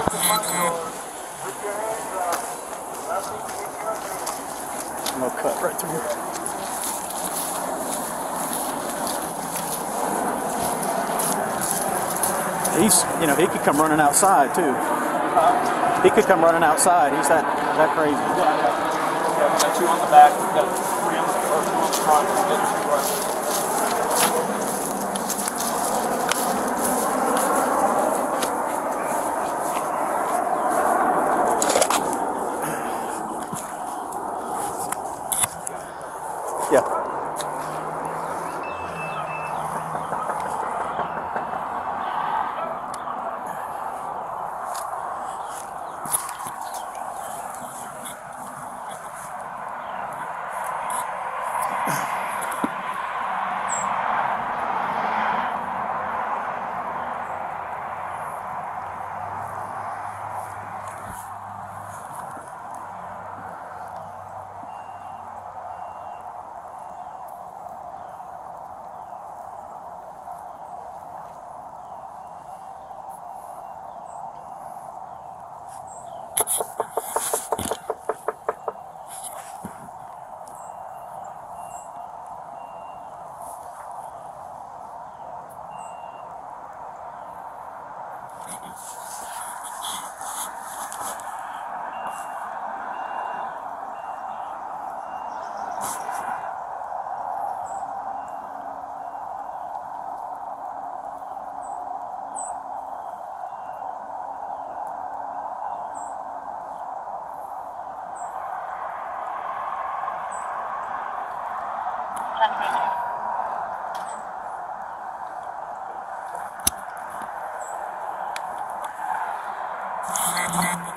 No cut right through here. He's, you know, he could come running outside too. He could come running outside. He's that crazy. Yeah, we got 2 on the back. We got 3 on the front. 2 on the front. We got 2 right. Yeah.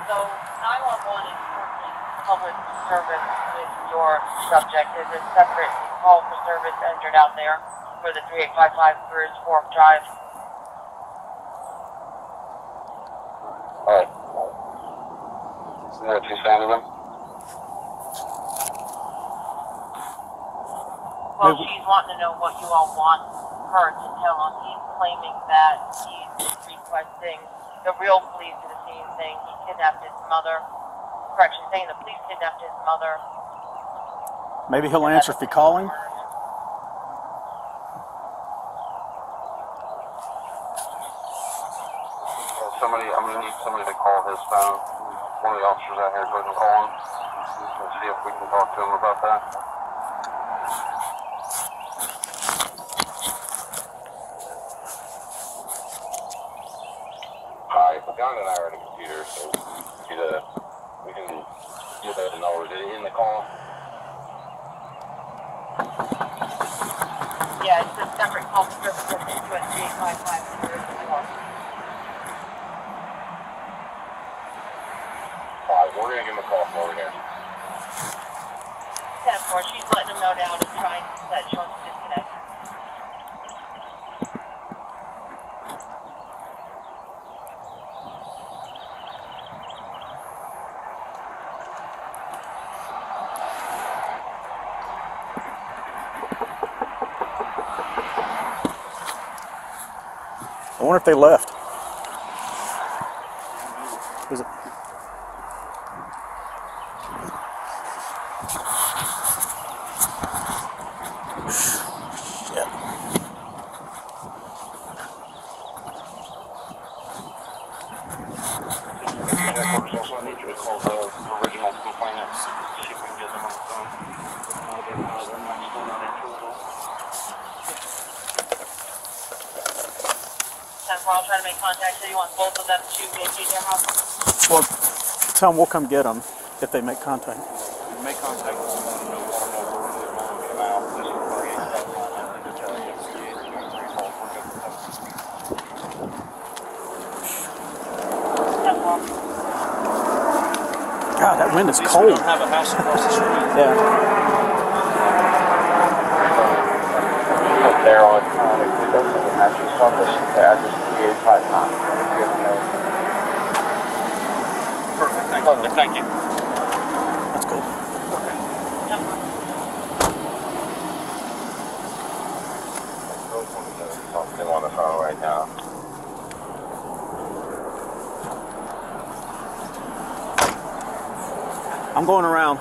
So 911 is working public service with your subject. Is a separate call for service entered out there for the 3855 Bridge Wharf Drive? Alright. Isn't there 2 sound of them? Well, she's wanting to know what you all want her to tell him. He's claiming that he's requesting the real police do the same thing. He kidnapped his mother. Correction, saying the police kidnapped his mother. Maybe he'll answer if you call him. Somebody, I'm going to need somebody to call his phone. One of the officers out here go and call him. Let's see if we can talk to him about that. Hi, John and I are at a computer, so we can get those numbers in the call. Yeah, it's a separate call for service into a 3855 Bridge Wharf. Alright, we're going to give him a call from over here. 10-4, she's letting him know now to try and that she wants to disconnect. I wonder if they left. Is it? Shit. Also, I need you to call the original complainants. See if we can get them on the phone. They're not still not answerable. I'll try to make contact, so you want both of them to vacate their house? Well, tell them we'll come get them if they make contact. Make contact with them, let them know what they're going to come out. This is God, that wind is At least cold. we don't have a house across the street. Yeah. up there on the Massachusetts office, the address 3859. Perfect. Thank you. Thank you. That's good. Talk to him on the phone right now. I'm going around.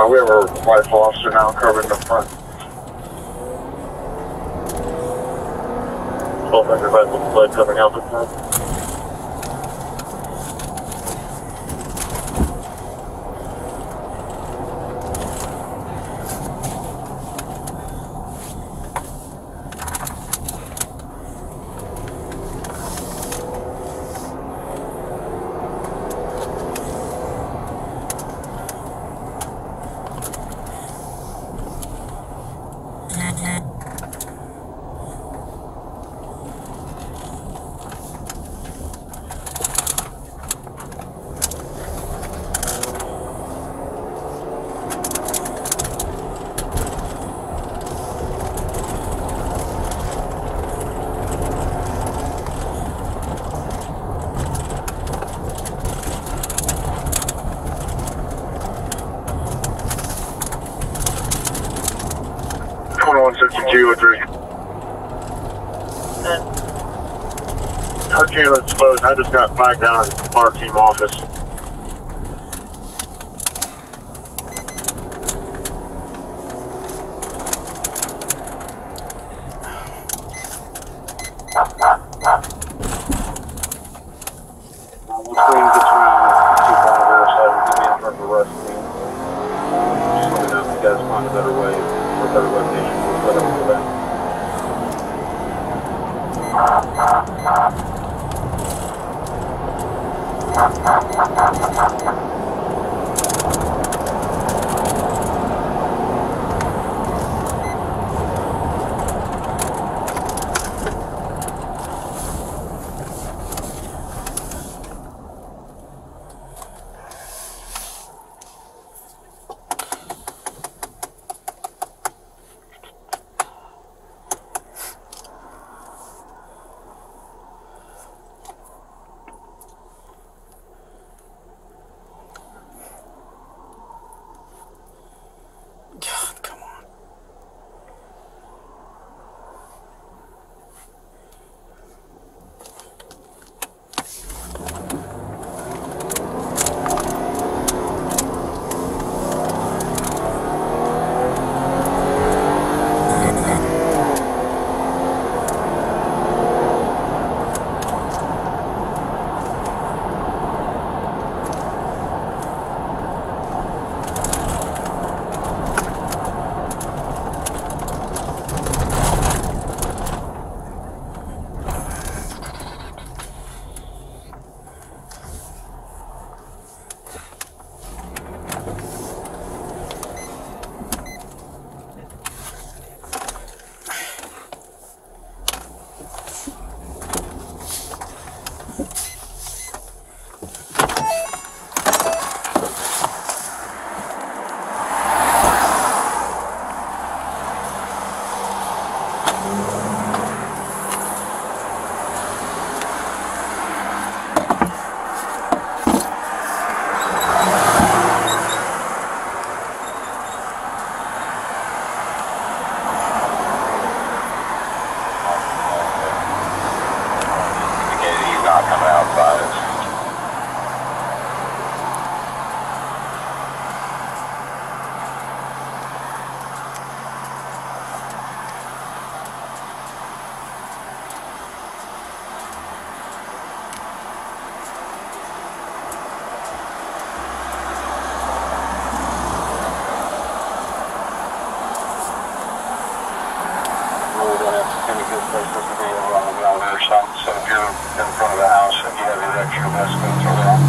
We have our rifle officer now covering the front. Both under rifle blood covering out the front. Hurricane exposed. I just got flagged down at the fire team office. Between two monitors, I would give me in front of the rest of me. Just let me know if you guys find a better way or a better location. We'll set up for that. So if you're in front of the house and you have your extra vest, go throw it on.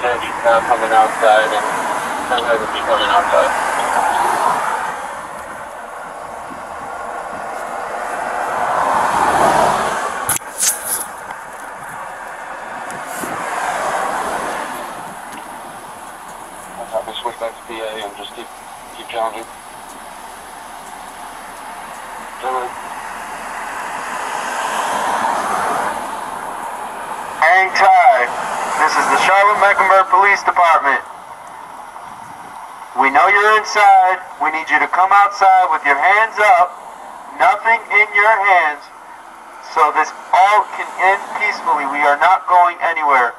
said he's now coming outside, and some guys will be coming outside. I'll have to switch back to PA and just keep challenging. Hang tight. This is the Charlotte-Mecklenburg Police Department. We know you're inside. We need you to come outside with your hands up, nothing in your hands, so this all can end peacefully. We are not going anywhere.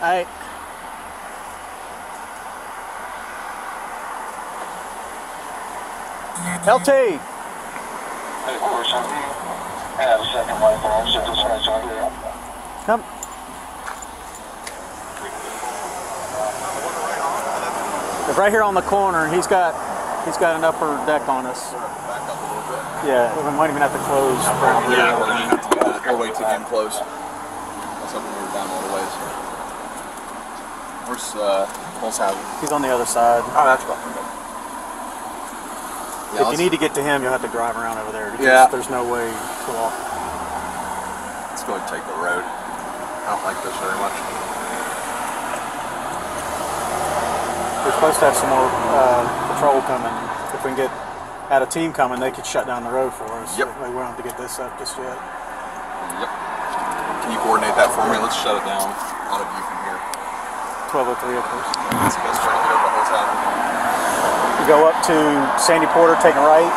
Alright. LT! Hey, of course, I have a second rifle. I'll set this guy's on here. Come. It's right here on the corner. He's got an upper deck on us. Back up a little bit. Yeah, we might even have to close. Yeah, we're going to have to do that. We'll wait till getting close. I was hoping we were down all the way. Where's Pulse Hazard? He's on the other side. Oh, that's fine. If you need to get to him, you'll have to drive around over there. Yeah. There's no way to walk. Let's go and take the road. I don't like this very much. We're supposed to have some more patrol coming. If we can had a team coming, they could shut down the road for us. Yep. We don't have to get this up just yet. Yep. Can you coordinate that for me? Let's shut it down out of view from here. 1203, of course. Let's go straight to the hotel. You go up to Sandy Porter, take a right.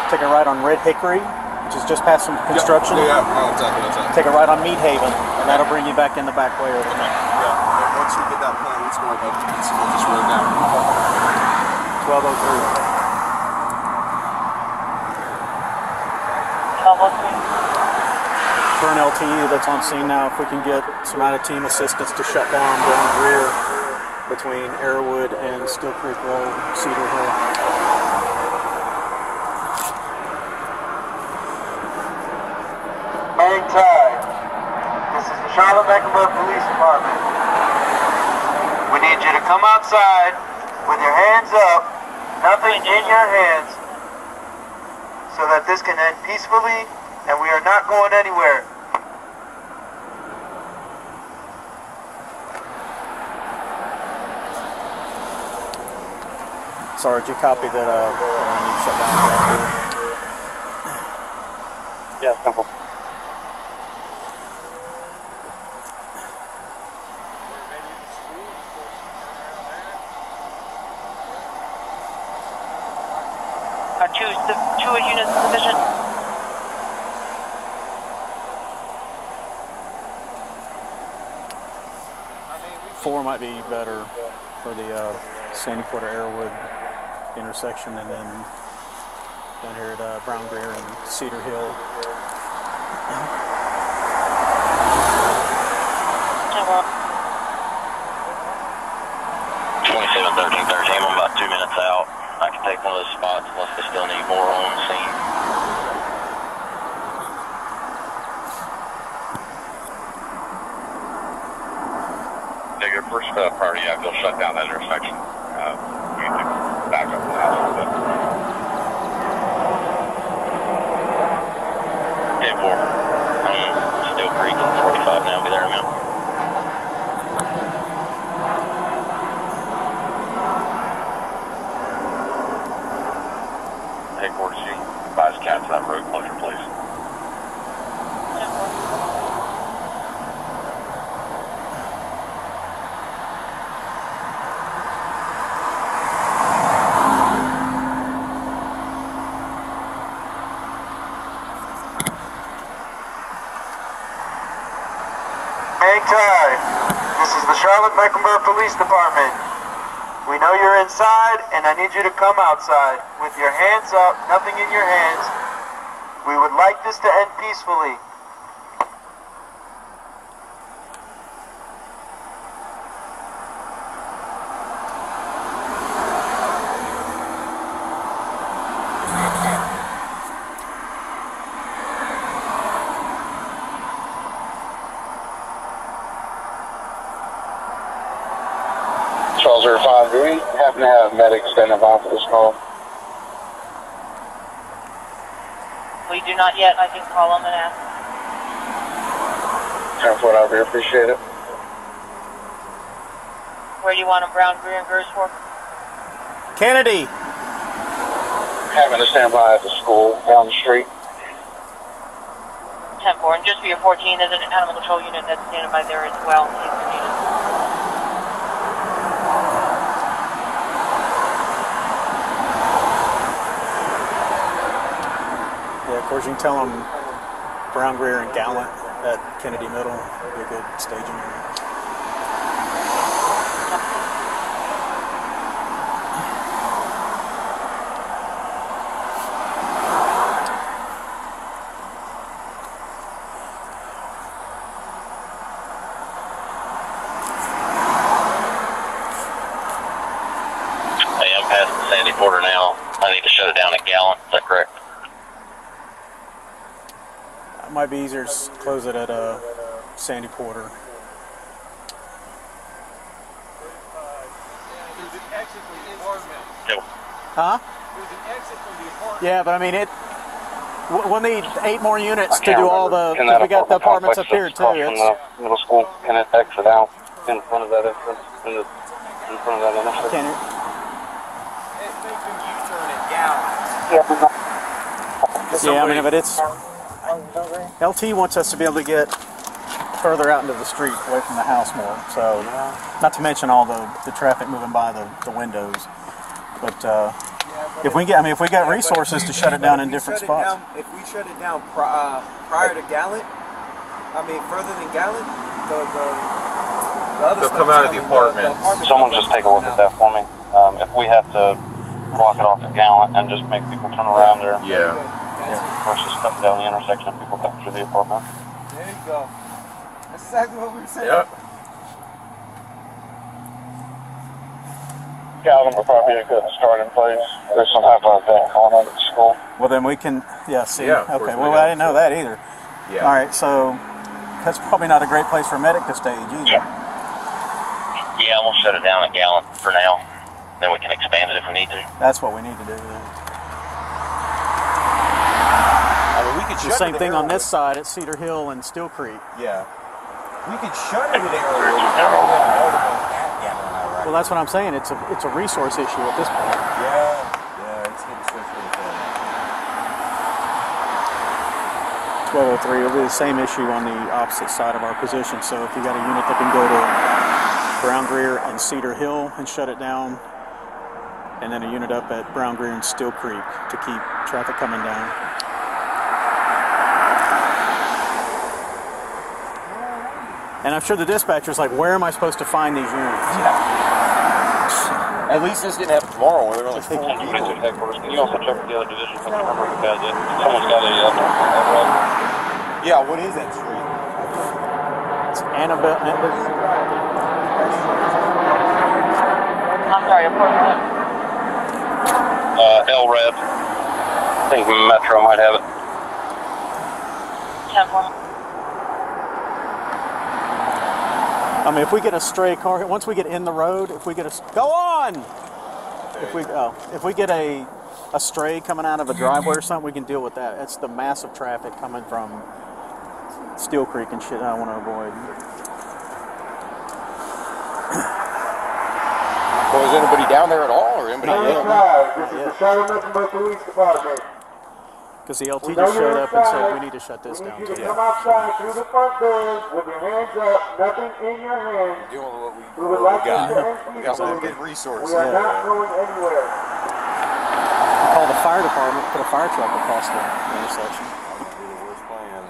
Take a right on Red Hickory, which is just past some construction. Yeah, oh, exactly. That's it. Take a right on Meat Haven, and that'll bring you back in the back way over there. Yeah. Once we get that plan, let's go ahead and slow this road down. 1203. 1203. For an LTE that's on scene now, if we can get some out-of-team assistance to shut down the rear between Arrowwood and Still Creek Road, Cedar Hill. Hang tight. This is the Charlotte-Mecklenburg Police Department. We need you to come outside with your hands up, nothing in your hands, so that this can end peacefully, and we are not going anywhere. Sorry, did you copy that I need to shut down? Yeah, simple. Two units sufficient. Four might be better for the Sandy Porter Arrowwood intersection, and then down here at Brown Greer and Cedar Hill. 271313. I'm about 2 minutes out. I can take one of those spots unless they still need more on the scene. Your first priority, you'll shut down that intersection. You need to back up the house a little bit. 10-4. Still Creek, 45 now. Be there in a minute. Headquarters, you advise cats that road closure, please. hang tight. This is the Charlotte-Mecklenburg Police Department. We know you're inside, and I need you to come outside with your hands up, nothing in your hands. We would like this to end peacefully. Charles 05, do we happen to have medics standing by for this call? We do not yet. I can call them and ask. 10-4 out here, appreciate it. Where do you want them, Brown, Greer, and Gersford? Kennedy! Having to stand by at the school down the street. 10-4. And just for your 14, there's an animal control unit that's standing by there as well in case they're needed. Yeah, of course, you can tell them Brown, Greer, and Gallant at Kennedy Middle would be a good staging area. Hey, I'm past the Sandy Porter now. I need to shut it down at Gallant. Is that correct? It might be easier to close it at Sandy Porter. There's an exit from the apartment. Yep. Huh? There's an exit from the apartment. Yeah, but I mean, we'll need 8 more units to Can't do all the, remember. because we got the apartments up here too. From the middle school, can it exit out in front of that entrance? In front of that entrance? Can it? It's making you turn it down. Yeah, I mean, but it's LT wants us to be able to get further out into the street, away from the house more. So, not to mention all the traffic moving by the windows. But if we get, if we got resources to shut it down in different spots. If we shut it down prior to Gallant, further than Gallant, the other They'll come out of the apartment. Someone just take a look at that for me. If we have to block it off at Gallant and just make people turn around there. Yeah. Versus cutting down the intersection and people cutting through the apartment. There you go. That's exactly what we were saying. Yep. Calvin, we're probably a good start in place. There's some type of event going on at the school. Well, then we can, see. Yeah, of okay, course well, we I didn't know that either. Yeah. All right, so that's probably not a great place for a medic to stage either. Yeah, I'm gonna shut it down at Gallant for now. Then we can expand it if we need to. That's what we need to do. Then. We could The same thing on this side at Cedar Hill and Steel Creek. Yeah. We could shut it at Arrowwood. Well, that's what I'm saying. It's a resource issue at this point. Yeah, it's getting switched with it. 1203 will be the same issue on the opposite side of our position. So if you got a unit that can go to Brown, Greer, and Cedar Hill and shut it down, and then a unit up at Brown, Greer, and Steel Creek to keep traffic coming down. And I'm sure the dispatcher's like, where am I supposed to find these units? At least this didn't happen tomorrow where there were only 4 Can people. you also check with the other divisions? I can't remember who has it. Someone's got a Yeah, what is that street? It's Annabelle. I'm sorry, apartment. LRED. I think Metro might have it. 10-4. If we get a stray car, once we get in the road, if we get go on! If we get a stray coming out of a driveway or something, we can deal with that. It's the massive traffic coming from Steel Creek and shit I want to avoid. Well, is anybody down there at all, or anybody? This is the Charlotte-Mecklenburg Police Department. Because the LT just showed up and said we need to shut this down. We need you to come outside through the front doors with your hands up, nothing in your hands. Doing what we would like got. to end We got some peacefully. good resources. We are not going anywhere. Call the fire department, put a fire truck across the intersection. That'd be the worst plan.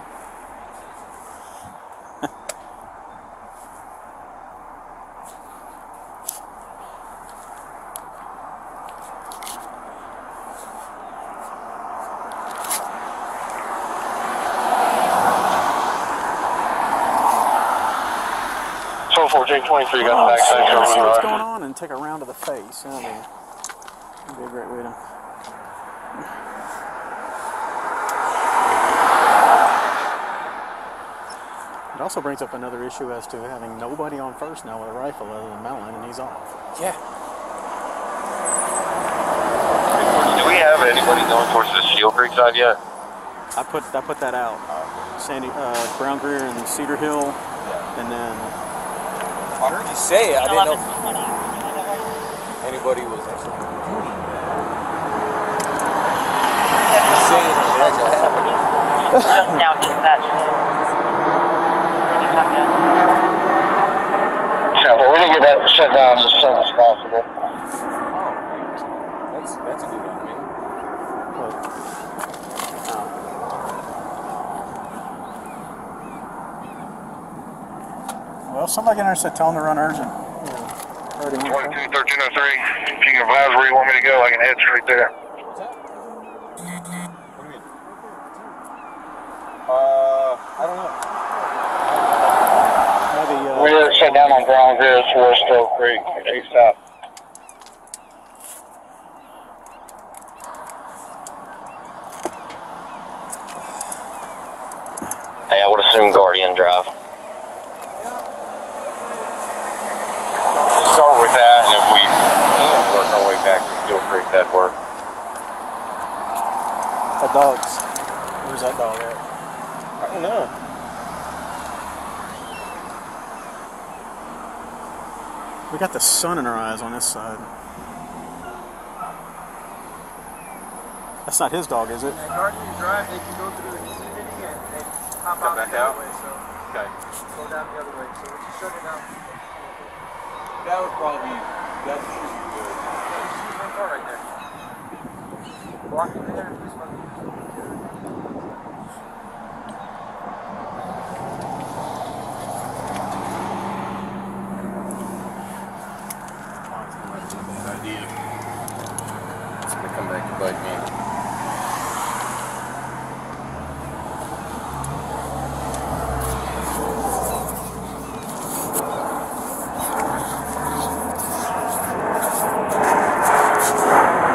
1423 got the Oh, backside see what's cover. going on and take a round to the face. That'd be a great way to. It also brings up another issue as to having nobody on first now with a rifle other than Mellon, and he's off. Yeah. Do we have anybody going towards the Shield Creek side yet? I put that out. Sandy, Brown Greer and Cedar Hill, and then. I heard you say it. I didn't know 11:20. if anybody was actually recruiting. You say it, it actually happened. Just now dispatched. Yeah, but we're going to get that shut down as soon as possible. That's a good one, man. Well, somebody in there said tell him to run urgent. 22, 1303. If you can advise where you want me to go, I can head straight there. I don't know. Maybe, We're shut down on Brown Greer towards Stowe Creek. 8 stop. Hey, I would assume Guardian Drive. Start with that, and if we work our way back to Stowe Creek, that'd work. the dog's. Where's that dog at? I don't know. We got the sun in our eyes on this side. That's not his dog, is it? And Guardian Drive, they can go through the community and they hop out back the out? other way, so Okay. go down the other way. So once you shut it down, That would probably be, that should be good. there's one car right there. Walking there, this one. Bad idea. It's gonna come back and bite me.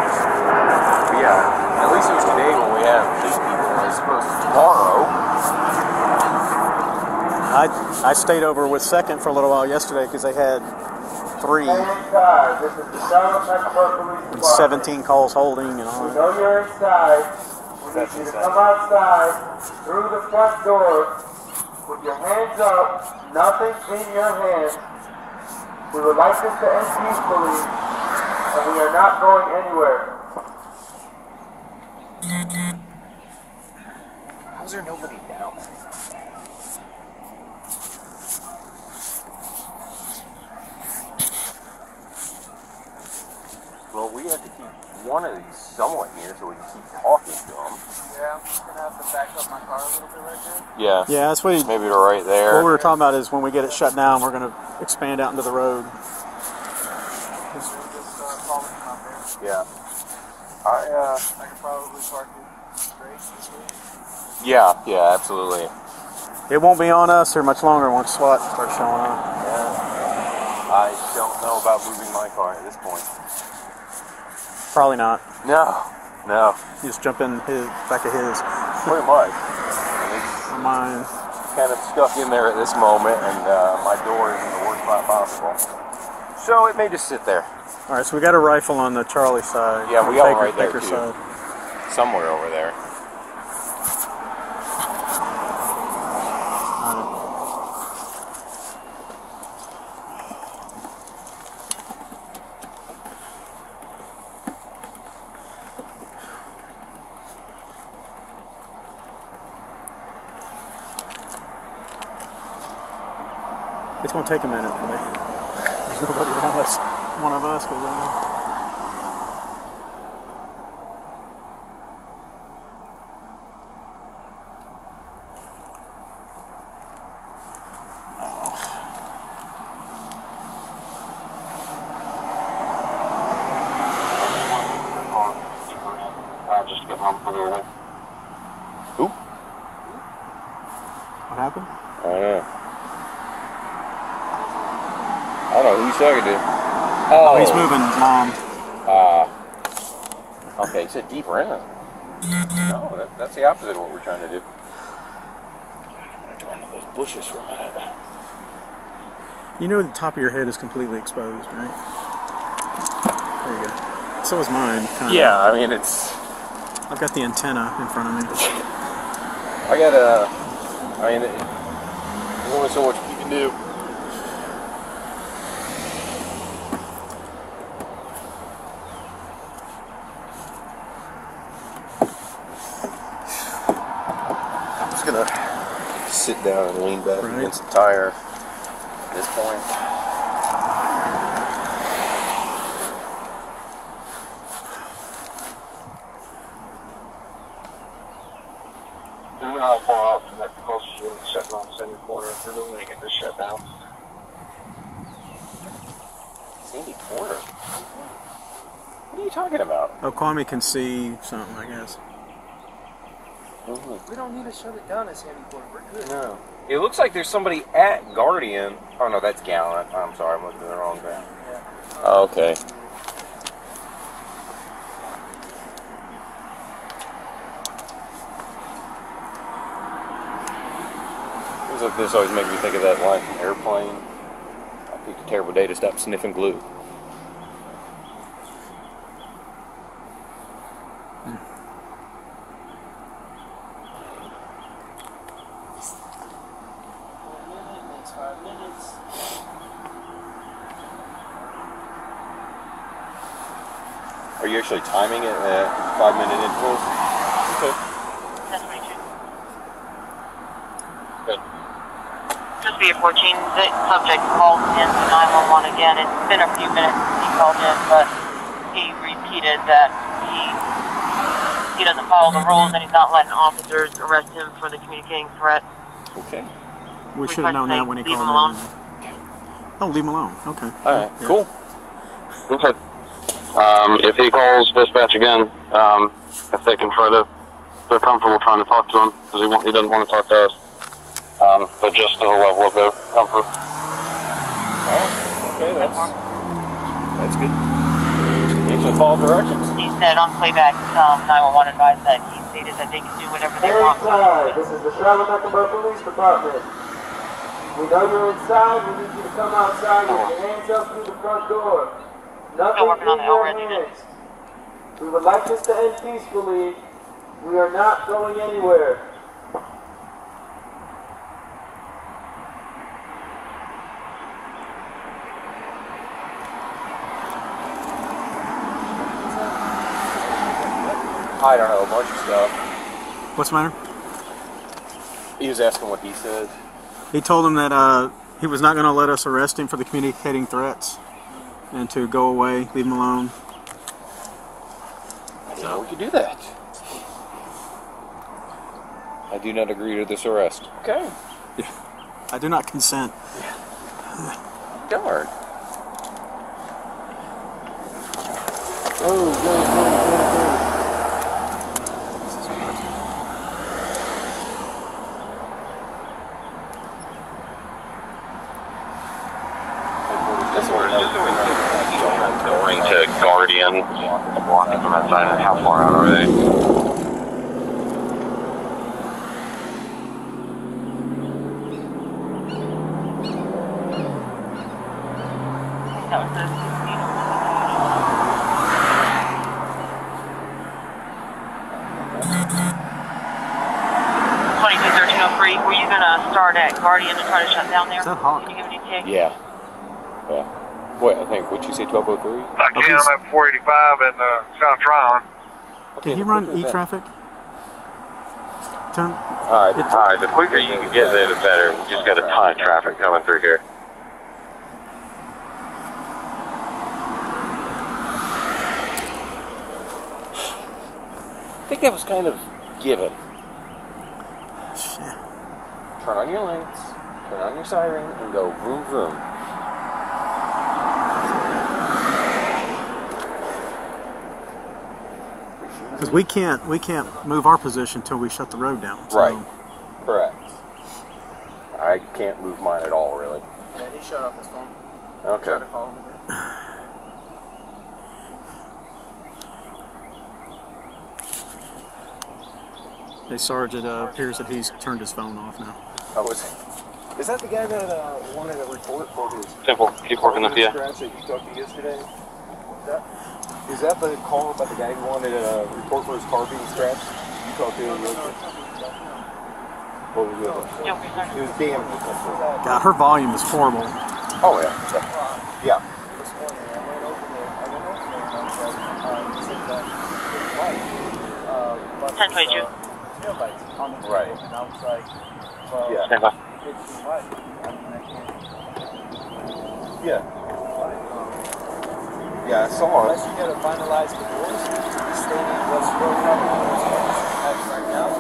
Yeah, at least it was today when we have these people. I suppose tomorrow. I stayed over with Second for a little while yesterday because they had 3 Inside. This is the Charlotte-Mecklenburg Police and Department. 17 calls holding and all We that. know you're inside. We need you to come outside through the front door with your hands up, nothing in your hands. We would like this to end peacefully, and we are not going anywhere. How's there nobody down? Well, we have to keep one of these somewhat here so we can keep talking to them. Yeah, I'm just gonna have to back up my car a little bit right there. Yeah. Yeah, that's what, Maybe they're right there. what we were talking about is when we get it shut down, we're going to expand out into the road. Just follow him out there. Yeah. I can probably park it straight this way. Yeah, yeah, absolutely. It won't be on us here much longer once SWAT starts showing up. Yeah. I don't know about moving my car at this point. Probably not. No. No. You just jump in his back of his. Pretty much. And it's Mine. kind of stuck in there at this moment, and my door is in the worst spot possible. So it may just sit there. All right, so we got a rifle on the Charlie side. Yeah, we got one Baker- right there, Baker too. side. Somewhere over there. It's going to take a minute for me. There's nobody around us. One of us goes in. Just get home for the other. Who? What happened? I don't know. I don't know who he's talking to. Oh, he's moving, Mom. Okay, he said deep round. No, that's the opposite of what we're trying to do. I'm going to go into those bushes for a minute. You know the top of your head is completely exposed, right? There you go. So is mine, kind of. Yeah, I mean, it's... I've got the antenna in front of me. I got I mean, there's only so much you can do. I'm just gonna sit down and lean back against the tire at this point. And we're not far out from that close to shutting off Sandy Corner. We're really going to get this shut down. Sandy Corner? What are you talking about? Oh, Kwame can see something, I guess. We don't need to shut it down at Sandy Corner. We're good. No. It looks like there's somebody at Guardian. Oh no, that's Gallant. I'm sorry, I'm looking at the wrong thing. Yeah. Oh, okay. This always makes me think of that line from Airplane. I picked a terrible day to stop sniffing glue. Next 5 minutes. Are you actually timing it at 5-minute intervals? Okay. That's 22. Good. Just be a 14. The subject called in to 911 again. It's been a few minutes since he called in, but he repeated that he doesn't follow the rules and he's not letting officers arrest him for the communicating threat. Okay. We should have known that when he called in. Leave him alone. Oh, leave him alone. Okay. Alright, cool. Okay. If he calls dispatch again, if they can try to, they're comfortable trying to talk to him, because he doesn't want to talk to us. But just to the level of their comfort. Okay, that's good. You should follow directions. He said on playback, 911 advised that he stated that they can do whatever they want. Inside, this is the Charlotte-Mecklenburg Police Department. We know you're inside, we need you to come outside with your hands up through the front door. Nothing in your hands. We would like this to end peacefully. We are not going anywhere. I don't know, a bunch of stuff. What's the matter? He was asking what he said. He told him that he was not going to let us arrest him for the communicating threats and to go away, leave him alone. I didn't know we could do that. I do not agree to this arrest. Okay. Yeah. I do not consent. Darn. Going to Guardian, walking from outside, and how far out are they? That was the 221303. Were you gonna start at Guardian and try to shut down there? Is that Hawk? Can you give an ETA? Yeah. Yeah. What, I think, what'd you say, 1203? I can, I'm at 485 in South Tryon. Can he run e-traffic? Turn. Alright, the quicker you can get there, the better. We just got a ton of traffic coming through here. I think that was kind of given. Shit. Turn on your lights, turn on your siren, and go vroom vroom. Because we can't move our position until we shut the road down. So. Right. Correct. I can't move mine at all, really. Yeah, he shut off his phone. Okay. Hey, Sarge, it appears that he's turned his phone off now. Oh, is that the guy that wanted a report for his Simple. Keep working up, yeah. scratch that you talked to yesterday? Is that the call about the guy who wanted a report for his car being scratched? You talked to him yesterday? What was it? It was damaged. God, her volume is horrible. Oh, yeah. Yeah. Ten 22. Right. And I was like, well, Yeah. Stand by. it's too much. I mean, I can't. Yeah. Yeah, I saw it. Unless you gotta finalize the rules, stating what's broken up on those ones as of right now.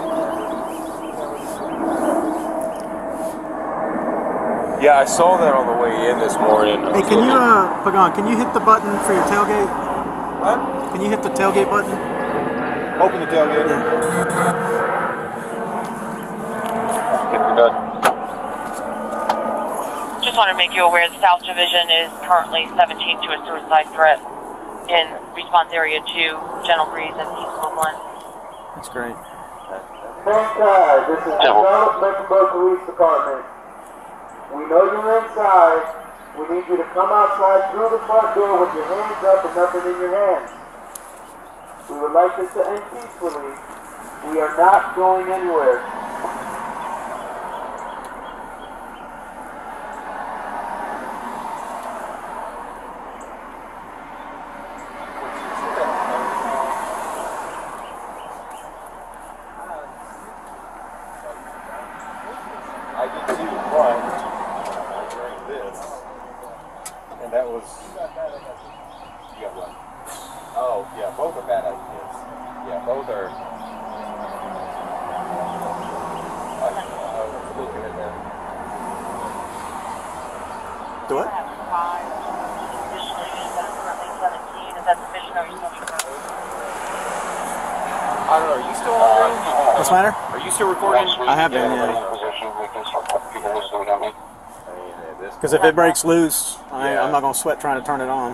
Yeah, I saw that on the way in this morning. Hey, can you, Pagan, can you hit the button for your tailgate? What? Can you hit the tailgate button? Open the tailgate. Just want to make you aware the South Division is currently 17 to a suicide threat in response area 2, Gentle Breeze and East Woodland. That's great. Inside, this is the Charlotte-Mecklenburg Police Department. We know you're inside. We need you to come outside through the front door with your hands up and nothing in your hands. We would like this to end peacefully. We are not going anywhere. I did see one during this, and that was. You got one. Oh, yeah, both are bad ideas. Yeah, both are. I was looking at them. Do it? I have 5. Additionally, currently 17. Is that sufficient? Or are you still I don't know, are you still on? What's the matter? Are you still recording? I have been, yeah. Because if it breaks loose, I'm not going to sweat trying to turn it on.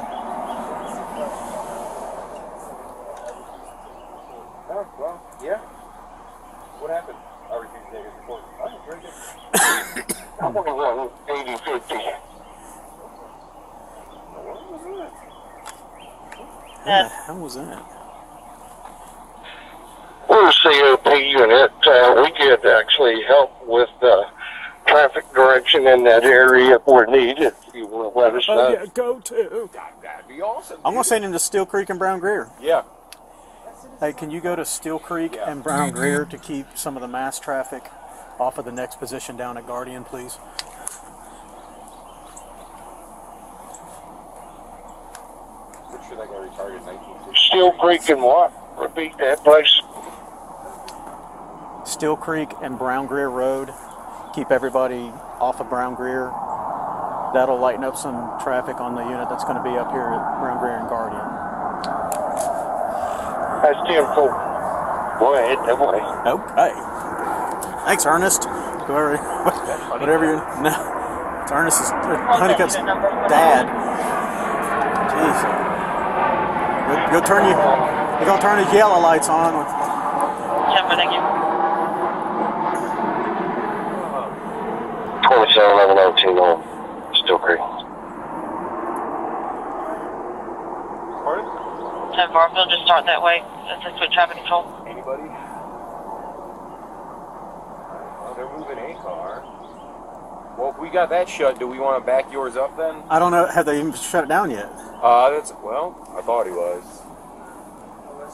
Oh, well, yeah. What happened? I refuse to take his report. Oh, very good. I'm going to run 80-50. What was that? How the hell was that? We're a COP unit. We could actually help with traffic direction in that area if we're needed. If you want to let us know. Oh, yeah, go to. That'd be awesome. I'm going to send him to Steel Creek and Brown Greer. Yeah. Hey, can you go to Steel Creek and Brown Greer to keep some of the mass traffic off of the next position down at Guardian, please? Pretty sure that guy retargeted 1960. Steel Creek and what? Repeat that place. Steel Creek and Brown Greer Road. Keep everybody off of Brown Greer. That'll lighten up some traffic on the unit that's going to be up here at Brown Greer and Guardian. That's 10-4. Go ahead, that way. Okay. Thanks, Ernest. Whatever you... No. It's Ernest's... Honeycutt's dad. Jeez. Go turn you... You're going to turn his yellow lights on. Thank you. 271102 on Steel Creek. Pardon? 10-4, we'll just start that way. Assist with traffic control. Anybody? Oh, they're moving a car. Well, if we got that shut, do we want to back yours up then? I don't know. Have they even shut it down yet? That's, well, I thought he was. Well, as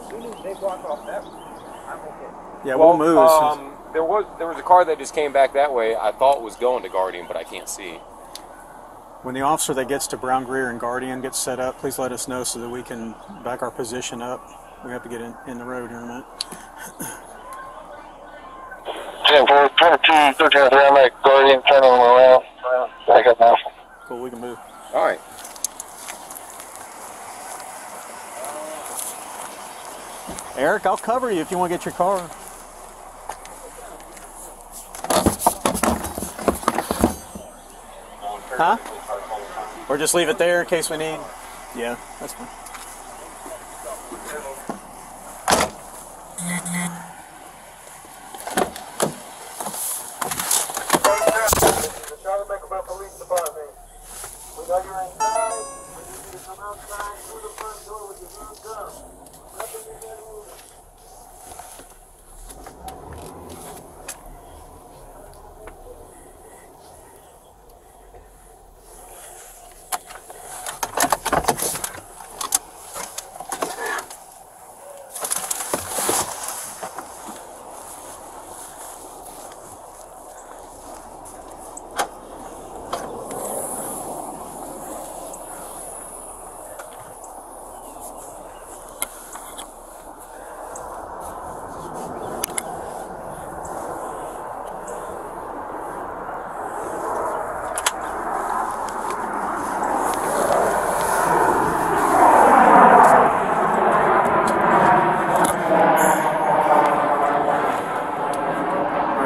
soon as they block off that, I'm okay. Yeah, we'll move. There was a car that just came back that way. I thought was going to Guardian, but I can't see. When the officer that gets to Brown Greer and Guardian gets set up, please let us know so that we can back our position up. We have to get in the road here in a minute. 10-4, 22, 13 around that Guardian, turning them around. Back up now. Cool, we can move. All right. Eric, I'll cover you if you want to get your car. Huh? Or just leave it there in case we need. Yeah, that's fine. The Charlotte-Mecklenburg Police Department. We know you're inside. We need you to come outside through the front door with your hands up. Nothing in that room.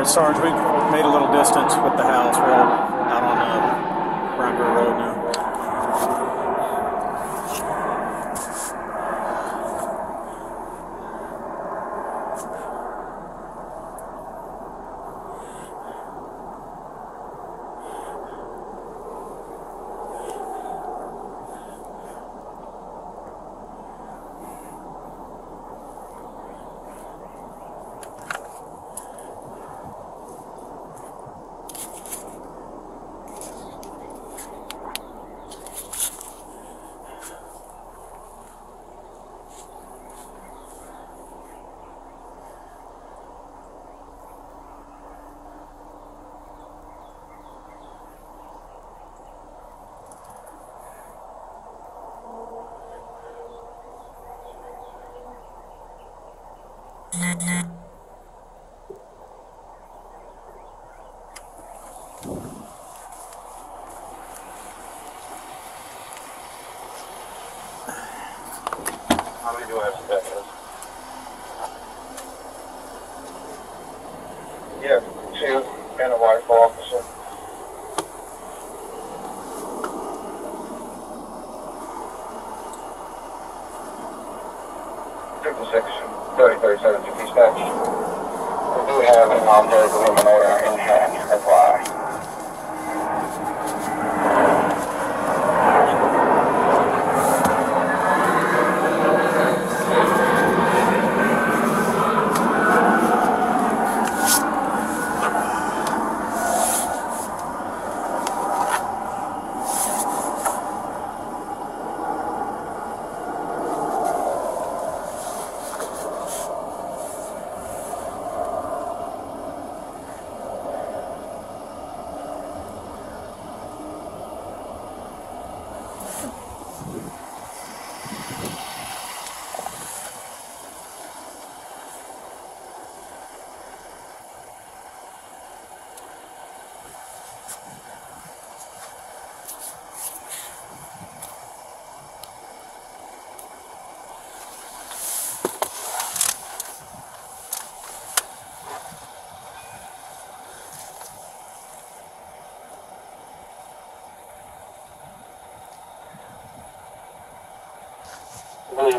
Sarge, we made a little distance with the house. We're out on Barricaded Road now. How many do I have to bet with? Yeah, 2 and a rifle officer. Section 3037 to dispatch. We do have an non-military agreement order in hand. That's why.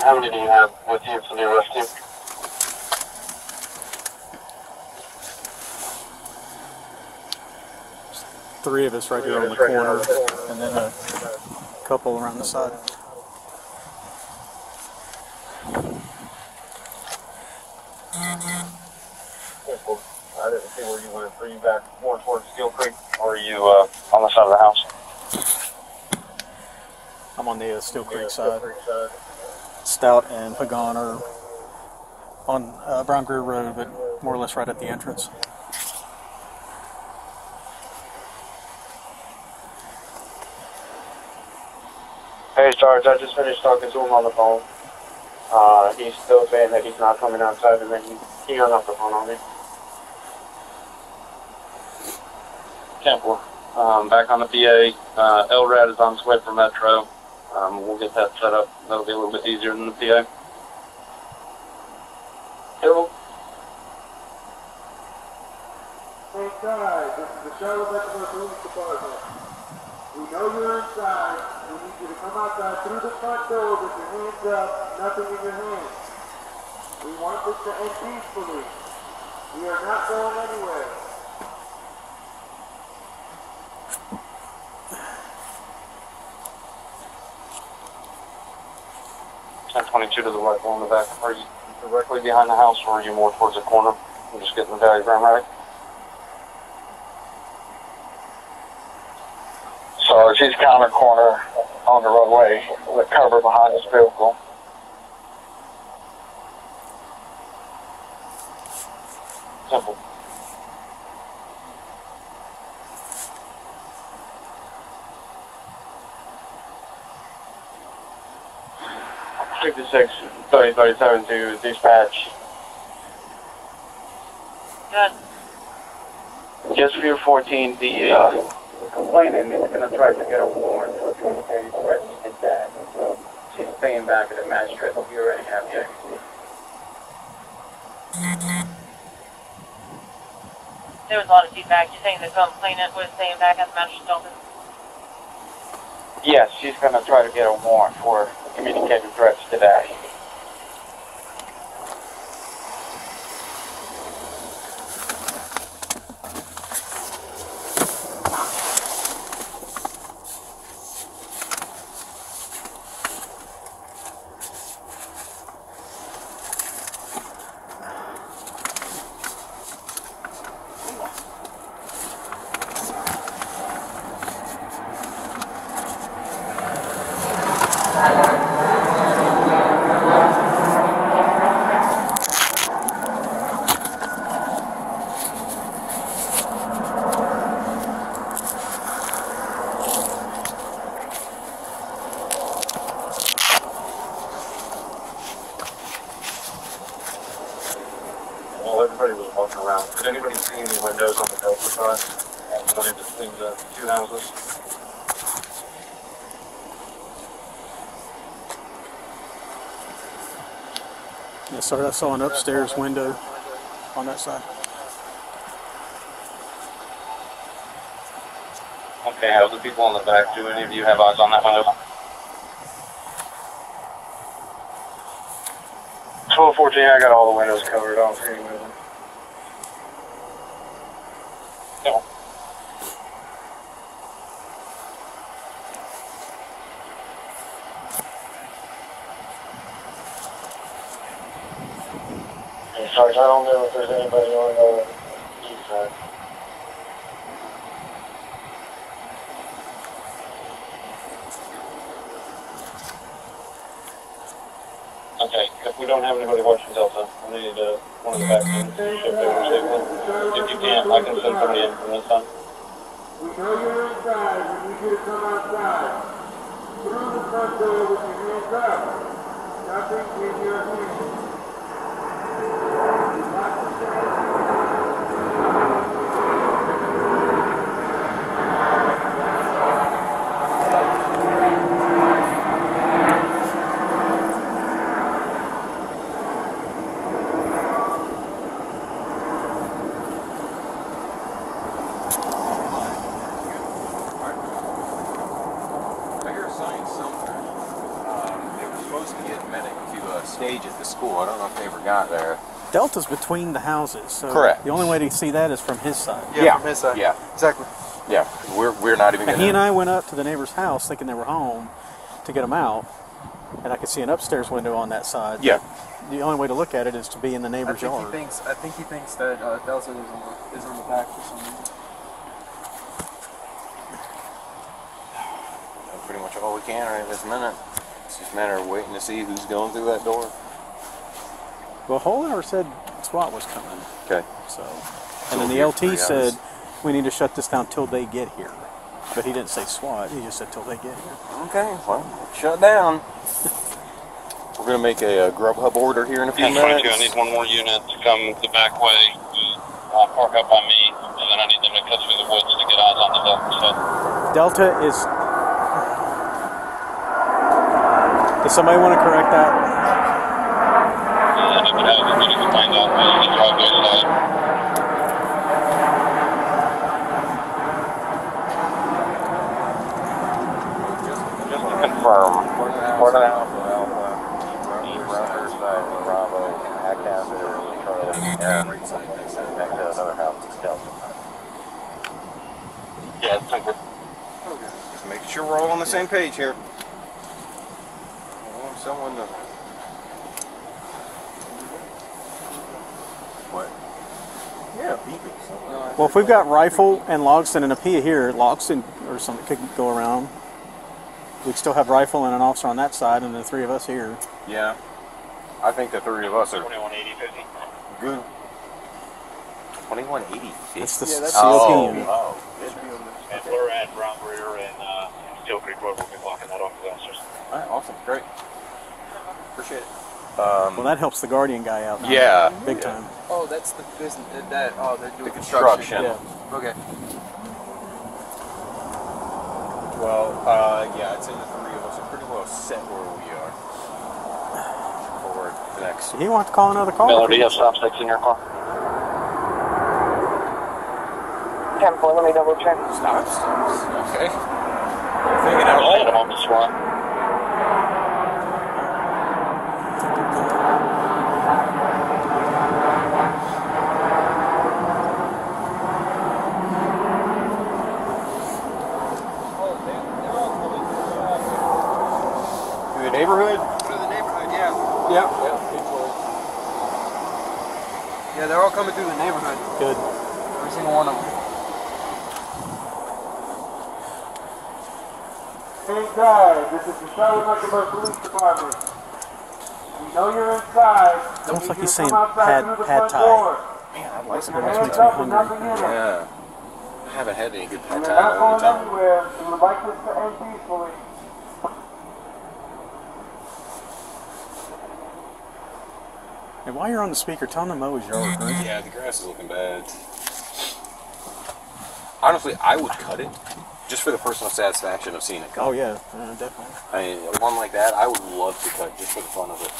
How many do you have with you for the arrest team? Three of us right here on the corner, and then a couple around the side. I didn't see where you went. Are you back more towards Steel Creek, or are you on the side of the house? I'm on the Steel Creek side. Stout and Pagan are on Brown Greer Road, but more or less right at the entrance. Hey Sarge, I just finished talking to him on the phone. He's still saying that he's not coming outside, and then he hung up the phone on me. Temple, back on the PA. LRAD is on its way for Metro. We'll get that set up. That'll be a little bit easier than the PA. Hello. Hey guys, this is the Charlotte-Mecklenburg Police Department. We know you're inside. We need you to come outside through the front door with your hands up, nothing in your hands. We want this to end peacefully. We are not going anywhere. 1022 to the right, on the back. Are you directly behind the house, or are you more towards the corner? I'm just getting the diagram right. So she's counter corner on the roadway with cover behind this vehicle. Simple. Six 3037 to dispatch. Good. Just View 14, the complainant is going to try to get a warrant for communicating threats and that. So she's staying back at the magistrate. We already have the exit. There was a lot of feedback. You're saying the complainant was staying back at the magistrate's office? Yes, she's going to try to get a warrant for communicating threats today. Everybody was walking around. Did anybody see any windows on the Delta side? One in between the two houses? Yes, sir. I saw an upstairs window on that side. Okay, how's the people on the back? Do any of you have eyes on that window? 1214, I got all the windows covered. I don't see any windows. No. Hey, Sarge, I don't know if there's anybody on the east side. Okay, if we don't have anybody watching Delta, we need one of the back ends to shift over safely. If you can't, I can send somebody in from this time. We know you're inside. We need you to come outside. Through the front door with your hands up. Nothing in your hands. Stage at the school. I don't know if they ever got there. Delta's between the houses, so correct. The only way to see that is from his side. Yeah, from his side. Yeah, exactly. Yeah, we're not even. And he and I went up to the neighbor's house thinking they were home to get them out, and I could see an upstairs window on that side. Yeah. The only way to look at it is to be in the neighbor's yard. I think he thinks that Delta is on the back for some reason. That's pretty much all we can right this minute. It's just a matter of waiting to see who's going through that door. Well, Hollenauer said SWAT was coming. Okay. So, and then the LT said we need to shut this down till they get here. But he didn't say SWAT. He just said till they get here. Okay. Well, shut down. We're gonna make a Grubhub order here in a few minutes. I need one more unit to come the back way, park up by me, and then I need them to cut through the woods to get eyes on the Delta side. Delta is. Does somebody want to correct that? And if it hasn't, we need to find out the driveway side. Just Yeah. Right side, next to another house. Yeah, it's like Just making sure we're all on the same page here. I want someone to... What? Yeah, beeping. Well, if we've got Rifle and Logston and a Pia here, Logston or something could go around. We'd still have Rifle and an officer on that side, and the three of us here. Yeah. I think the three of us are 2180 50. good. 2180. That's the that's COP Oh, unit. oh. And we're at Brown Rear and Steel Creek Road. We'll be blocking that off with officers. All right, awesome. Great. Appreciate it. Well, that helps the Guardian guy out now. Yeah. Big time. Oh, that's the business. They're doing The construction. Yeah. Okay. Well, yeah, I'd say the three of us are pretty well set where we are. Forward the next. He wants to call another call. Miller, do you have stop sticks in your car? 10-4, let me double check. Stops. Okay. Thinking out Send them all. on the SWAT. To the neighborhood? To the neighborhood, yeah. Yeah. Yeah, they're all coming through the neighborhood. Good. Every single one of them. Hey guys, this is the Charlotte-Mecklenburg Police Department. We know you're inside. Almost like he's saying Come pad outside through the front thai. door. Man, I'd like some Your of That hands makes me up and hungry. nothing in it. Yeah. I haven't had any good pad We're thai not in a long going time. anywhere. We would like this to end peacefully. And while you're on the speaker, tell him to mow his yard, right? Yeah, the grass is looking bad. Honestly, I would cut it just for the personal satisfaction of seeing it cut. Oh, yeah, definitely. I mean, one like that, I would love to cut just for the fun of it.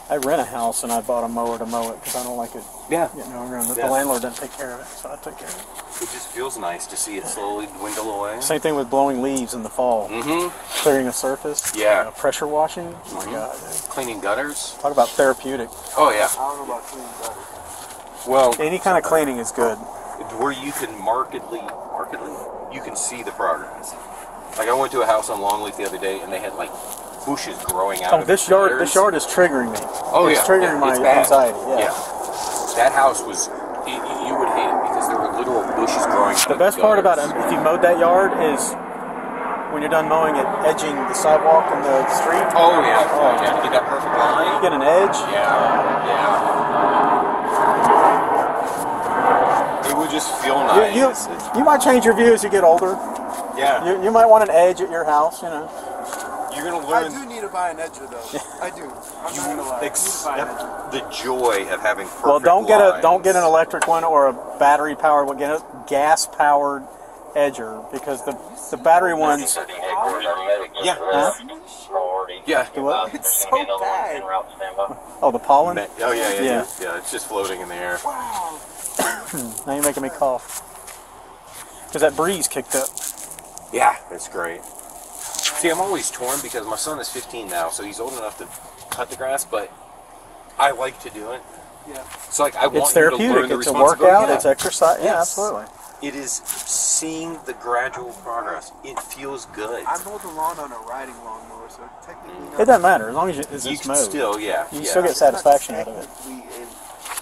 I rent a house and I bought a mower to mow it because I don't like it Yeah. getting overgrown. The Yeah. landlord doesn't take care of it, so I took care of it. It just feels nice to see it slowly dwindle away. Same thing with blowing leaves in the fall. Mm-hmm. Clearing a surface. Yeah. Pressure washing. Oh my God. Dude. Cleaning gutters. Talk about therapeutic. Oh, yeah. I don't know about cleaning gutters. Well, Any kind of cleaning is good. where you can markedly, you can see the progress. Like I went to a house on Longleaf the other day, and they had like bushes growing out. Oh, of this the yard gutters. is triggering me. Oh, it's yeah. triggering Yeah, my it's bad. anxiety. Yeah. That house was. You would hate it because there were literal bushes growing. The best part about it, if you mowed that yard, is when you're done mowing it, edging the sidewalk and the street. Oh yeah. Oh yeah. To get that perfect line. You get an edge. Yeah. It would just feel nice. You might change your view as you get older. Yeah. You might want an edge at your house, you know. You're gonna I learn. do need to buy an edger though. I do. I'm not gonna lie. I need to buy an edger. Accept the joy of having perfect Well, don't get an lines. electric one or a battery powered one. Get a gas powered edger because the battery ones. Yeah. Huh? Yeah. The what? It's so bad. Oh, the pollen. Oh yeah. Yeah. Yeah. It's just floating in the air. Wow. Now you're making me cough because that breeze kicked up. Yeah, it's great. See, I'm always torn because my son is 15 now, so he's old enough to cut the grass, but I like to do it. Yeah. So like I want It's him to learn therapeutic. the It's a responsibility. workout. Yeah. It's exercise. Yeah, Yes. absolutely. It is seeing the gradual progress. It feels good. I mowed the lawn on a riding lawnmower, so technically It doesn't matter as long as it's You can mowed. still, yeah. You yeah. still get satisfaction out of it.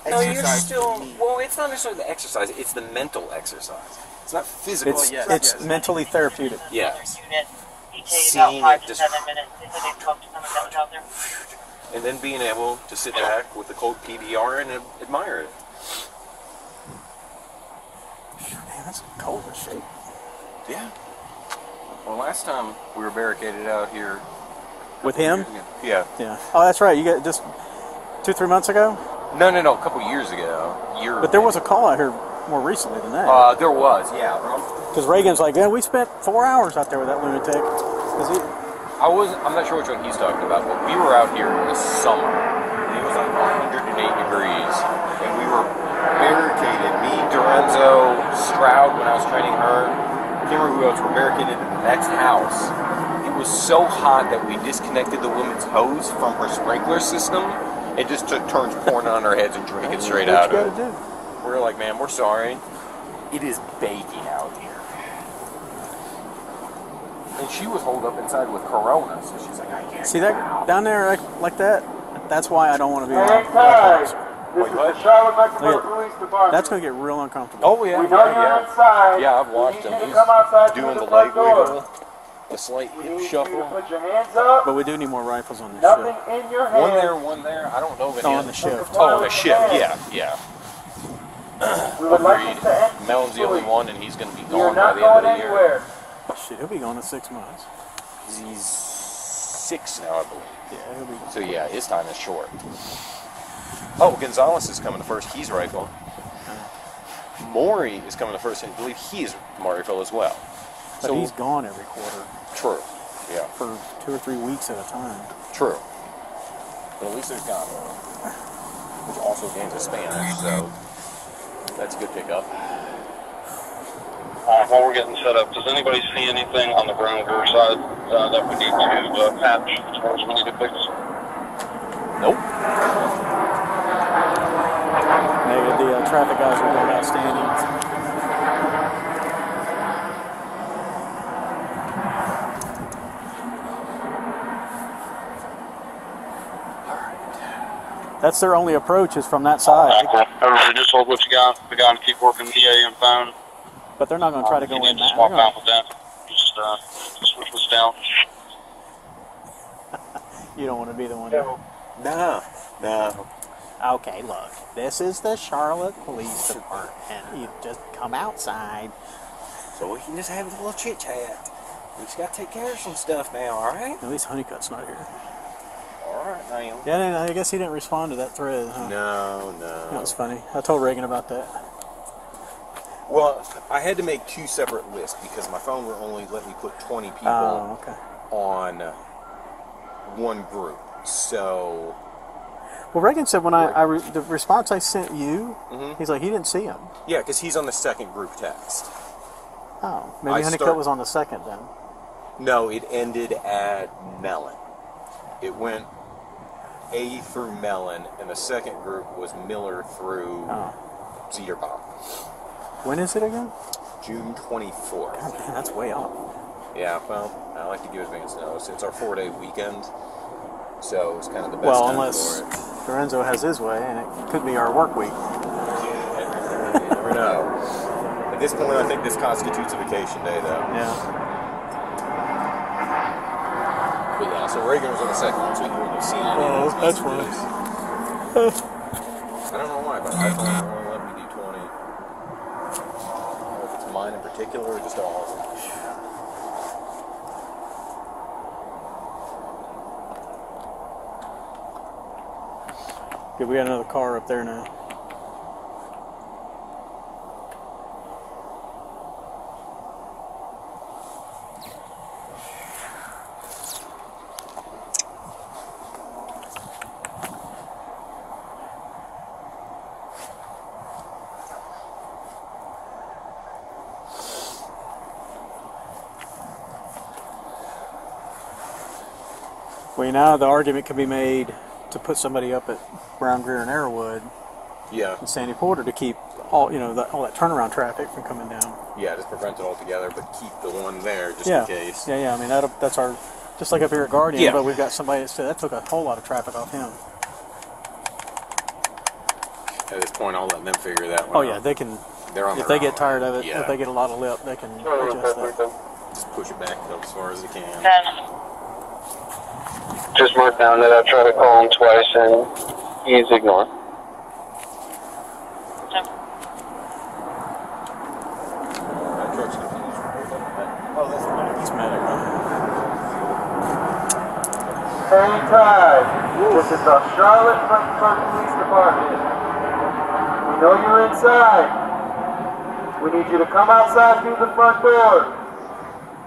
No, you're still. Well, it's not necessarily the exercise; it's the mental exercise. It's not physical. It's mentally therapeutic. Yeah. Unit. He takes Seeing about 5 it to just- 7 minutes. They said they spoke to someone that was out there. And then being able to sit back with the cold PBR and admire it. Man, that's cold as shit. Yeah. Well, last time we were barricaded out here. With him? Yeah. Yeah. Oh, that's right. You got just 2-3 months ago. No, a couple years ago. But there was a call out here more recently than that. There was, yeah. Because Reagan's like, yeah, we spent 4 hours out there with that lunatic. I'm not sure which one he's talking about, but we were out here in the summer. It was like 108 degrees, and we were barricaded. Me, Dorenzo, Stroud, when I was training her, I can't remember who else, were barricaded in the next house. It was so hot that we disconnected the woman's hose from her sprinkler system, It just took turns pouring on our heads and drinking straight What out you of gotta it. do. We're like, man, we're sorry. It is baking out here. And she was holed up inside with Corona, so she's like, I can't See get that out. down there like that? That's why I don't want to be around. Hang tight. This Wait, is what? the Charlotte-Mecklenburg Look at- Police Department. That's going to get real uncomfortable. Oh, yeah. We know you're inside. Yeah, I've We watched need him. you to He's come outside doing through the the front leg door. wiggle, the slight We hip need you to shuffle. put your hands up. But we do need more rifles on this Nothing ship. in your hands. One there. I don't know if it Oh, is. on the ship. Oh, on the ship. Yeah, yeah. We would like Agreed. this to end Mel's the only peacefully. one, and he's going to be You're gone by not the end of going the year. anywhere. Shit, he'll be gone in 6 months. He's 6 now, I believe. Yeah, he'll be gone. So yeah, his time is short. Oh, Gonzalez is coming to first. He's rifle. Maury is coming to first, and I believe he is rifle as well. But So he's gone every quarter true. Yeah, for 2 or 3 weeks at a time. true. But at least there's Gon, which also gains a Spanish, so that's a good pickup. While we're getting set up, does anybody see anything on the ground crew side that we need to patch as far as we need to fix? Nope. Maybe the traffic guys are going outstanding. That's their only approach is from that side. Everybody just hold what you got. We got to keep working EA and phone. But they're not going to try to go You in need to now. swap out with that. Just switch this down. You don't want to be the one. No. Okay, look. This is the Charlotte Police Department. You just come outside. So we can just have a little chit chat. We just got to take care of some stuff now, all right? At least Honeycutt's not here. All right, now. Yeah, I guess he didn't respond to that thread, huh? No. That was funny. I told Reagan about that. Well, I had to make 2 separate lists because my phone would only let me put 20 people Oh, okay. on one group. So, Well, Reagan said when the response I sent you, he's like, he didn't see him. yeah, because he's on the second group text. Oh, maybe Honeycutt was on the second then. No, it ended at Mellon. It went A through Mellon, and the second group was Miller through Zederbach. When is it again? June 24th. God, man, that's way off. Yeah, well, I like to give advance notice. It's our 4-day weekend, so it's kind of the best Well, time unless for it. Lorenzo has his way, and it could be our work week. You never know. At this point, I think this constitutes a vacation day, though. Yeah. But yeah, so Reagan was on the second one, so he wouldn't have seen it. Oh, that's fine. I don't know why, but iPhone won't let me do 20. I don't know if it's mine in particular or just all of them. Good, we got another car up there now. Well, now the argument can be made to put somebody up at Brown, Greer, and Arrowwood Yeah. and Sandy Porter to keep all all that turnaround traffic from coming down. Yeah, just prevent it altogether, but keep the one there just Yeah, in case. yeah. I mean that's our just like up here at Guardian, Yeah. but we've got somebody that took a whole lot of traffic off him. At this point, I'll let them figure that one Oh out. yeah, they can. They're on If their they get own. tired of it, Yeah. if they get a lot of lip, they can adjust that. Just push it back as far as they can. Just mark down that I tried to call him twice and he's ignored. That truck's confused. Oh, that's the He's medic. Hang tight. This is the Charlotte-Mecklenburg Police Department. We know you're inside. We need you to come outside through the front door.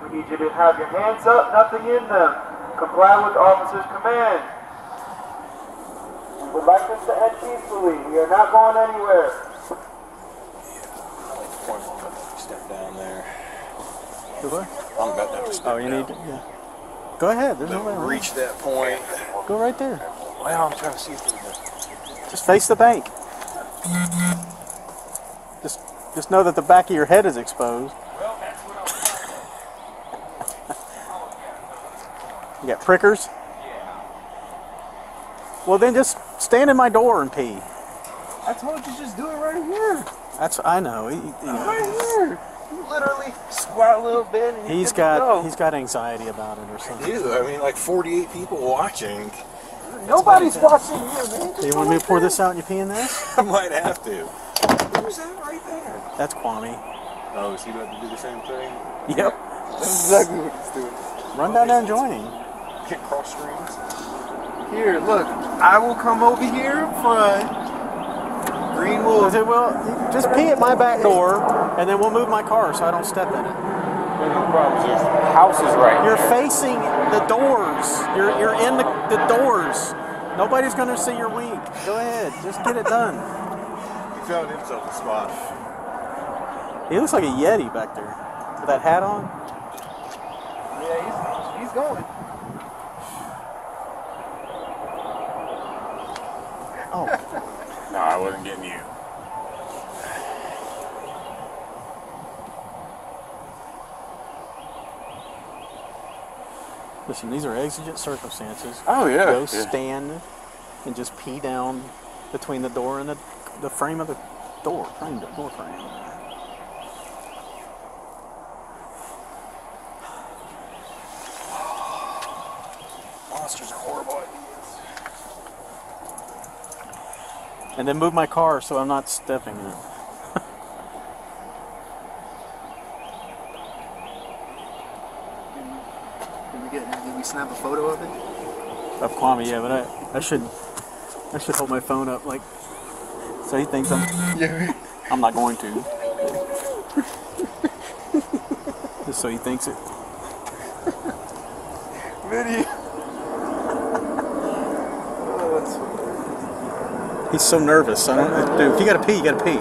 We need you to have your hands up, nothing in them. Comply with the officer's command. We would like this to end peacefully. We are not going anywhere. Step down there. Do what? I'm about to have to step Oh, you down. need to. Yeah. Go ahead. There's no way around. Reach that point. Go right there. Well, I'm trying to see if there's Just face the bank. Just know that the back of your head is exposed. Well, that's what I was You got prickers? Yeah. Well, then just stand in my door and pee. I told you just do it right here. I know. Right here. You literally squat a little bit and He's got anxiety about it or something. I do. I mean, like 48 people watching. Nobody's watching here, man. Do you want me to pour this out and you pee in this? I might have to. Who's that right there? That's Kwame. Oh, is he about to do the same thing? Yep. That's exactly what he's doing. Run down there and join him. Get cross streams. Here, look. I will come over here in front. Green will. Well, just pee at my back door, and then we'll move my car so I don't step in it. No problem. The house is right. You're facing the doors. You're in the doors. Nobody's going to see your wink. Go ahead. Just get it done. He found himself a spot. He looks like a Yeti back there with that hat on. Yeah, he's going. Oh. No, I wasn't getting you. Listen, these are exigent circumstances. Oh, yeah. Go stand and just pee down between the door and the frame of the door. Door frame. Monsters are horrible ideas. And then move my car so I'm not stepping in it. Did we snap a photo of it? Of Kwame, yeah, but I should hold my phone up like so he thinks I'm not going to. Just so he thinks it. Video. Oh, that's funny. He's so nervous. I don't, dude, if you gotta pee, you gotta pee.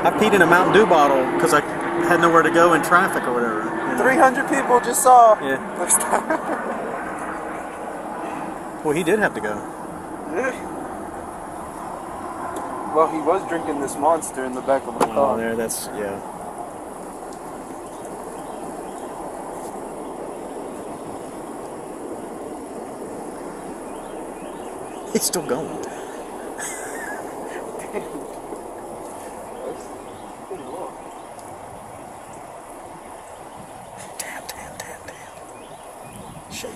I peed in a Mountain Dew bottle because I had nowhere to go in traffic or whatever. You know? 300 people just saw. Yeah. Well, he did have to go. Yeah. Well, he was drinking this monster in the back of the car. Oh, there, that's, yeah. He's still going. Damn. Shake.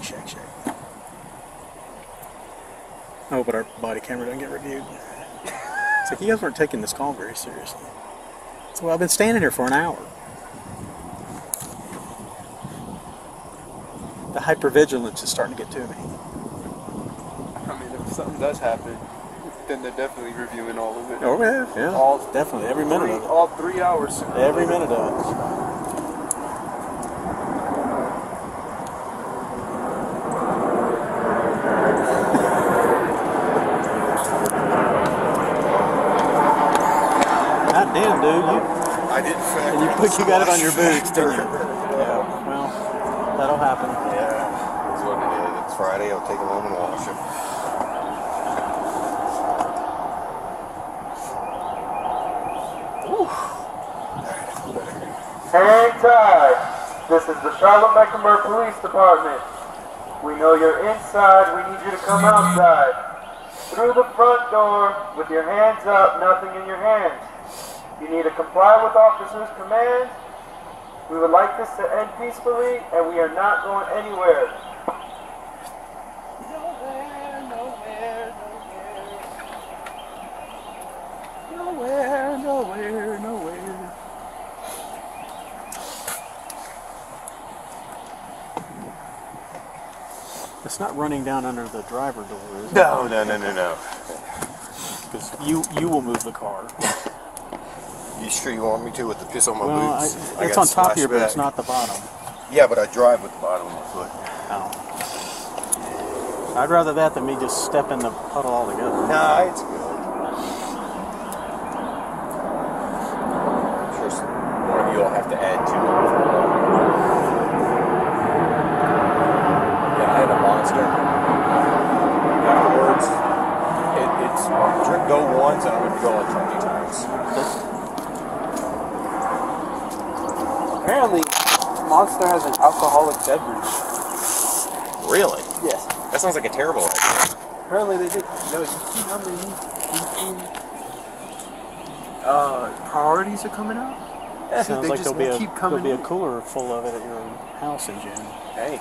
I hope our body camera doesn't get reviewed. It's like you guys weren't taking this call very seriously. So I've been standing here for an hour. The hypervigilance is starting to get to me. I mean, if something does happen, then they're definitely reviewing all of it. Oh yeah. All definitely, every minute of it. All 3 hours. Every minute of it. God damn, dude, I didn't and you got it on your boots, didn't you? Yeah, well, that'll happen. Yeah, that's what it is. It's Friday. I'll take them home and wash them. Hang tight. This is the Charlotte-Mecklenburg Police Department. We know you're inside. We need you to come outside. Through the front door with your hands up, nothing in your hands. You need to comply with officers' commands. We would like this to end peacefully, and we are not going anywhere. Nowhere. It's not running down under the driver door, is it? No. Because you will move the car. You sure you want me to with the piss on my Well, boots? it's got on top of your splashback. boots, not the bottom. Yeah, but I drive with the bottom of my foot. Oh. I'd rather that than me just step in the puddle altogether. Nah, it's good. I'm sure one of you will have to add to it. Yeah, I had a once and I went to go like 20 times. Apparently, Monster has an alcoholic beverage. Really? Yes. That sounds like a terrible idea. Apparently they did. No, you see how many priorities are coming out? Yeah, Sounds they like just there'll keep be coming a in. cooler full of it at your house in June. Hey,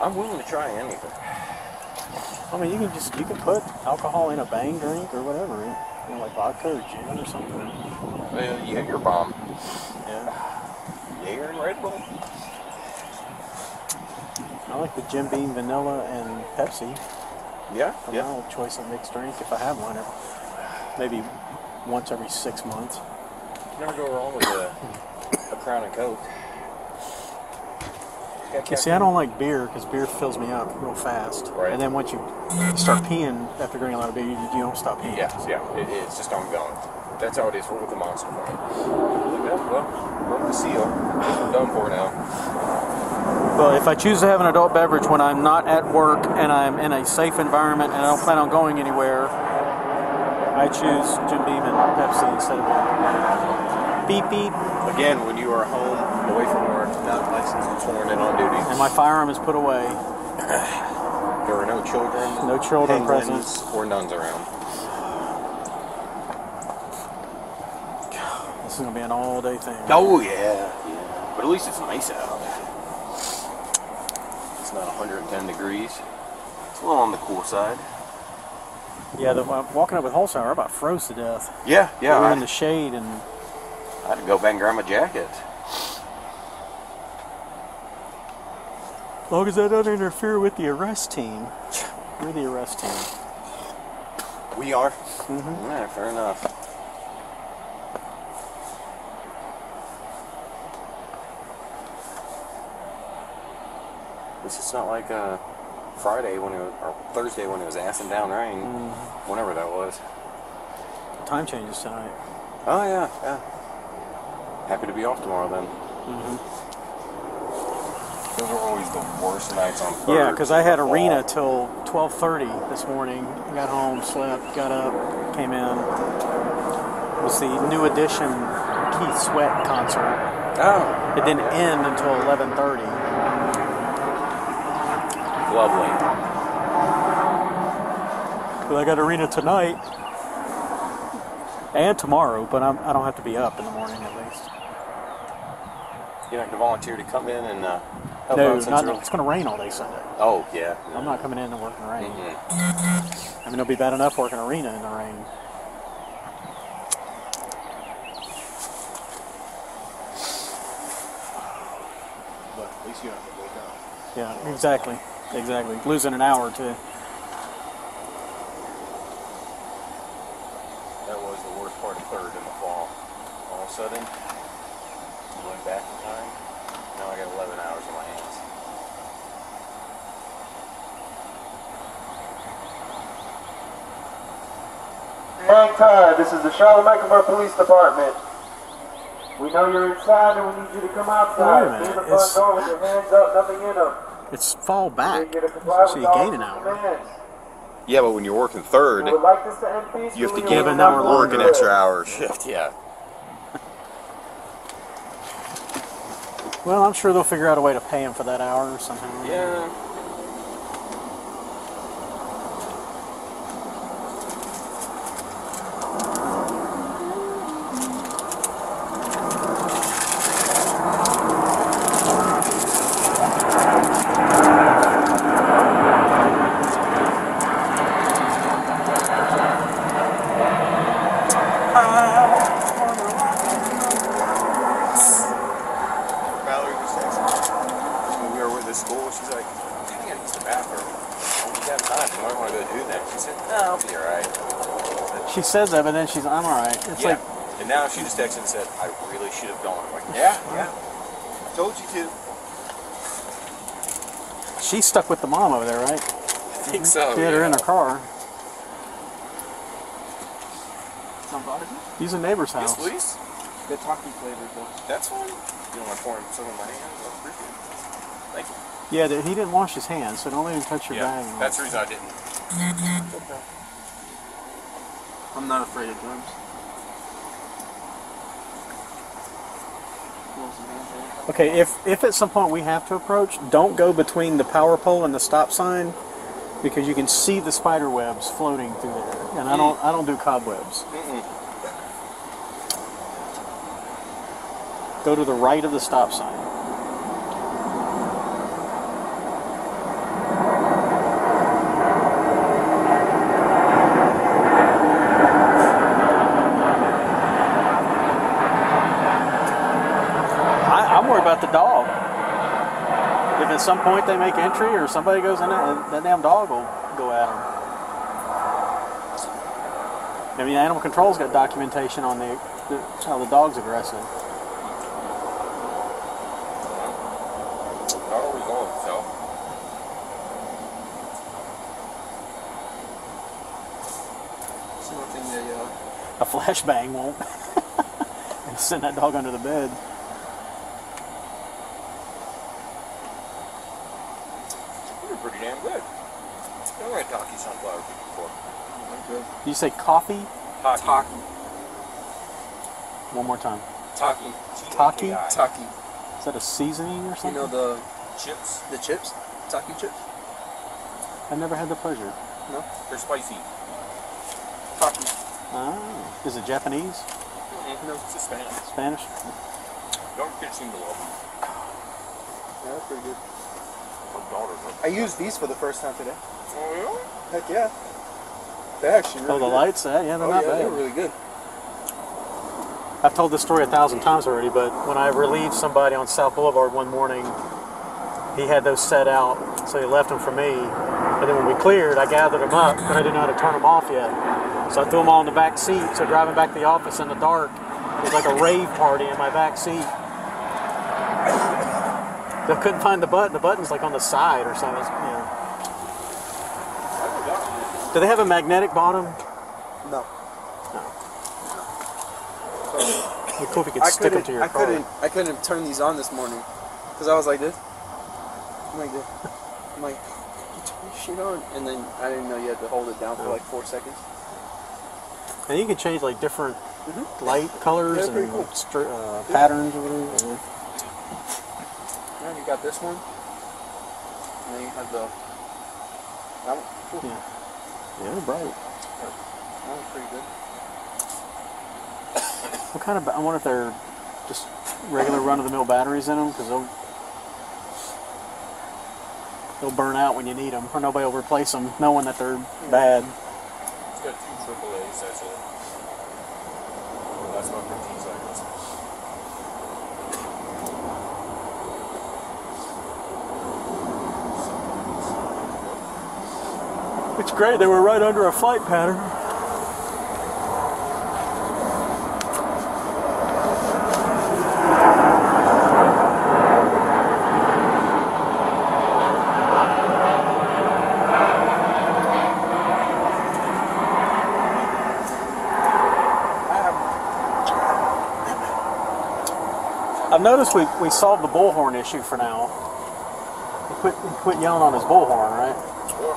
I'm willing to try anything. I mean, you can put alcohol in a Bang drink or whatever, you know, like vodka or gin or something. Well, you hit your bomb. Yeah. Jaeger and Red Bull. I like the Jim Beam vanilla and Pepsi. Yeah, For my choice of mixed drink if I have one. Maybe once every 6 months. Never go wrong with a Crown and Coke. You see, I don't like beer because beer fills me up real fast. Right. And then once you start peeing after drinking a lot of beer, you don't stop peeing. It's just ongoing. That's how it is with the Monster for me. Yeah, well, broke the seal. We're done for now. Well, if I choose to have an adult beverage when I'm not at work and I'm in a safe environment and I don't plan on going anywhere, I choose Jim Beam and Pepsi instead of beep beep. Again, when you are home, away from work, not licensed and sworn in on duty. And my firearm is put away. There are no children. No children present. Or nuns around. This is going to be an all-day thing. Oh, yeah. But at least it's nice out. It's not 110 degrees. It's a little on the cool side. Yeah, walking up with Holzhauer, I about froze to death. Yeah. We were in the shade and... I had to go back and grab my jacket. As long as I don't interfere with the arrest team. We're the arrest team. We are? Mm-hmm. Yeah, fair enough. This is not like Friday when it was, or Thursday when it was assing down rain. Whenever that was. Time changes tonight. Oh, yeah. Happy to be off tomorrow then. Those are always the worst nights on Thursday. Yeah, because I had arena till 12:30 this morning. Got home, slept, got up, came in. It was the new edition Keith Sweat concert. Oh. It didn't end until 11:30. Lovely. But I got arena tonight and tomorrow, but I don't have to be up in the morning at least. You're not going to volunteer to come in and help No, out it's going to rain all day Sunday. Oh, yeah. I'm not coming in and working the rain. I mean, it'll be bad enough working arena in the rain. But at least you don't have to wake up. Yeah, exactly. Losing an hour too. That was the worst part of third in the fall. All of a sudden, going back in time, now I got 11 hours on my hands. Hang time. This is the Charlotte-Mecklenburg Police Department. We know you're inside and we need you to come outside. Wait a minute, Leave the front door with your hands up, nothing in them. It's fall back, You're gonna comply so with you all gain an hour. commands. Yeah, but when you're working third, We would like this to end peacefully. you have to and give we an will hour not work an do it. extra hour shift. Yeah. Well, I'm sure they'll figure out a way to pay him for that hour somehow. Yeah. Valerie was texting when we were with the school. She's like, I think I gotta use the bathroom. Oh, we got time. You might want to go do that. She said, no, I'll be alright. She says that, but then I'm alright. It's like, And now she just texted and said, I really should have gone. I'm like, yeah. I told you to. she's stuck with the mom over there, right? I think so. She had her in her car. Somebody? Use a neighbor's Yes, house. please. The talkie flavored though. That's fine. You don't want to pour some in my hands? That's appreciate it. Thank you. Yeah, he didn't wash his hands, so don't let him touch your Yeah, bag. that's the reason I didn't. I'm not afraid of drums. Okay, if at some point we have to approach, don't go between the power pole and the stop sign, because you can see the spider webs floating through there, and I don't do cobwebs. Go to the right of the stop sign. I'm worried about the dog. If at some point they make entry or somebody goes in there, that damn dog will go at them. I mean, Animal Control's got documentation on how the dog's aggressive. Not always on itself. It's nothing that, A flashbang won't. And send that dog under the bed. You're pretty damn good. I've had Taki sunflower before. Did you say coffee? Taki. One more time. Taki. Taki? Taki. Is that a seasoning or You something? know the Chips. chips? Taki chips? I've never had the pleasure. No? They're spicy. Taki. Ah, is it Japanese? No, it's just Spanish. Spanish? Young kids seem to love them. Yeah, that's pretty good. My daughter loves I used these for the first time today. Oh, really? Heck yeah. They're actually really Oh, the good. lights? Yeah, they're not bad. They're really good. I've told this story 1,000 times already, but when I relieved somebody on South Boulevard one morning, he had those set out, so he left them for me. And then when we cleared, I gathered them up, but I didn't know how to turn them off yet. So I threw them all in the back seat, so driving back to the office in the dark, it was like a rave party in my back seat. I couldn't find the button. The button's like on the side or something. Yeah. Do they have a magnetic bottom? No. It'd be cool if you could stick them to your car. I couldn't turn these on this morning because I was like this. I'm like this. I'm like, you turn this shit on, and then I didn't know you had to hold it down for like 4 seconds. And you can change like different light colors Yeah, pretty and cool. patterns or whatever. Yeah, you got this one, and then you have the that one. Cool. Yeah, they're bright. That one's pretty good. What kind of? I wonder if they're just regular run-of-the-mill batteries in them, because they'll burn out when you need them, or nobody will replace them, knowing that they're bad. It's got 2 AAAs, that's it. That's about 15 seconds. It's great. They were right under a flight pattern. I've noticed we solved the bullhorn issue for now. He quit yelling on his bullhorn, right? Sure.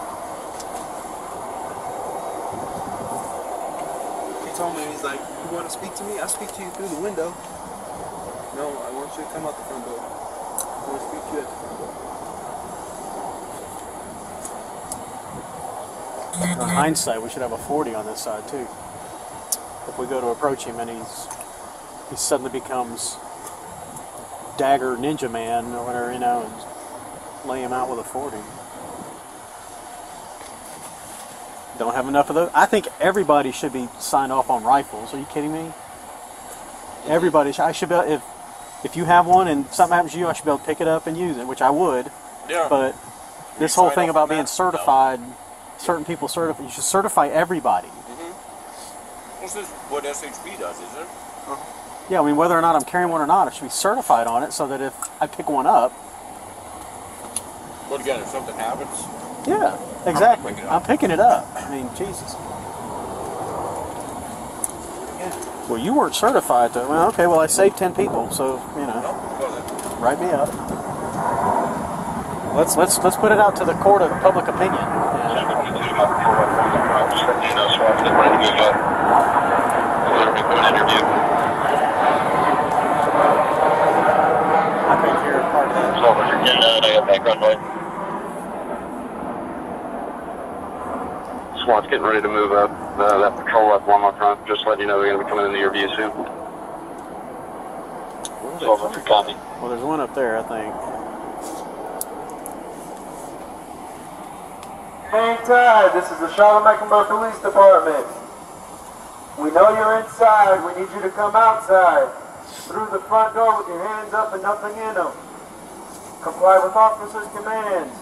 He told me, he's like, you want to speak to me? I'll speak to you through the window. No, I want you to come out the front door. I want to speak to you at the front door. In hindsight, we should have a 40 on this side too. If we go to approach him and he suddenly becomes Dagger Ninja Man or whatever, you know, and lay him out with a 40. Don't have enough of those. I think everybody should be signed off on rifles. Are you kidding me? Everybody should. I should be able, if you have one and something happens to you, I should be able to pick it up and use it, which I would. Yeah. But this whole thing about being certified, certain people certify, you should certify everybody. This is what SHB does, isn't it? Yeah, I mean, whether or not I'm carrying one or not, I should be certified on it so that if I pick one up. But again, if something happens, Yeah, exactly. Pick it up. I'm picking it up. I mean, Jesus. Well, you weren't certified to. Well, okay, well, I saved 10 people, so, you know, write me up. Let's put it out to the court of public opinion. Yeah. SWAT's getting ready to move up that patrol up one more time. Just letting you know they're going to be coming into your view soon. Over for copy. Well, there's one up there, I think. Hang tight. This is the Charlotte-Mecklenburg Police Department. We know you're inside. We need you to come outside. Through the front door with your hands up and nothing in them. Comply with officers' commands.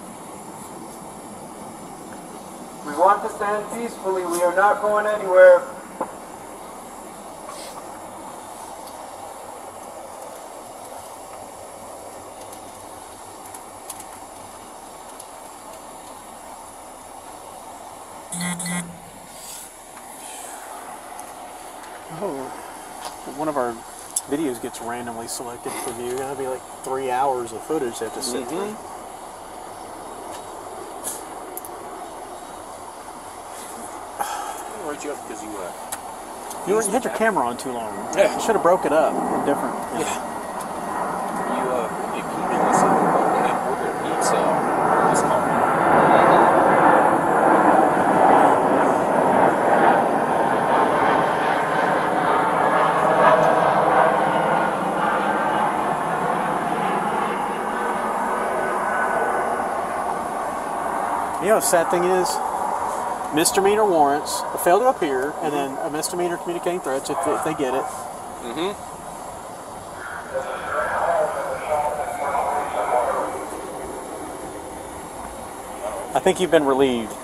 We want to stand peacefully. We are not going anywhere. Oh, one of our videos gets randomly selected for view. That'll be like 3 hours of footage they have to sit through. I wrote you up because You had your camera on too long. Yeah. You should have broke it up. Different. you keep me listening and order pizza this car. You know what the sad thing is? Misdemeanor warrants fail to appear, and then a misdemeanor communicating threats if they get it. I think you've been relieved.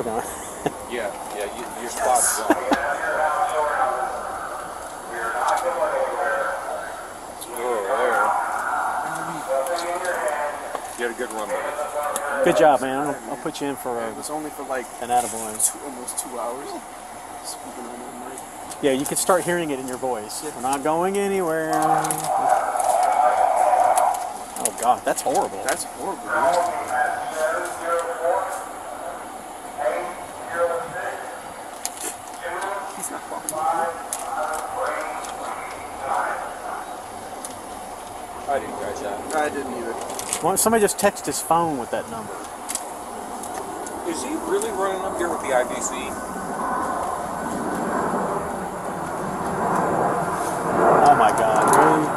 Yeah, your spot's on. You had a good run with it. Good job, man. I'll put you in for It was only for like an attaboy. almost 2 hours. Speaking on that night. Yeah, you can start hearing it in your voice. We're not going anywhere. Oh God, that's horrible. That's horrible, dude. He's not fucking with I didn't catch that. me. I didn't either. Well, somebody just text his phone with that number. Is he really running up here with the IBC? Oh my God, really?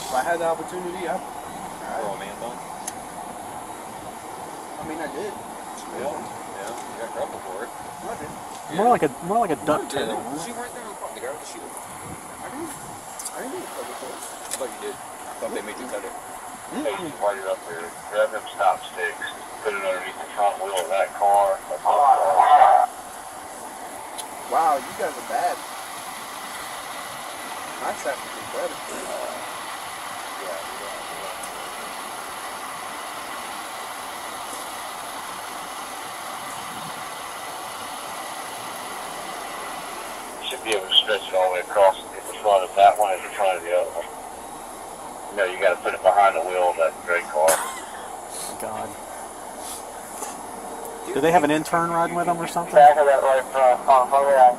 If I had the opportunity, I'd Throw a man bun? I mean, I did. Yeah, you got trouble for it. I did. More like a duck tail. Was he right there in front of the guy with the shield? I didn't do it for the force. I thought you did. I thought they made you cut it. Hey, while you're up there, grab them stop sticks, put it underneath the front wheel of that car. Wow, you guys are bad. My traffic is better. You should be able to stretch it all the way across the front of that one and the front of the other one. No, you got to put it behind the wheel of that gray car. God. Do they have an intern riding with them or something? Back of that right front. Oh, yeah.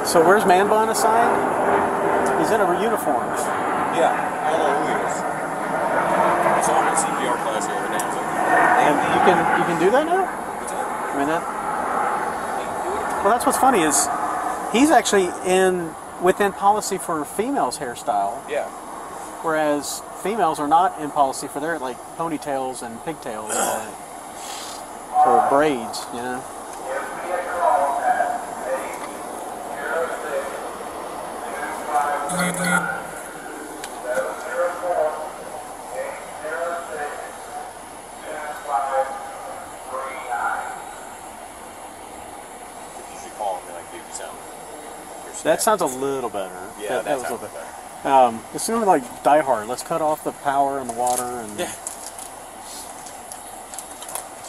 So where's Man Bun assigned? He's in a uniform. Yeah, I don't know who he is. I saw him in CPR class the other day. And you can do that now? I mean that. Well, that's what's funny is he's actually within policy for females' hairstyle. Yeah. Whereas females are not in policy for their like ponytails and pigtails or braids, you know. That sounds a little better. Yeah, that was sounds a little better. It's sort of like Die Hard. Let's cut off the power and the water and. Yeah.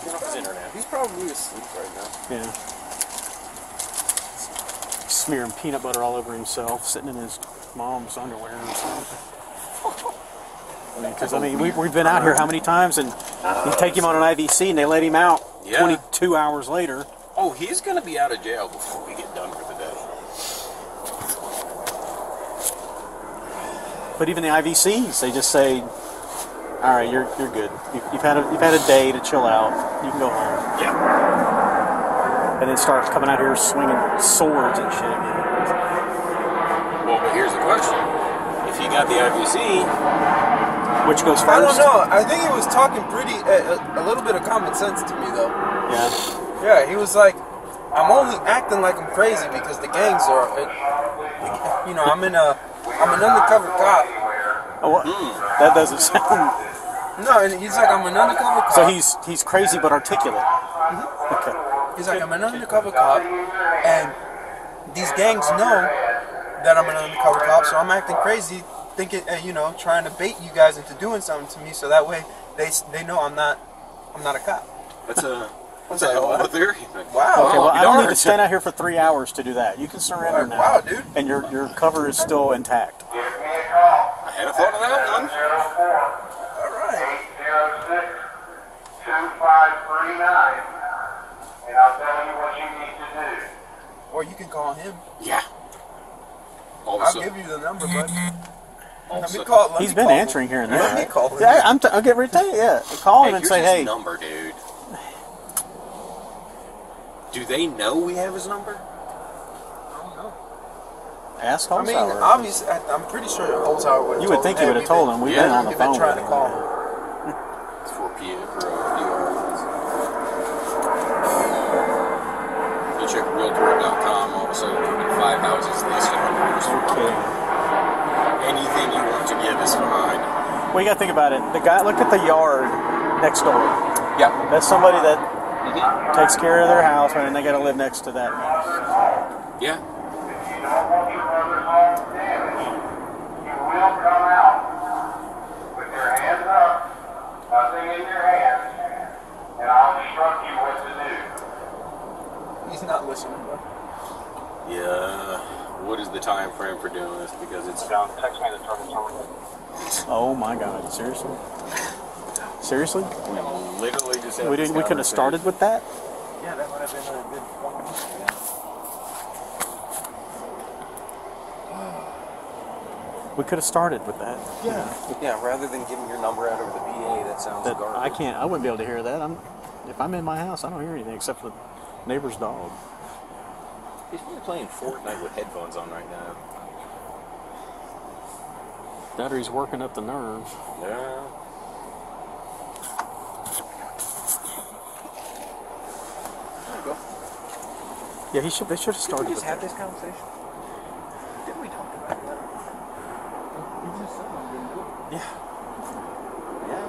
Turn off his internet. He's probably asleep right now. Yeah. Smearing peanut butter all over himself, sitting in his mom's underwear or something. Because we've been out here how many times, and you take him on an IVC, and they let him out 22 hours later. Oh, he's going to be out of jail before we get done for the day. But even the IVCs, they just say, "All right, you're good. You've had a day to chill out. You can go home." Yeah. And then start coming out here swinging swords and shit again. Well, but here's the question: if he got the IVC, which goes first? I don't know. I think he was talking pretty a little bit of common sense to me though. Yeah. Yeah, he was like, "I'm only acting like I'm crazy because the gangs are, you know, I'm an undercover cop." Oh, that doesn't sound. No, and he's like, "I'm an undercover cop." So he's crazy but articulate. Mm-hmm. Okay. He's like, "I'm an undercover cop, and these gangs know that I'm an undercover cop, so I'm acting crazy, thinking, you know, trying to bait you guys into doing something to me, so that way they know I'm not a cop." That's a hell of a theory. Wow. Okay, well, I don't need to stand out here for 3 hours to do that. You can surrender now. Wow, dude. And your cover is still intact. I hadn't thought of that one. All right. 806-2539, and I'll tell you what you need to do. Or you can call him. Yeah. I'll give you the number, bud. He's been answering here and there. Let me call him. Yeah, I'll get ready to tell you. Yeah, call him and say, here's "Hey." his number, dude. Do they know we have his number? I don't know. Ask I mean, Holzhauer. obviously, I'm pretty sure Holzhauer would have You would think he would have told him. We've been on the phone. trying to call him. It's for PR. You check realtor.com, all of a sudden you get 5 houses listed on yours. Okay. Anything you want to give is fine. Well, you got to think about it. The guy, look at the yard next door. Yeah. That's somebody that takes care of their house, and they got to live next to that house. Yeah. If you don't want your brother's home damaged, you will come out with your hands up, nothing in your hands, and I'll instruct you what to do. He's not listening, bro. Yeah. What is the time frame for doing this? Because it's Down, text me the target number. Oh my God! Seriously? Seriously? we literally just had We didn't. We couldn't have started with that. Yeah, that would have been a good one. We could have started with that. Yeah, rather than giving your number out over the PA, that sounds But garbage. I can't. I wouldn't be able to hear that. If I'm in my house, I don't hear anything except for the neighbor's dog. He's probably playing Fortnite with headphones on right now. That or he's working up the nerves. Yeah. Yeah, he should. They should have started. Did we just with have that. this conversation? Didn't we talk about that? You just said I'm going to do it. Yeah. Yeah.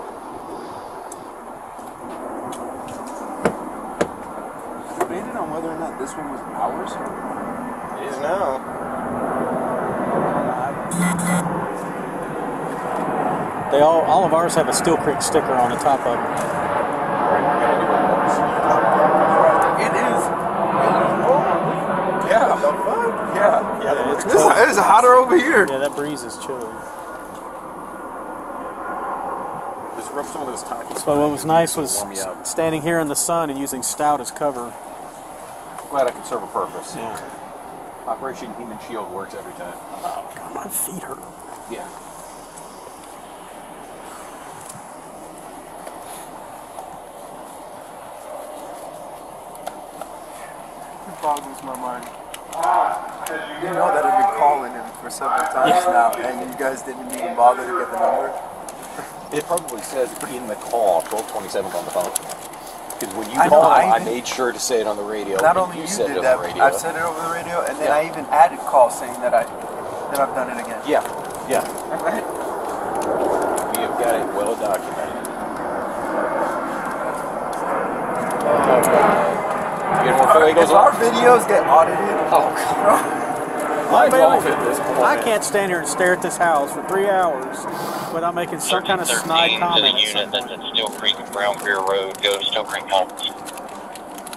Debated on whether or not this one was ours. It is now. They all of ours have a Steel Creek sticker on the top of them. It is. Yeah. The fuck? Yeah. Yeah, it's It cold. is hotter over here. Yeah, that breeze is chilly. Just rub some of this Takis. So what was nice was Warm me up. standing here in the sun and using Stout as cover. Glad I could serve a purpose. Yeah. Operation Human Shield works every time. Oh God, my feet hurt. Yeah. It boggles my mind. You know that I've been calling him for several times now, and you guys didn't even bother to get the number. It probably says in the call 1227 on the phone. Because when you I know, called, I I even- made sure to say it on the radio. Not and only you said it did on that, the radio. I've said it over the radio, and then I even added calls saying that I've done it again. Yeah, yeah. Alright. We have got it well documented. You get more Fuegos If our videos get audited, Oh, God. Lights Bailey, off at this point. I can't stand here and stare at this house for 3 hours without making some kind of snide comment. To the unit that's at Steel Creek and Brown Beer Road. Go to Steel Creek Conference.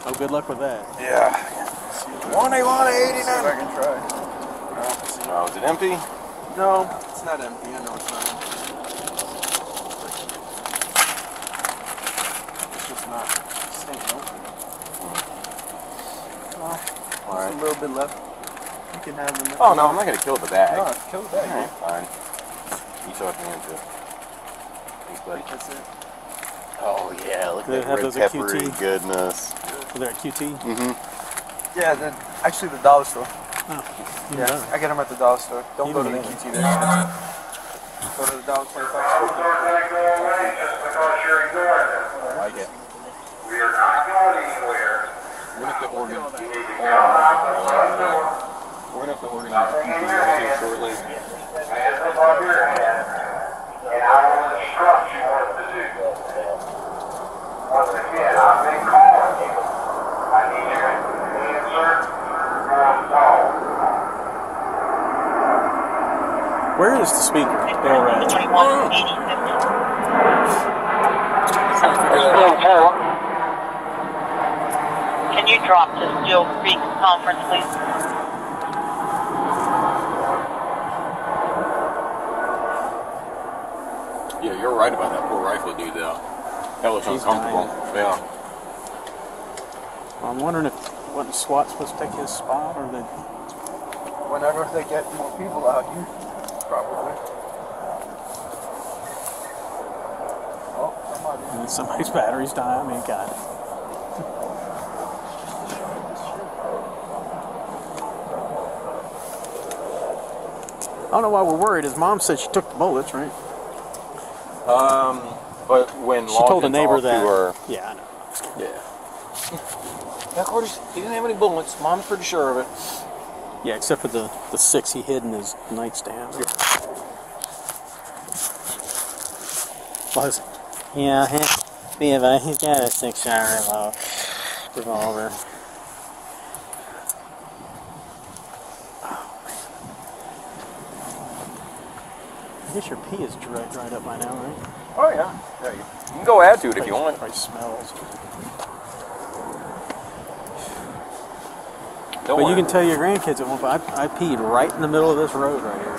Oh, good luck with that. Yeah. 18189. I can try. Oh, is it empty? No, it's not empty. I know it's not empty. It's just not staying open. All right. There's a little bit left. You can have them. Oh no, I'm not gonna kill the bag. No, kill the bag. Alright, fine. You saw it into. Thanks, buddy. That's it. Oh yeah, look Do they at have that those red at peppery QT? goodness. So they're at QT? Mm-hmm. Yeah, actually the dollar store. Oh, Yeah, better. I get them at the dollar store. Don't go to the Even QT, they're expensive. Go to the dollar 25 store. I like it. We are not going anywhere. We're gonna have to organize. We're gonna have to organize a QT shortly. Hands above your head, and I will instruct you what to do. Once again, I've been calling you. I need you to answer your phone. Where is the speaker? Bill Red. 2186. Can you drop to Steel Creek Conference, please? Yeah, you're right about that poor rifle dude though. That looks uncomfortable. Yeah. I'm wondering if wasn't SWAT supposed to take his spot, or they... Whenever they get more people out here, probably. Oh, Somebody's battery's dying. I mean, God. I don't know why we're worried. His mom said she took the bullets, right? But when She told a neighbor that. to her, Yeah, I know. yeah. Yeah, of course, he didn't have any bullets. Mom's pretty sure of it. Yeah, except for the 6 he hid in his nightstand. Was it? Yeah, he's got a 6-shot revolver. I guess your pee is dried up by now, right? Oh yeah. Yeah, you can go add to it if you want. Probably smells. Don't But you worry. can tell your grandkids at one point, I peed right in the middle of this road right here.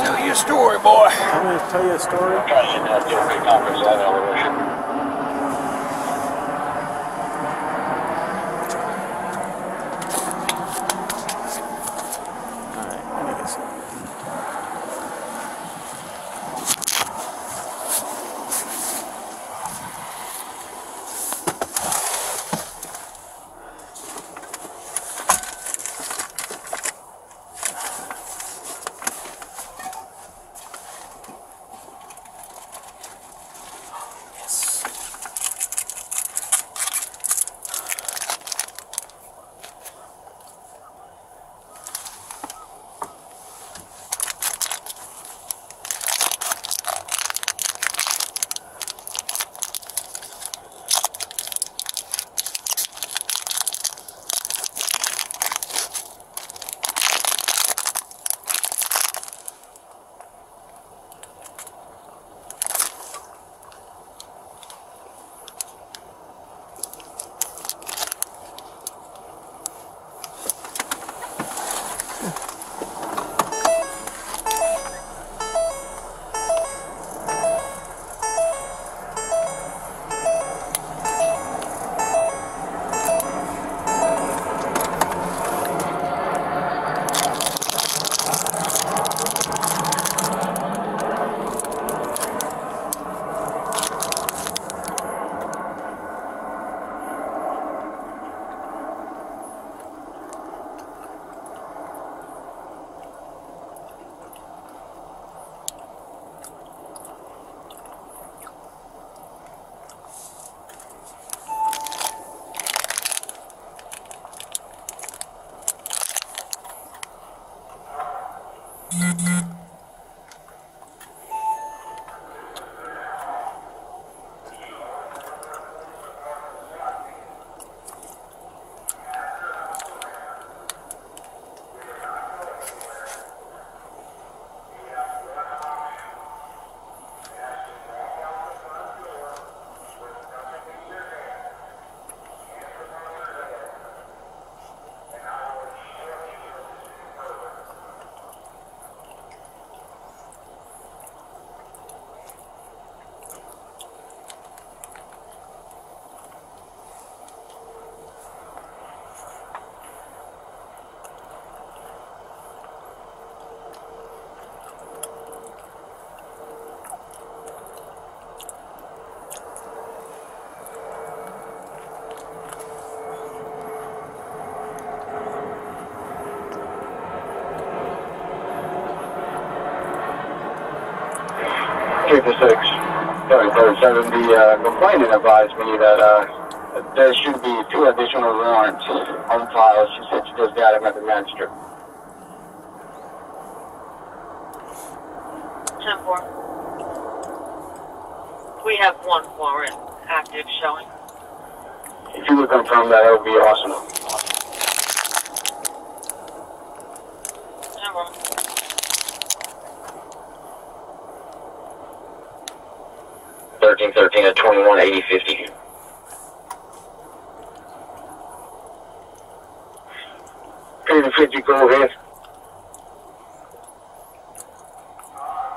Tell you a story, boy. I'm going to tell you a story. Try to get that Steel Creek Conference at elevation. Alright, let me get some. 256. 37, the complainant advised me that there should be 2 additional warrants on file. She said she just got them at the magistrate. 10-4. We have 1 warrant active showing. If you would confirm that, that would be awesome. 10-4. 1313 at 21 80 50. Peter 50, go ahead.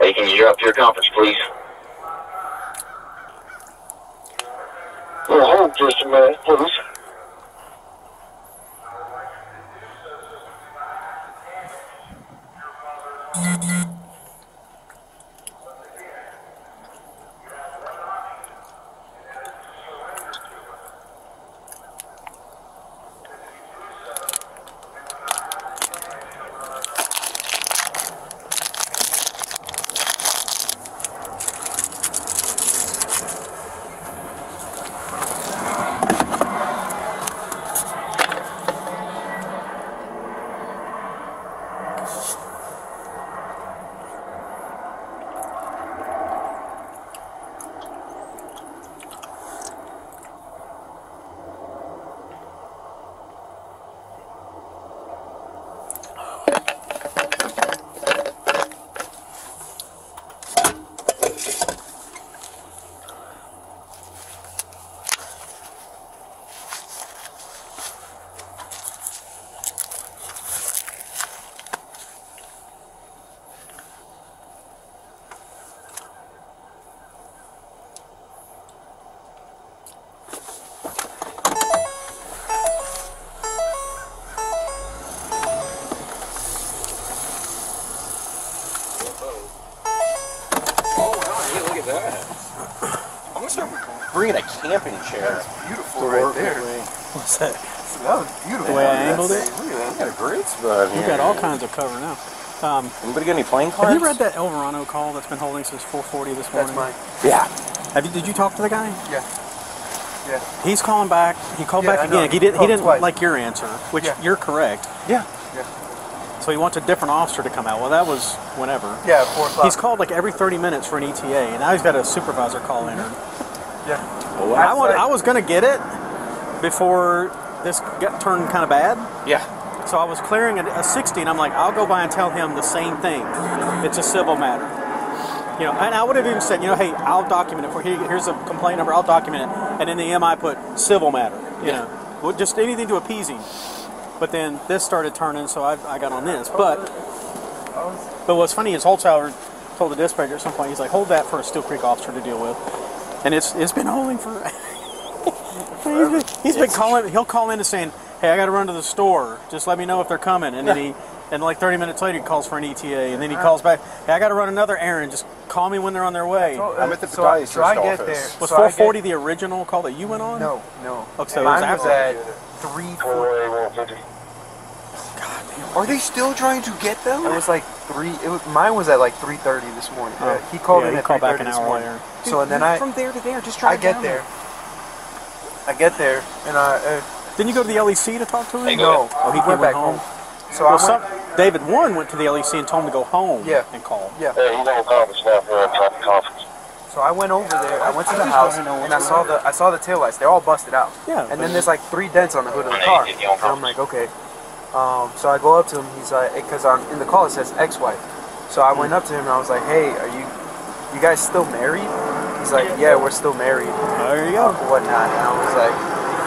Hey, can you drop to your conference, please? Well, hold just a minute, please. Bringing a camping chair. That's beautiful right there. What's that? That was beautiful. The way I angled it? Look at that. We got a great spot here. We've got all kinds of cover now. Anybody got any playing cards? Have you read that El Verano call that's been holding since 4:40 this morning? That's mine. Yeah. Did you talk to the guy? Yeah. Yeah. He's calling back. He called Yeah, back I know. again. He didn't Twice. like your answer, which Yeah. you're correct. Yeah. Yeah. So he wants a different officer to come out. Well, that was whenever. Yeah, 4 o'clock. He's called like every 30 minutes for an ETA, and now he's got a supervisor call in. Yeah. Well, I was going to get it before this turned kind of bad. yeah. So I was clearing a 60, and I'm like, I'll go by and tell him the same thing. It's a civil matter. You know, and I would have even said, you know, hey, I'll document it for you. Here's a complaint number. I'll document it. And in the M, I put civil matter. You know, well, just anything to appease him. But then this started turning, so I got on this. But what's funny is Holzhauer told the dispatcher at some point, he's like, hold that for a Steel Creek officer to deal with. And it's been holding for. he's been calling. He'll call in and saying, hey, I got to run to the store. Just let me know if they're coming. And then like 30 minutes later, he calls for an ETA. And then he calls back, hey, I got to run another errand. Just call me when they're on their way. I'm at the podiatrist office. There. Was 440 the original call that you went on? No. Okay, so Mine it was was after. at 3:40. Are they still trying to get them? It was like 3. Mine was at like 3:30 this morning. Oh. He called in he at called back 3:30 an this hour morning. later. So and then I from there to there, just try. I get there, and Didn't you go to the LEC to talk to him? no. Oh, he went back home. So Well, David Warren went to the LEC and told him to go home and call. Yeah. Yeah, he's on conference now for a traffic conference. So I went over there. I went to the house and I saw the taillights. They're all busted out. Yeah. And then there's like 3 dents on the hood of the car. And I'm like, okay. So I go up to him. He's like, because in the call it says ex-wife. So I went up to him and I was like, hey, are you guys still married? He's like, yeah, we're still married. There you go. Whatnot. And I was like,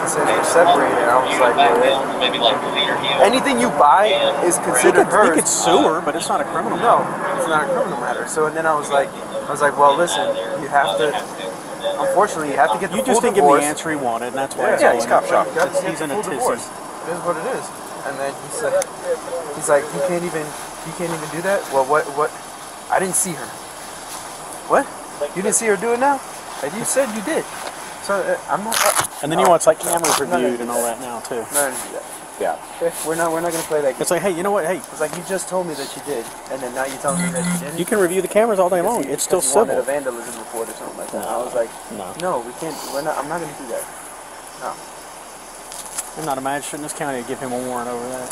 he says we're separated. And I was like, well, Maybe like anything you buy is considered He hers. could sue her, but it's not a criminal. No, it's not a criminal matter. So and then I was like, well, listen, you have to. Unfortunately, you have to get the You full just didn't give him divorce. the answer he wanted, and that's why Yeah, it's he's going. cop shop. He's in a full tizzy. divorce. It is what it is. And then he's like, you can't even do that. Well, what? I didn't see her. What? You didn't see her do it now? And you said you did. So I'm not. And then he wants like cameras reviewed and all that now too. I'm not gonna do that. Yeah. Okay, we're not gonna play that game. It's like, hey, you know what? Hey, It's like you just told me that you did, and then now you're telling me that you didn't. you can review the cameras all day long. It's still Because you wanted civil. a vandalism report or something like that. No. I was like, No. no, we can't. We're not. I'm not gonna do that. No. I'm not a magistrate in this county to give him a warrant over that.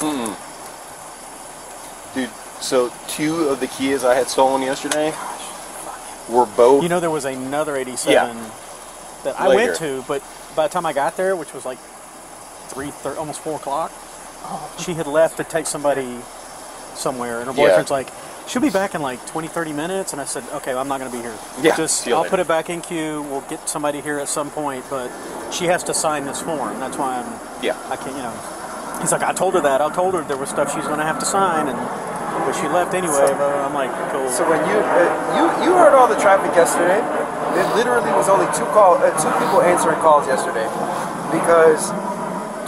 Dude, so 2 of the Kias I had stolen yesterday were both... You know, there was another 87 that I Later. went to, but by the time I got there, which was like 3:30, almost 4 o'clock, she had left to take somebody somewhere, and her boyfriend's like, she'll be back in like 20, 30 minutes, and I said, okay, well, I'm not going to be here. Yeah, Just, see you I'll later. put it back in queue, we'll get somebody here at some point, but she has to sign this form. That's why I can't, you know. He's like, I told her that. I told her there was stuff she's going to have to sign, but she left anyway. But I'm like, cool. So when you heard all the traffic yesterday, there literally was only 2 people answering calls yesterday, because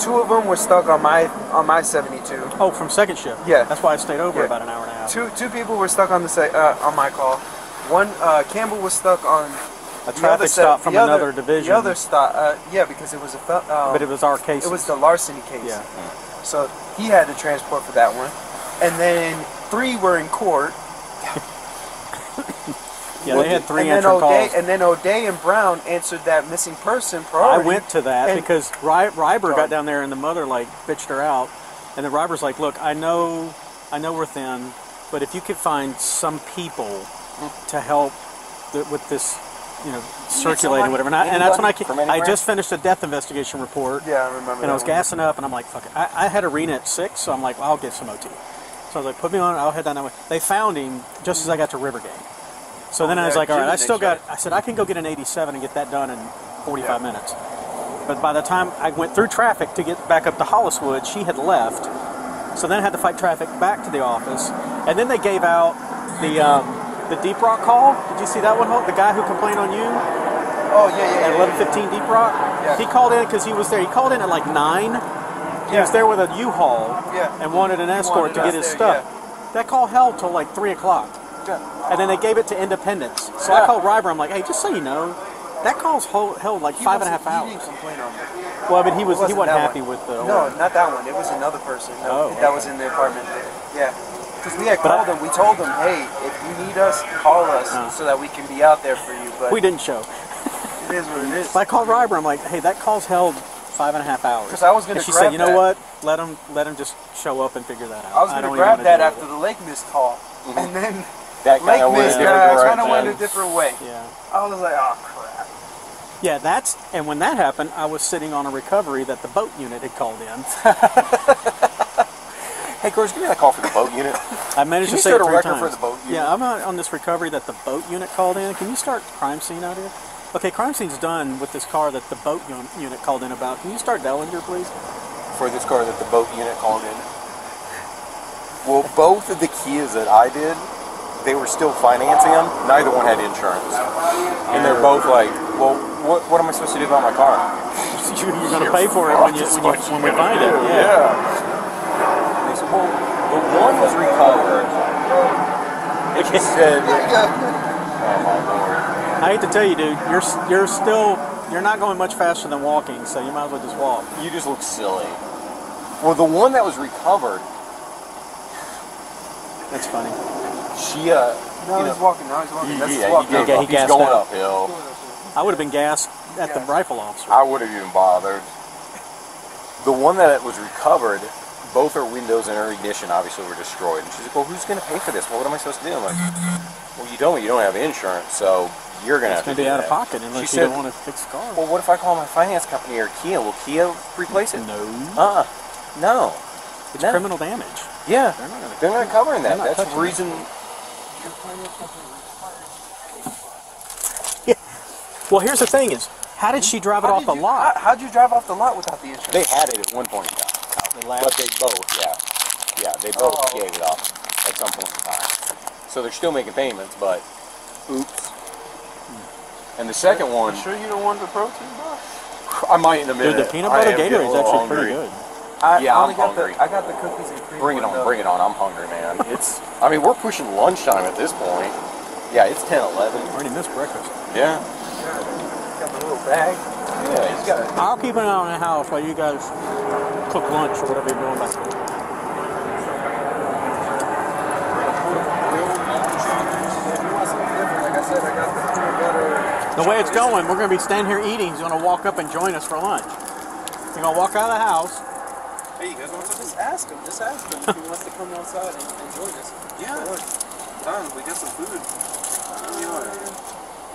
2 of them were stuck on my 72. Oh, from second shift. Yeah. That's why I stayed over about an hour and a half. Two people were stuck on on my call. One Campbell was stuck on A traffic stop from another division. The other stop, yeah, because it was but it was our case. It was the larceny case. Yeah. So he had to transport for that one, and then 3 were in court. Yeah, they had 3 and then answering calls. And then O'Day and Brown answered that missing person priority. I went to that because Ryber got down there and the mother like bitched her out, and then Ryber's like, "Look, I know we're thin, but if you could find some people to help with this, you know, circulating whatever." And that's when I just finished a death investigation report. Yeah, I remember. And I was gassing up, and I'm like, "Fuck it." I had arena at 6, so I'm like, well, "I'll get some OT." So I was like, "Put me on. I'll head down that way." They found him just as I got to Rivergate. So then I was like, all right, I said, I can go get an 87 and get that done in 45 minutes. But by the time I went through traffic to get back up to Holliswood, she had left. So then I had to fight traffic back to the office. And then they gave out the Deep Rock call. Did you see that one, Hope? The guy who complained on you? Oh, yeah. At 11:15 Deep Rock? Yeah. He called in because he was there. He called in at like 9. He was there with a U-Haul and wanted an escort to get his stuff. That call held till like 3 o'clock. And then they gave it to Independence. So I called Ryber. I'm like, hey, just so you know, that call's held like 5.5 hours. He didn't complain on me. Well, but he wasn't happy with the. No, not that one. It was another person that was in the apartment. Yeah, because we had But called him. We told him, hey, if you need us, call us so that we can be out there for you. But we didn't show. It is what it is. So I called Ryber. I'm like, hey, that call's held 5.5 hours. Because I was going to. She said, you know what? Let him just show up and figure that out. I was going to grab that after the Lake Mist call, and then. That kind of went a different way. Yeah. I was like, oh crap. Yeah, and when that happened, I was sitting on a recovery that the boat unit had called in. Hey, girls, give me that call for the boat unit. I managed to Can you say start it a 3 record times. for the boat unit? Yeah, I'm on this recovery that the boat unit called in. Can you start crime scene out here? Okay, crime scene's done with this car that the boat unit called in about. Can you start Dellinger, please? For this car that the boat unit called in. Well, both of the Kias that I did, they were still financing them. Neither one had insurance. And they're both like, well, what am I supposed to do about my car? You're going to pay for it when we find it. Yeah. They said, well, the one was recovered. And she said, oh my Lord. I hate to tell you, dude, you're not going much faster than walking, so you might as well just walk. You just look silly. Well, the one that was recovered, that's funny. She, No, he's walking. Now he's walking. That's yeah, walking. he he's gassed going out. uphill. I would have been gassed at the rifle officer. I would have even bothered. The one that was recovered, both her windows and her ignition obviously were destroyed. And she's like, well, who's going to pay for this? Well, what am I supposed to do? I'm like, well, you don't have insurance, so you're going to have to do be out that. of pocket unless you don't want to fix the car. Well, what if I call my finance company or Kia? Will Kia replace it? No. No. It's criminal damage. Yeah. They're not covering that. They're not That's the reason. Yeah. Well, here's the thing is, how did she drive it off the lot? How'd you drive off the lot without the insurance? They had it at one point in time. But they both, they both gave it up at some point in time. So they're still making payments, but oops. And the second one, You sure you don't want the protein bar? I might in a minute. Dude, the peanut butter Gatorade is actually pretty good. I I'm hungry. I got the cookies and cream. Bring it on. I'm hungry, man. I mean, we're pushing lunchtime at this point. Yeah, it's 10:11. Already missed breakfast. Yeah. Got the little bag. Yeah, he's got it. I'll keep an eye on the house while you guys cook lunch or whatever you're doing back there. Like I said, I got the peanut butter. The way it's going, we're going to be standing here eating. He's going to walk up and join us for lunch. He's going to walk out of the house. Hey, you guys want to Just ask him. Just ask him if he wants to come outside and join us. Yeah. Tom, we got some food. You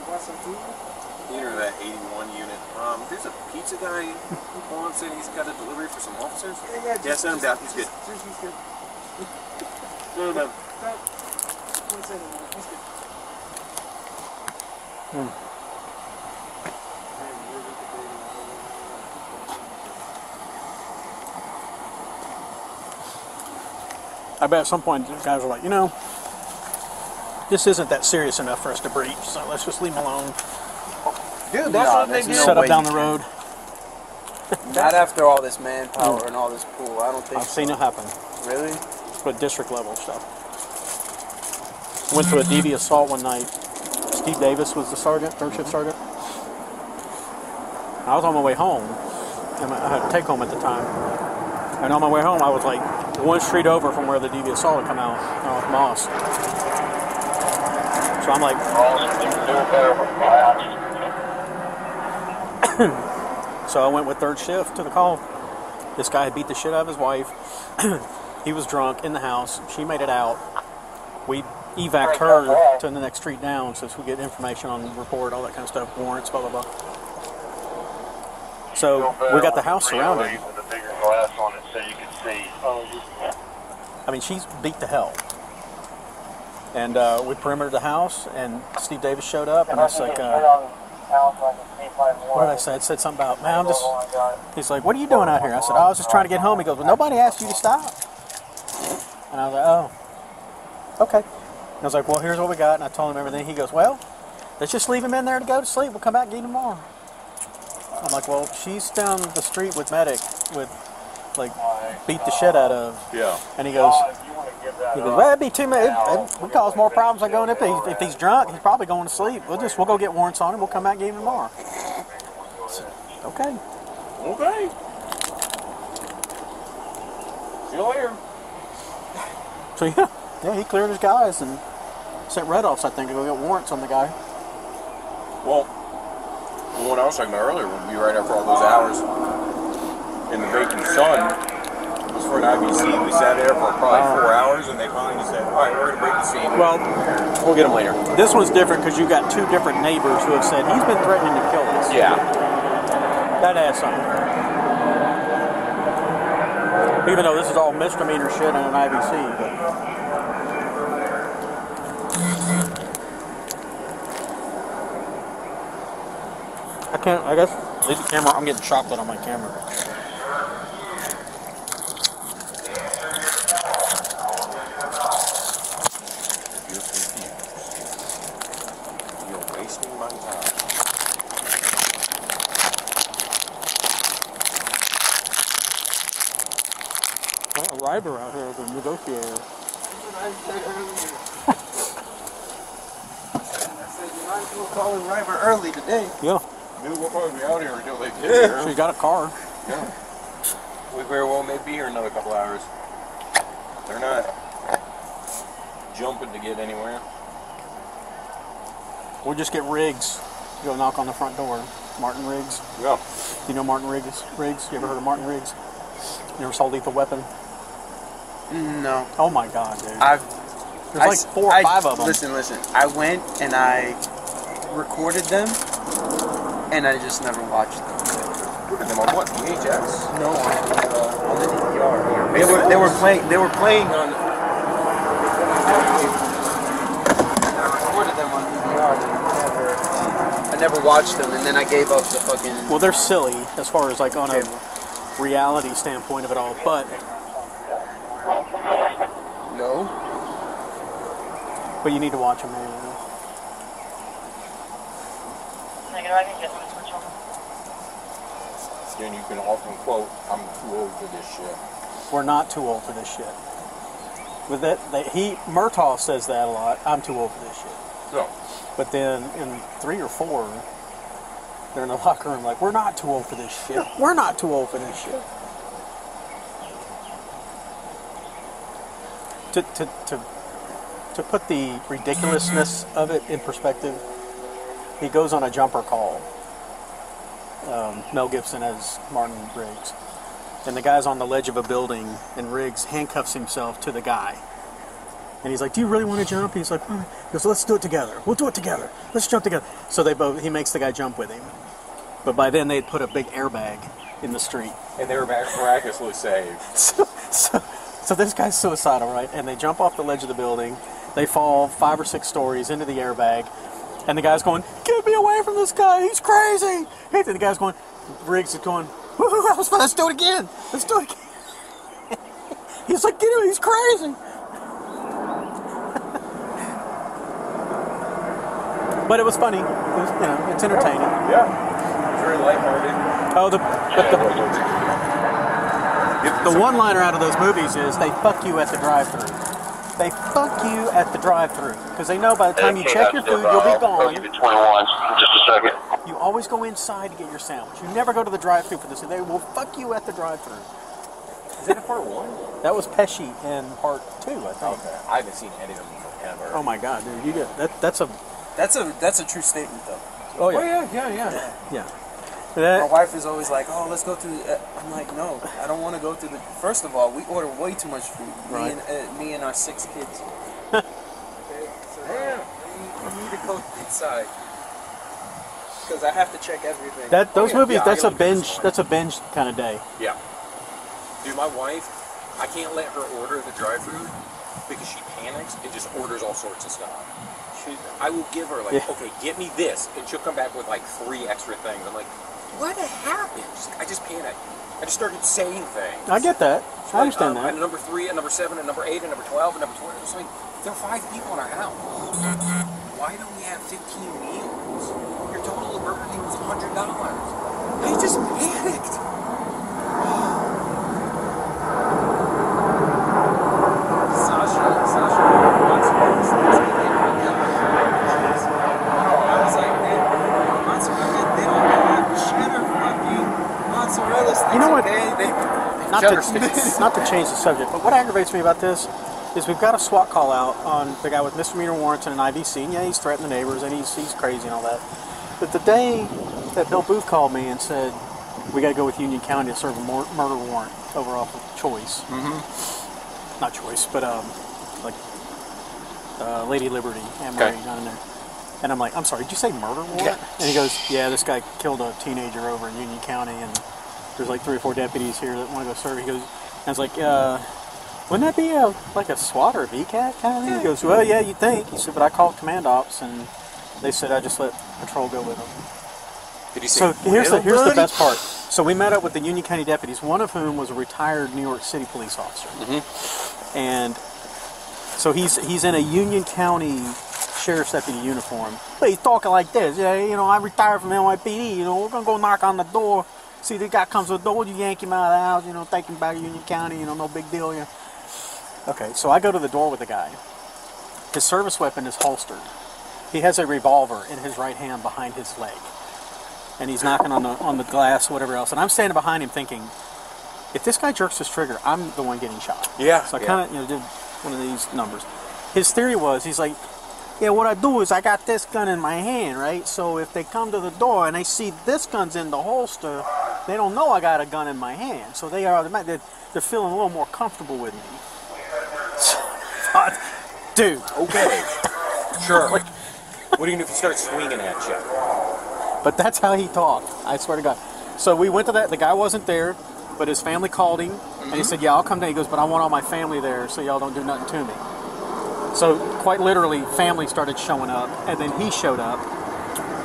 want some food? Enter that 81 unit. There's a pizza guy who calling saying he's got a delivery for some officers. Yeah, send him down. He's good. He's good. No. Don't send him. He's good. I bet at some point the guys are like, you know, this isn't that serious enough for us to breach, so let's just leave him alone. Dude, that's what they do. Set up down the road. Not after all this manpower and all this pool. I don't think I've seen it happen. Really? With district level stuff. Went to a DV assault one night. Steve Davis was the sergeant, third shift sergeant. I was on my way home, and I had a take home at the time. And on my way home, I was like one street over from where the DV assault had come out, Moss. So I'm like, so I went with third shift to the call. This guy had beat the shit out of his wife. He was drunk in the house. She made it out. We evac'd her to the next street down since we get information on the report, all that kind of stuff, warrants, blah, blah, blah. So we got the house surrounded. I mean, she's beat to hell. And we perimetered the house, and Steve Davis showed up, and it's like, what did I say? I said something about, man, I'm just, he's like, what are you doing out here? I said, I was just trying to get home. He goes, well, nobody asked you to stop. And I was like, oh, okay. And I was like, well, here's what we got, and I told him everything. He goes, well, let's just leave him in there to go to sleep. We'll come back and get him tomorrow. I'm like, well, she's down the street with medic, with, like, beat the shit out of. Yeah. And he goes, well, it'd be too much. It would cause more problems by going up there. If he's drunk, he's probably going to sleep. We'll go get warrants on him. We'll come back and get him tomorrow. So, okay. Okay. See you later. So yeah, he cleared his guys and sent red offs, I think, to go get warrants on the guy. Well, what I was talking about earlier would be right after all those hours in the baking sun was for an IBC. We sat there for probably 4 hours, and they finally said, all right, we're going to break the scene. Well, we'll get them later. This one's different because you got two different neighbors who have said, he's been threatening to kill us. Yeah. That adds something. Even though this is all misdemeanor shit and an IBC. But I guess, leave the camera. I'm getting chocolate on my camera. You're wasting my time. Got a rider out here, the negotiator. I said, you might as well call him River early today. Yeah. We'll probably be out here until they get here. So you got a car. Yeah. We very well may be here another couple hours. They're not jumping to get anywhere. We'll just get Riggs. Go knock on the front door. Martin Riggs. Yeah. You know Martin Riggs? You ever heard of Martin Riggs? You ever saw Lethal Weapon? No. Oh my God, dude. There's like 4 or 5 of them. Listen. I went and I recorded them, and I just never watched them. Look at them on what? VHS? No, on the DVR. They were playing on. I recorded them on DVR. I never watched them, and then I gave up the fucking. Well, they're silly as far as like on a reality standpoint of it all, but No. But you need to watch them, man. Then you can often quote, "I'm too old for this shit." We're not too old for this shit. With that, Murtaugh says that a lot. I'm too old for this shit. So. But then in 3 or 4, they're in the locker room like, we're not too old for this shit. We're not too old for this shit. to put the ridiculousness of it in perspective, he goes on a jumper call. Mel Gibson as Martin Riggs. And the guy's on the ledge of a building, and Riggs handcuffs himself to the guy. And he's like, "Do you really want to jump?" He's like, "He goes, let's do it together. We'll do it together. Let's jump together." So he makes the guy jump with him. But by then they'd put a big airbag in the street. And they were miraculously saved. So this guy's suicidal, right? And they jump off the ledge of the building. They fall 5 or 6 stories into the airbag. And the guy's going, "Get me away from this guy. He's crazy." And the guy's going, Riggs is going, "Woo-hoo, let's do it again. Let's do it again." He's like, "Get him, he's crazy." But it was funny. It was, it's entertaining. Yeah. It's very lighthearted. Oh, the one-liner out of those movies is they fuck you at the drive-thru. They fuck you at the drive-thru because they know by the time you check your food, you'll be gone. I'll give you 21 in just a second. You always go inside to get your sandwich. You never go to the drive-thru for this. They will fuck you at the drive-thru. Is that in part 1? That was Pesci in part 2, I think. Okay. I haven't seen any of them ever. Oh my God, dude! You get that's a true statement, though. Oh yeah. Yeah. My wife is always like, "Oh, let's go to." I'm like, "No, I don't want to go to the." First of all, we order way too much food. Right. Me and our 6 kids. Okay, so we need to go inside because I have to check everything. Those movies. That's a binge. That's a binge kind of day. Yeah. Dude, my wife, I can't let her order the drive-thru because she panics and just orders all sorts of stuff. I will give her okay, get me this, and she'll come back with 3 extra things. I'm like, what happened? I just panicked. I just started saying things. I get that. I understand that. And number 3, and number 7, and number 8, and number 12, and number 20. It's like, there are 5 people in our house. Why don't we have 15 meals? Your total of Burger King was $100. I just panicked. You know what? Not to change the subject, but what aggravates me about this is we've got a SWAT call out on the guy with misdemeanor warrants and an IVC. And yeah, he's threatening the neighbors and he's crazy and all that. But the day that Bill Booth called me and said we got to go with Union County to serve a murder warrant over off of Choice. Mm-hmm. Not Choice, but Lady Liberty, Anne-Marie down in there. And I'm like, "I'm sorry, did you say murder warrant?" Yeah. And he goes, "Yeah, this guy killed a teenager over in Union County, and there's 3 or 4 deputies here that want to go serve." He goes, and I was like, "Wouldn't that be a SWAT or a VCAT kind of thing?" He goes, "Well, yeah, you'd think." He said, "But I called Command Ops, and they said I just let patrol go with them." Did he say? So here's the best part. So we met up with the Union County deputies, one of whom was a retired New York City police officer, and so he's in a Union County sheriff's deputy uniform. But he's talking like this. "Yeah, I retired from NYPD. We're gonna go knock on the door. See, the guy comes to the door. You yank him out of the house. Take him back to Union County. No big deal." Yeah. Okay, so I go to the door with the guy. His service weapon is holstered. He has a revolver in his right hand behind his leg, and he's knocking on the glass, whatever else. And I'm standing behind him, thinking, if this guy jerks his trigger, I'm the one getting shot. Yeah. So I kind of did one of these numbers. His theory was, he's like, "Yeah, what I do is I got this gun in my hand, right? So if they come to the door and they see this gun's in the holster, they don't know I got a gun in my hand. So they're feeling a little more comfortable with me." Dude. Okay. Sure. What do you do if he starts swinging at you? But that's how he talked. I swear to God. So we went to that. The guy wasn't there, but his family called him, and he said, "Yeah, I'll come down." He goes, "But I want all my family there, so y'all don't do nothing to me." So quite literally, family started showing up, and then he showed up.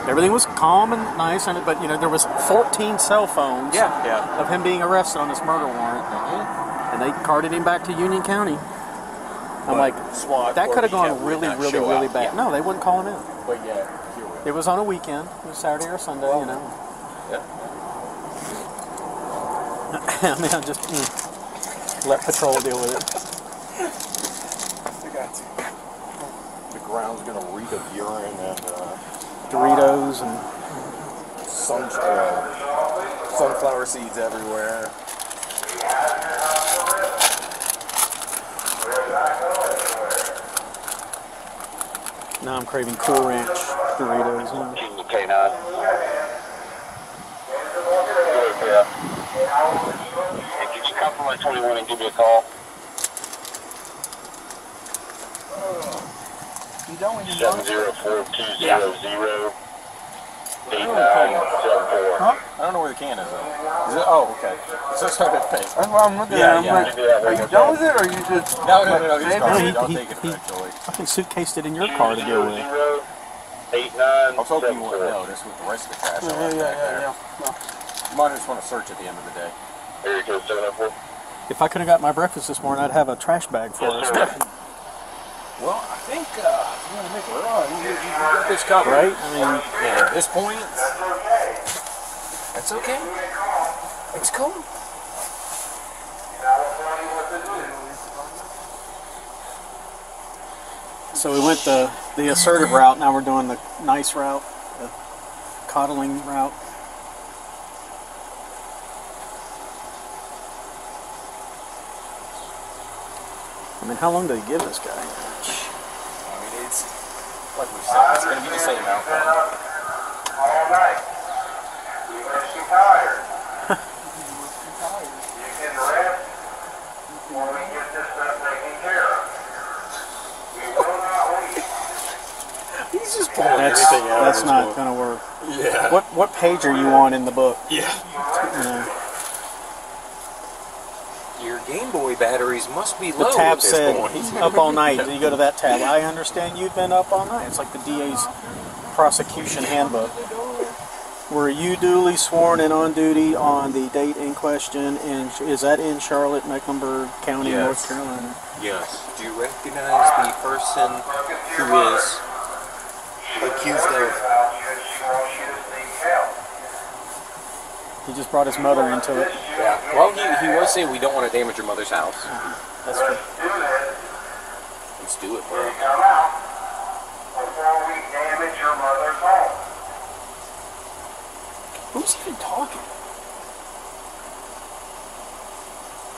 Everything was calm and nice, but there was 14 cell phones of him being arrested on this murder warrant, and they carted him back to Union County. I'm like, SWAT, that could have gone really bad. Yeah. No, they wouldn't call him in. But yeah, it was on a weekend. It was Saturday or Sunday, Yeah. I mean, I just let patrol deal with it. The ground's gonna reek of urine and Doritos and sunflower seeds everywhere. Now I'm craving Cool Ranch Doritos. Keep the K9. And could you come from my 21 and give me a call? You done with your 704-200-8974. Huh? I don't know where the can is though. Is it? Oh, okay. So it's not that That's why I'm looking at it. I'm like, are you done with it or you just... No, he's No, garbage. I'll he take it eventually. fucking suitcased it in your car to deal with. I was hoping you wouldn't know this with the rest of the trash. Yeah. You might just want to search at the end of the day. Area code 704. If I could have got my breakfast this morning, I'd have a trash bag for us. Well, I think if you want to make a run, you got this covered. Right? I mean, Yeah, at this point, that's okay. It's cool. so we went the assertive route. Now we're doing the nice route, the coddling route. I mean, how long did he give this guy? I mean, it's like we said, it's going to be the same outcome. All night. You must be tired. You can rest while we get this stuff taken care of. We will not leave. He's just pulling That's everything out. that's not going to work. Yeah. What page are you on in the book? Yeah. Your Game Boy batteries must be The low tab at this said point. up all night. You go to that tab. I understand you've been up all night. It's like the DA's prosecution handbook. Were you duly sworn and on duty on the date in question? And is that in Charlotte-Mecklenburg County, Yes. North Carolina? Yes. Do you recognize the person who is accused of? He just brought his mother into it. Yeah. Well, he was saying we don't want to damage your mother's house. That's true. Let's do it, bro. Come out before we damage your mother's home. Who's even talking?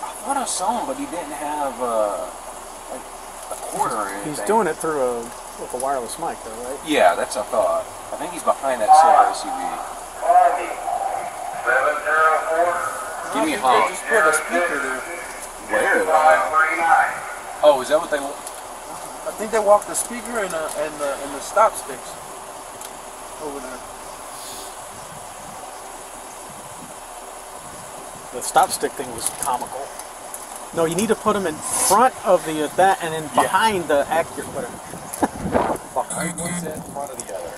I thought I saw him, but he didn't have like a cord or anything. He's doing it through with a wireless mic, though, right? Yeah, that's a thought. I think he's behind that silver SUV. 704. Give me a They honk. just put a speaker there. Where? 539. Oh, is that what they? I think they walked the speaker and the stop sticks over there. The stop stick thing was comical. No, you need to put them in front of the that and then behind the accurate. Whatever. Behind one's in front of the other.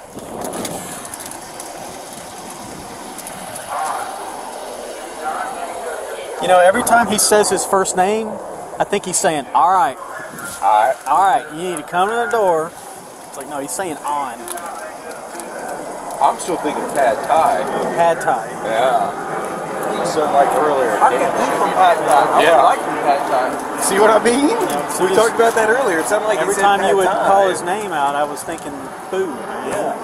You know, every time he says his first name, I think he's saying, all right, you need to come to the door. It's like, no, he's saying on. I'm still thinking pad thai. Pad thai. Yeah. You said like earlier. I can do from Pad Thai. Yeah. I like from Pad Thai. See what I mean? so We just- talked about that earlier. It sounded like Every he said time pad you would thai. call his name out, I was thinking food. Man. Yeah.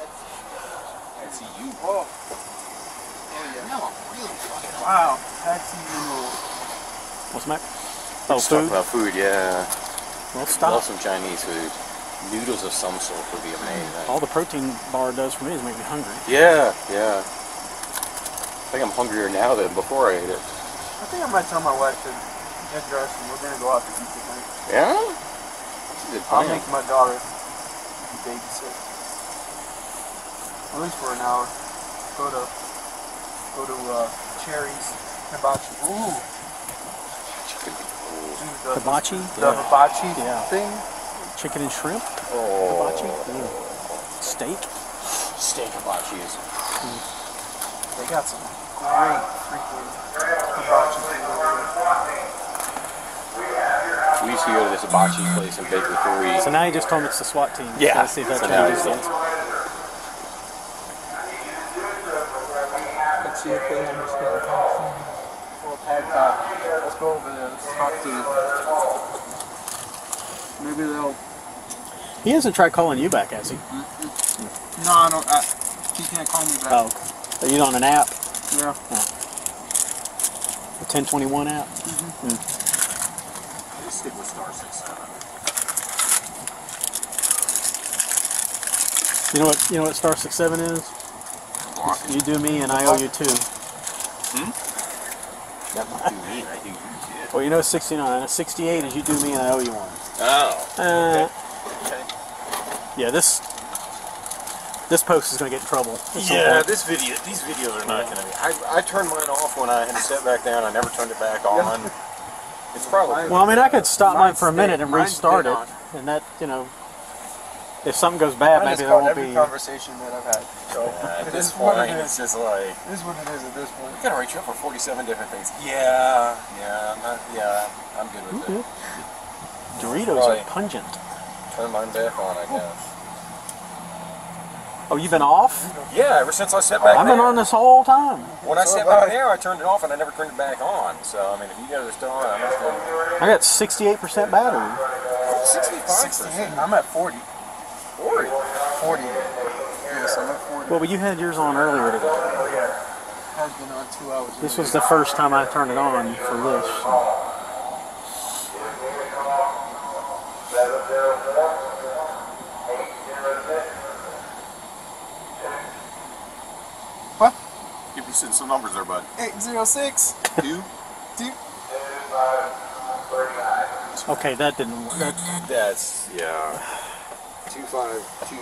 I see you. Oh. Wow. That's even What's Mac? Oh, Let's talk food? about food, yeah. Well, Love stop. some Chinese food. Noodles of some sort would be amazing. All the protein bar does for me is make me hungry. Yeah, yeah. I think I'm hungrier now than before I ate it. I think I might tell my wife to get dressed and we're gonna go out to eat tonight. Yeah? That's a good I'll plan. make my daughter babysit. At least for an hour. Go to Cherry's Hibachi. Ooh. Chicken. Do the Hibachi? the hibachi Yeah. thing. Chicken and shrimp? Oh. Hibachi? Steak? Steak hibachis. They got some great freaking hibachi food over there. We used to go to this hibachi place in Baker 3. So now you just told me it's the SWAT team. Yeah. So let's see if that So now changes it's- things. Let's see if they understand. Let's go over there. Let's talk to them. Maybe they'll. He hasn't tried calling you back, has he? No, I don't. He can't call me back. Oh, are you on an app? Yeah. The 1021 app? Just stick with star 67. You know what star 67 is? You do me and I owe you two. That would do me, I do you too. Well, you know 69. 68 is you do me and I owe you one. Oh. Okay. Yeah, this post is going to get in trouble. at some Yeah, point. these videos are not going to be. I turned mine off when I had to step back down. I never turned it back on. It's probably. Well, I mean, I could stop mine for a minute and mine's restart been it, on. and that, you know, if something goes bad, maybe there won't every be. conversation that I've had. So At it this is what point, it it's is. just like. It is what it is at this point. I gotta write you up for 47 different things. I'm good with it. Doritos Right. are pungent. Turn mine back on, I guess. Oh, you've been off? Yeah, ever since I sat back I've there. been on this whole time. When I sat back there, I turned it off and I never turned it back on. So, I mean, if you guys are still on, I'm just going to. I got 68% battery. 65%. I'm at 40. 40. 40. Yes, I'm at 40. Well, but you had yours on earlier today. Has been on 2 hours. This was the first time I turned it on for this. What? Give me some numbers there, bud. 806. 2. 2. Okay, that didn't work. That's, yeah. 252.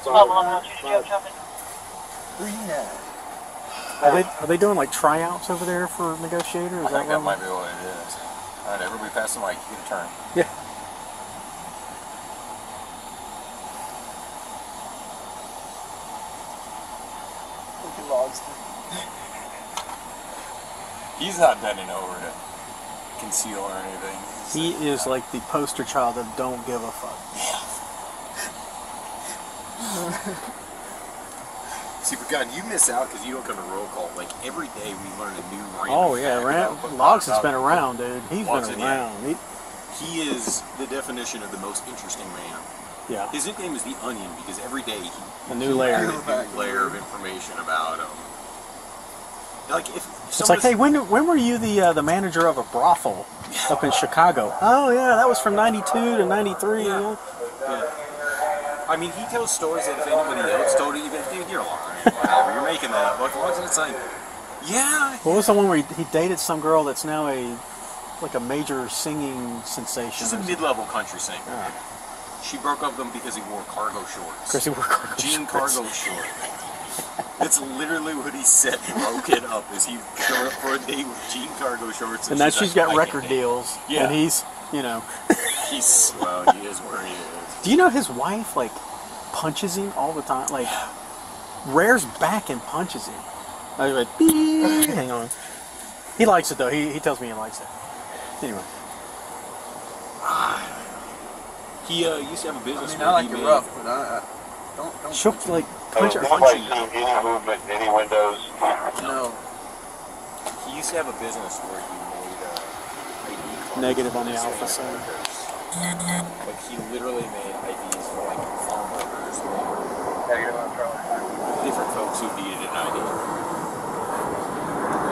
39. Are they doing like tryouts over there for Negotiator? Is I think that what- might be what it is. Alright, everybody pass the mic. You get a turn. Yeah. Look at Logston. He's not bending over to conceal or anything. He is like the poster child of don't give a fuck. See, but God, you miss out because you don't come to roll call. Like, every day we learn a new random Oh yeah, fact about what Logs has pops been up. around, dude. He's Logs been in, yeah. around. He is the definition of the most interesting man. Yeah. His nickname is the Onion because every day A new layer. he has a new layer of information about him. Like if It's like, hey, when were you the manager of a brothel up in Chicago? Oh yeah, that was from '92 to '93. Yeah. Yeah. Yeah. I mean, he tells stories that if anybody else told it, even dude, you're lying. Whatever, you're making that up. But it's like, yeah. What was the one where he dated some girl that's now a major singing sensation? She's a mid-level country singer. Yeah. She broke up with him because he wore cargo shorts. Because he wore cargo Jean shorts. cargo shorts. That's literally what he said. Broke it up. Is he showed up for a date with jean cargo shorts? And now she's she's like, got "I record can't date." deals. Yeah. And he's, you know. He's well, he is where he is. Do you know his wife like punches him all the time? Like rears back and punches him. I was like, "Beep." Hang on. He likes it though. He tells me he likes it. Anyway. He used to have a business. I where like he it made- rough, but I don't. She'll like punch her. Nobody can any movement, any windows. No. He used to have a business where he made ID cards Negative for on the his alpha family side. workers. Like he literally made IDs for like farm workers or different folks who needed an ID.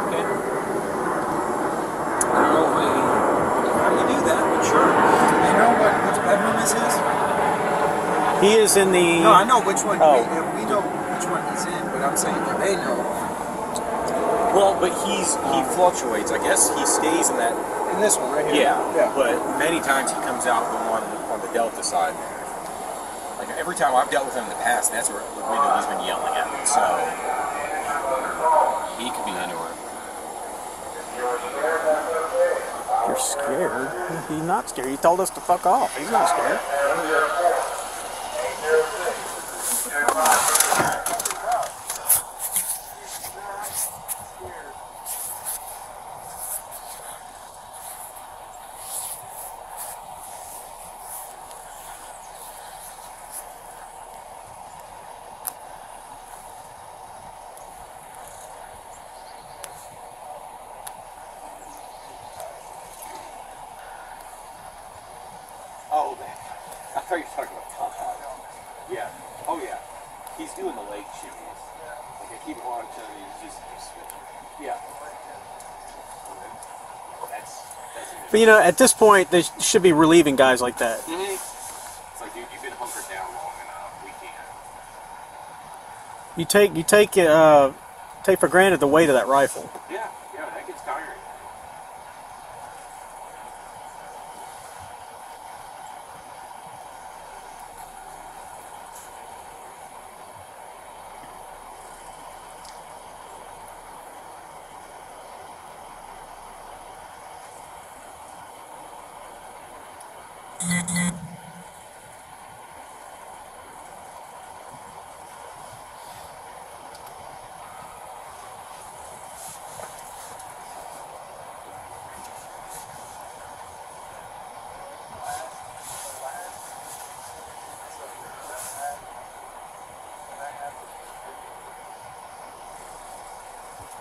Okay. I don't know how you do that, but sure. You know which bedroom this is? He is in the. No, I know which one. Oh. We know which one he's in, but I'm saying do they know? Well, but he fluctuates. I guess he stays in that. In this one right here. Yeah. But many times he comes out the one on the Delta side there. Like every time I've dealt with him in the past, that's where the window he's been yelling at me. So he could be anywhere. You're scared. He's not scared. He told us to fuck off. He's not scared. Oh, I thought you were talking about Tom. Yeah. Oh, yeah. He's doing the lake shimmies. Like, I keep watching him, he's just... Yeah. That's But you know, at this point, they should be relieving guys like that. Mm-hmm. It's like, dude, you've been hunkered down long enough. We can't. You take for granted the weight of that rifle. Yeah, that gets tiring.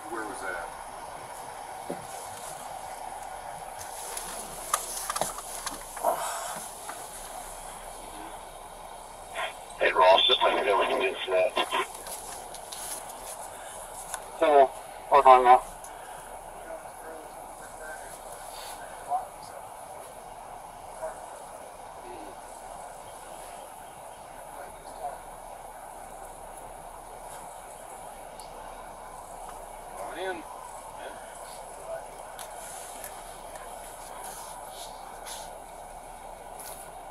Where was that? Hey, Ross, just let me know when you get SWAT. So, hold on now. In.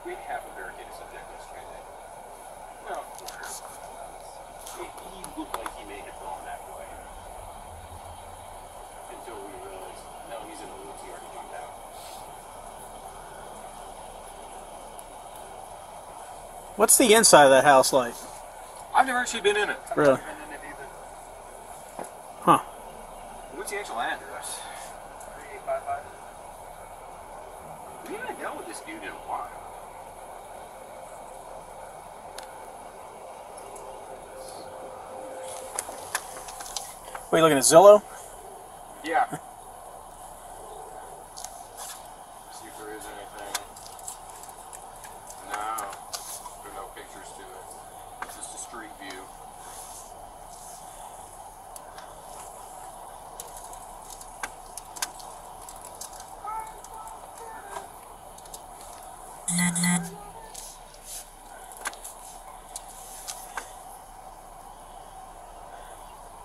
We have a barricaded subject yesterday. Well, he looked like he may have gone that way. Until we realized, no, he's in the woods, he already jumped out. What's the inside of that house like? I've never actually been in it. Really? Huh. What's the actual address? 3855. We haven't dealt with this dude in a while. What, are you looking at Zillow? Yeah. See if there is anything. No. There are no pictures to it. It's just a street view.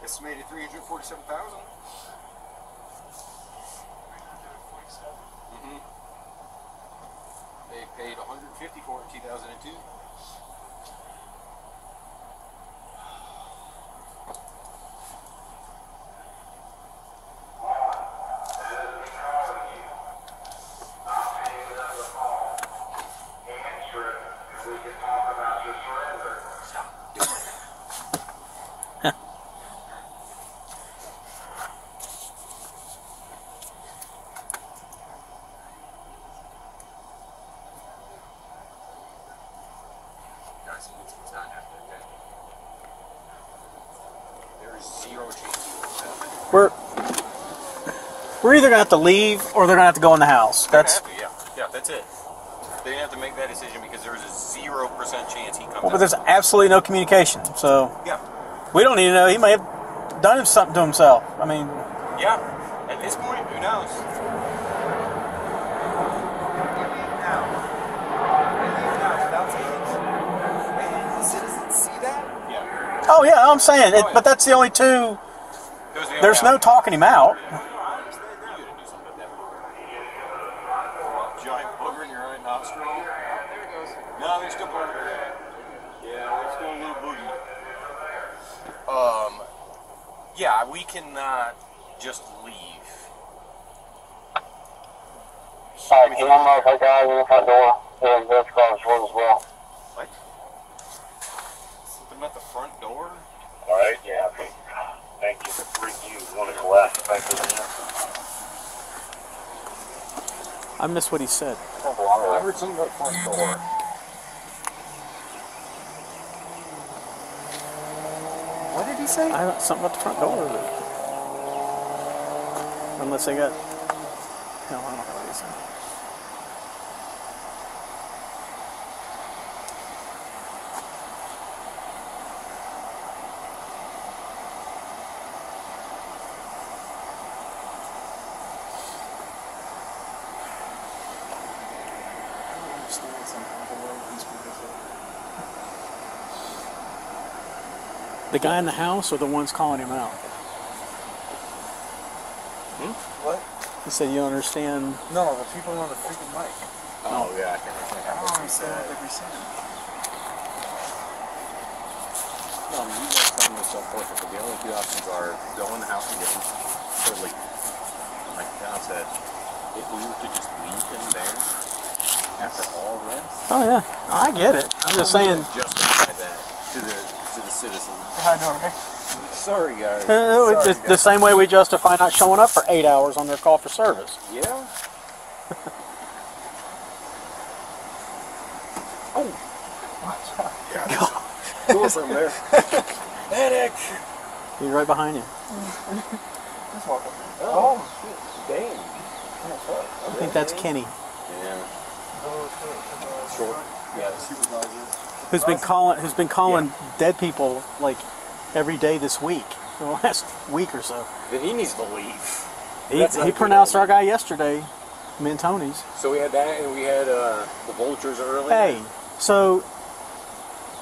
Estimated 347,000. Mm-hmm. They paid 150 for it in 2002. It's not happening, okay? There's zero chance it's happening. We're either gonna have to leave or they're gonna have to go in the house. That's yeah, that's it. They have to make that decision because there's a 0% chance he comes well, but out. there's absolutely no communication. So Yeah. we don't even know. He may have done something to himself. I mean, Yeah. At this point, who knows? oh yeah, I'm saying it, but that's the only two. There's no talking him out. Giant booger in your right nostril. There it goes. No, there's still part of it. Yeah, there's still a little boogie. Yeah, we cannot just leave. Alright, can one motherfucker guys in the front door? Yeah, that's across the road as well. What? Something about the front door? Alright, yeah, okay. Thank you. Bring you one of the last effective here. I missed what he said. I heard something about the front door. What did he say? I heard something about the front door. Unless they got. Hell, I don't know what he said. The guy in the house or the ones calling him out? What? He said you don't understand. No, the people on the freaking mic. Oh, yeah, I can't remember what he said. No, I mean, you guys telling me so perfect, but the only two options are go in the house and get him, or leave. Like John said, if we were to just leave him there after all this. Oh yeah, I get it. I'm just saying. Justify that to the citizens. I know, right? Sorry, guys. It's the same way we justify not showing up for 8 hours on their call for service. Yeah. Oh. Yeah, go from there. Medic. He's right behind you. Oh, shit. Damn. I think that's Kenny, Yeah. Short. Yeah, the supervisor. who's been calling dead people like every day this week, for the last week or so. Then he needs to leave. He pronounced our guy yesterday, me and Tony's. So we had that, and we had the vultures earlier. Hey, so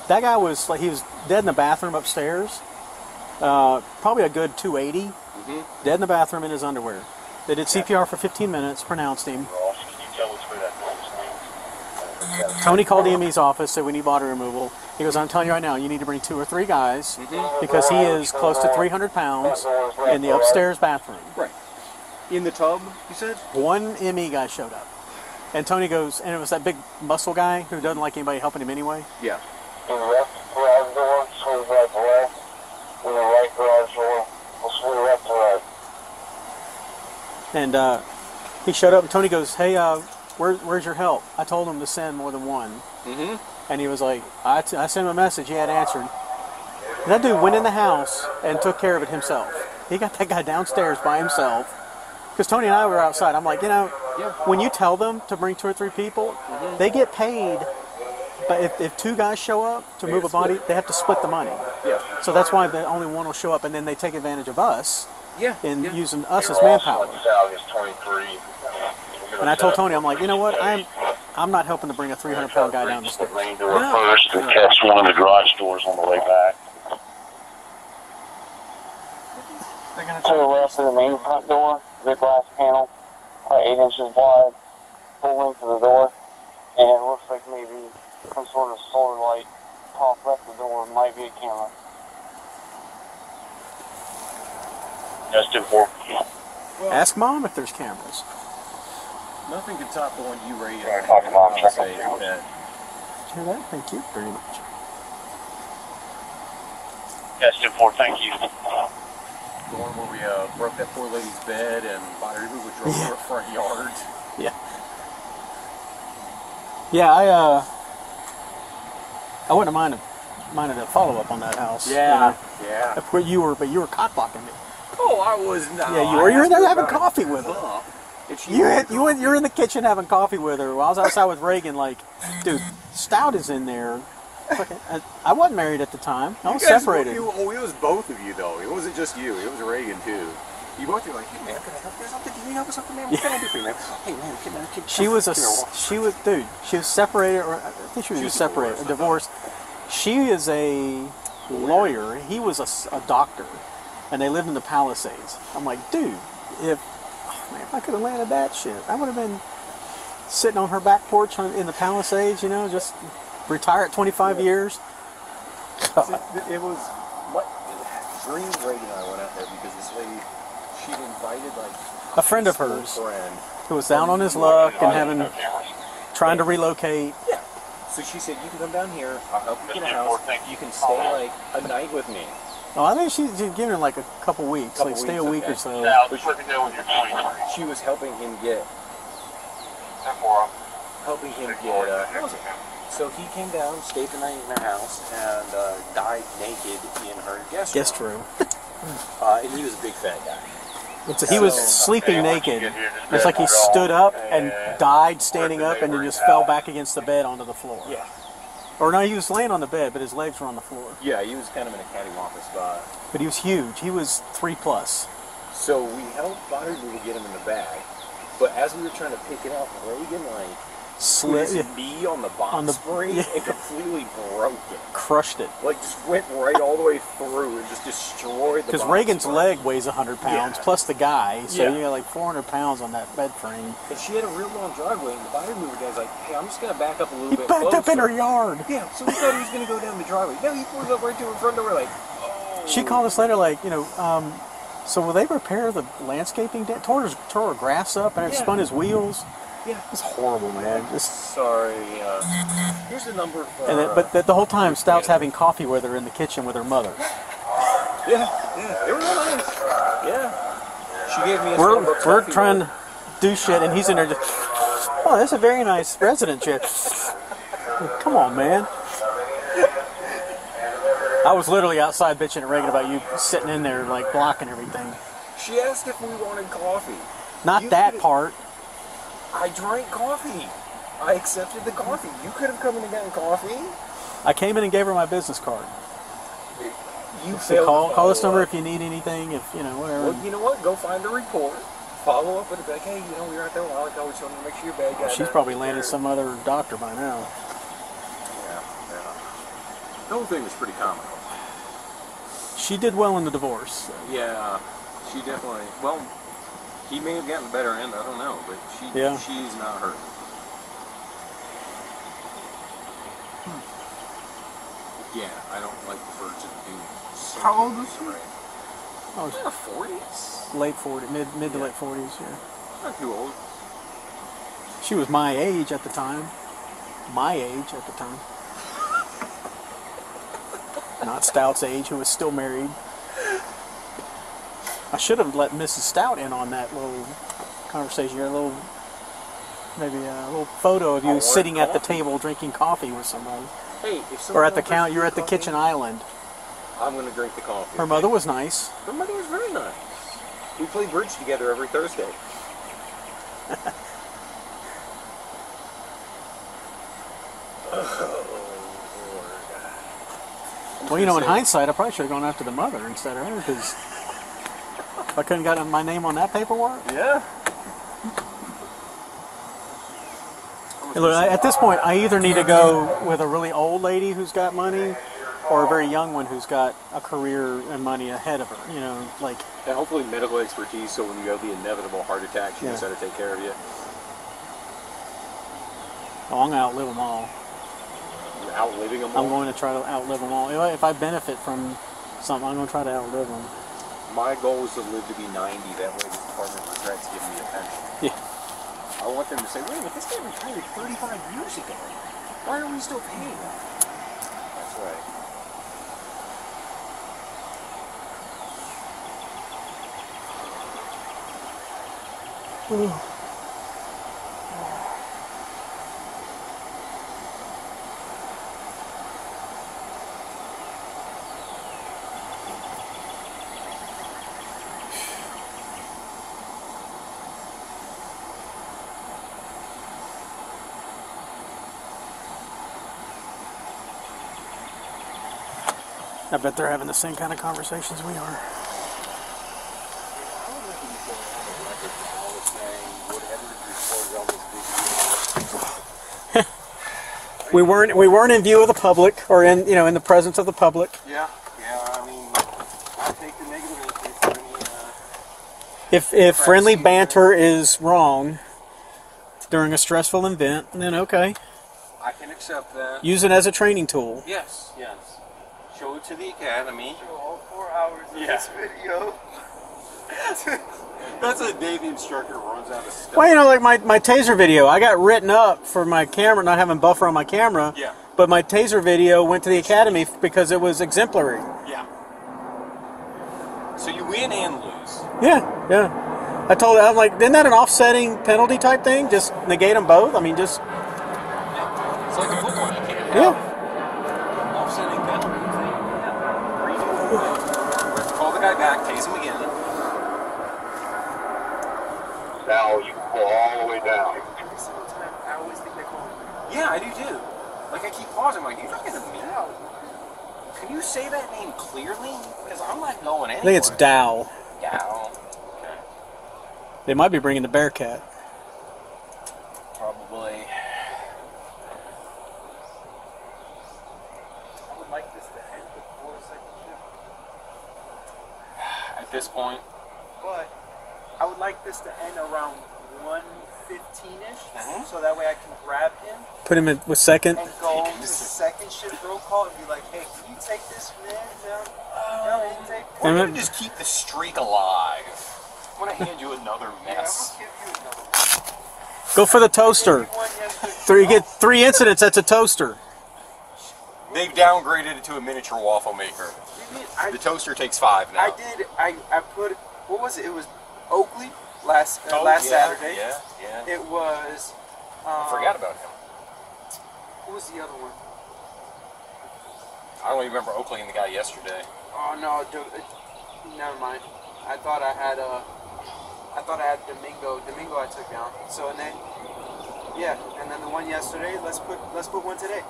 that guy was like, he was dead in the bathroom upstairs. Probably a good 280. Dead in the bathroom in his underwear. They did CPR for 15 minutes, pronounced him. Tony called the ME's office, said we need body removal. He goes, I'm telling you right now, you need to bring 2 or 3 guys because he is close to 300 pounds in the upstairs bathroom. Right. In the tub, you said? One ME guy showed up. And Tony goes, and it was that big muscle guy who doesn't like anybody helping him anyway. Yeah. The left garage door, swing right to left. In the right garage door, we'll swing left to right. And he showed up, and Tony goes, hey, where's your help? I told him to send more than one. And he was like, I sent him a message, he had answered. And that dude went in the house and took care of it himself. He got that guy downstairs by himself. Because Tony and I were outside. I'm like, you know, when you tell them to bring 2 or 3 people, they get paid. But if 2 guys show up to move a body, they have to split the money. Yeah. So that's why the only one will show up, and then they take advantage of us in using us as You're manpower. also in Sally's 23. And I told Tony, I'm like, you know what? I'm not helping to bring a 300-pound guy down the stairs. Main door first and catch one of the garage doors on the way back. To the left of the main front door, the glass panel, 8 inches wide, full length of the door, and it looks like maybe some sort of solar light top left of the door, might be a camera. That's 2-4. Ask Mom if there's cameras. Nothing can top the one you rated. Yeah, talk to Mom, check Say on that. Hear that? Thank you very much. That's 2-4, thank you. The one where we broke that poor lady's bed and body removal drove to her front yard. Yeah. Yeah, I wouldn't have minded a follow-up on that house. Yeah. Where you were, but you were cock blocking me. Oh, I was not. Yeah, you were. You were in there having coffee with her. You're in the kitchen having coffee with her. While I was outside with Reagan, like, dude, Stout is in there. I wasn't married at the time. I was separated. It was both of you, though. It wasn't just you. It was Reagan, too. You both were like, hey, man, can I help you with something? Can you help with something, man? What can I do for you, man? Hey, man, She was separated, or I think she was separated, divorced. She is a lawyer. He was a doctor, and they lived in the Palisades. I'm like, dude, if I could have landed that shit, I would have been sitting on her back porch in the Palisades, you know, just retire at 25 years. It was what Dream Reagan and I went out there because this lady, she'd invited like a friend of hers who was down on his luck and trying to relocate. Yeah. So she said, you can come down here, I'll help you get a house, you can stay like a night with me. Oh, I think she's giving her like a couple weeks, stay a week or so. She was helping him get housing. So he came down, stayed the night in her house, and died naked in her guest room. And he was a big fat guy. He was sleeping naked. It's like he stood up and died standing up and then just fell back against the bed onto the floor. Yeah. Or no, he was laying on the bed, but his legs were on the floor. Yeah, he was kind of in a cattywampus spot. But he was huge. He was 3+. So we helped body removal get him in the bag. But as we were trying to pick it up, Reagan Slid, his knee on the box spring and completely broke it. Crushed it. Like, just went right all the way through and just destroyed the box. Because Reagan's spring. leg weighs 100 pounds, plus the guy, so Yeah. you got like 400 pounds on that bed frame. And she had a real long driveway, and the body mover guy's like, hey, I'm just going to back up a little He bit backed closer. up in her yard. Yeah, so we thought he was going to go down the driveway. No, he pulled up right to her front door, like, oh. She called us later, like, so will they repair the landscaping? Tore her grass up and it spun his wheels. Yeah. It's horrible, man. Just sorry. Here's the number for... and but the whole time, Stout's having coffee with her in the kitchen with her mother. Yeah, they were real nice. Yeah. She gave me a Starbucks We're coffee trying mug. to do shit, and he's in there just, oh, that's a very nice resident shit. Come on, man. I was literally outside bitching at Reagan about you sitting in there, like, blocking everything. She asked if we wanted coffee. Not that part. I drank coffee. I accepted the coffee. You could have come in and gotten coffee. I came in and gave her my business card. You So failed call this number if you need anything, if, whatever. Well, you know what? Go find a report. Follow up with it. Like, hey, we were out there a while ago. We just wanted to make sure your bag got She's probably landed some other doctor by now. Yeah. The whole thing was pretty comical. She did well in the divorce. So. Yeah, she definitely. Well, he may have gotten the better end. I don't know, but she's not hurt. Yeah, I don't like the verge of doing. How old was she? Oh, in the 40s. Late 40s, mid to late 40s. Yeah. Not too old. She was my age at the time. Not Stout's age, who was still married. I should have let Mrs. Stout in on that little conversation. Maybe a little photo of you sitting at the table drinking coffee with somebody. Hey, if or at the count, you're at the kitchen island. I'm going to drink the coffee. Her mother was nice. Her mother was very nice. We play bridge together every Thursday. Well, in hindsight, I probably should have gone after the mother instead of her, because if I couldn't got my name on that paperwork. Yeah. Look, at this point, I either need to go with a really old lady who's got money, or a very young one who's got a career and money ahead of her. And hopefully medical expertise, so when you have the inevitable heart attack, she knows how to take care of you. Oh, I'm going to outlive them all. You're outliving them all? I'm going to try to outlive them all. If I benefit from something, I'm going to try to outlive them. My goal is to live to be 90. That way the Department of Regrets give me a pension. Yeah. I want them to say, wait a minute, this guy retired 35 years ago. Why are we still paying him? That's right. I bet they're having the same kind of conversations we are. We weren't in view of the public, or in in the presence of the public. Yeah. I mean, I take the negative If friendly banter is wrong during a stressful event, then okay. I can accept that. Use it as a training tool. Yes. Show it to the academy. Show all 4 hours of this video. That's a day the instructor runs out of stuff. Well, like my taser video, I got written up for my camera not having buffer on my camera. Yeah. But my taser video went to the academy because it was exemplary. Yeah. So you win and lose. Yeah. I told her, I'm like, isn't that an offsetting penalty type thing? Just negate them both? I mean, just... Yeah. It's like a football. You can't have offsetting penalty. Call the guy back, tase him again. Now you go all the way down. Every single time, I always think they call me. Yeah, I do too. Like, I keep pausing, like, you're talking to me? Can you say that name clearly? Because I'm not going anywhere. I think it's Dow. Dow. Okay. They might be bringing the Bearcat. Probably. at this point. But I would like this to end around 1:15ish, so that way I can grab him. Put him in with second. And go to second shift roll call and be like, hey, can you take this man down? We're going to just keep the streak alive. I'm going to hand you another mess. Yeah, I'm gonna give you another one. Go for the toaster. You get 3 incidents, that's a toaster. They've downgraded it to a miniature waffle maker. The toaster takes 5 now. I put, what was it? It was Oakley last Saturday. Yeah. It was... I forgot about him. Who was the other one? I don't even remember Oakley and the guy yesterday. Oh no, never mind. I thought I had Domingo. Domingo I took down. So and then the one yesterday. Let's put one today.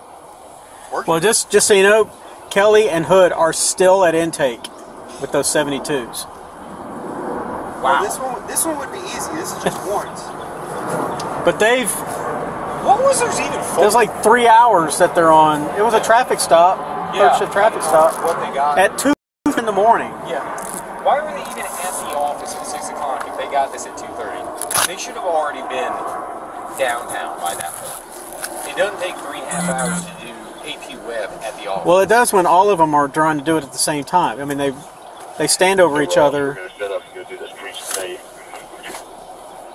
Well, just so you know, Kelly and Hood are still at intake with those 72s. Wow. Well, this one would be easy. This is just warrants. But they've... What was theirs even for? There's like 3 hours that they're on. It was a traffic stop. Yeah. First traffic stop. What they got. At 2 in the morning. Yeah. Why were they even at the office at 6 o'clock if they got this at 2:30? They should have already been downtown by that point. It doesn't take 3.5 hours to do AP Web at the office. Well, it does when all of them are trying to do it at the same time. I mean, they stand over each other.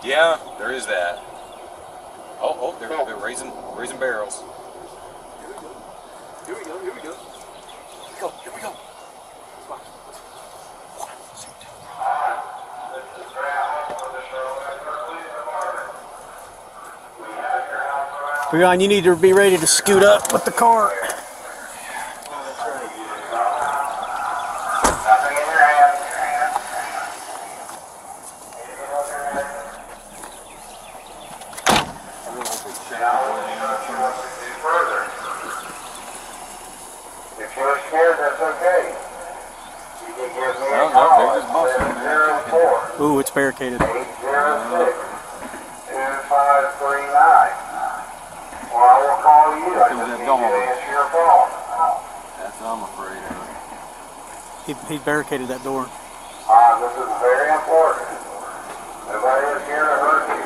Yeah, there is that. Oh, they're raising barrels. Here we go. Here we go. Brian, you need to be ready to scoot up with the car. If you're scared, that's okay. You can give me a call at 704. Ooh, it's barricaded. 806-2539. Or I will call you. I just need you to answer your phone. That's what I'm afraid of. He barricaded that door. This is very important. Nobody is here to hurt you.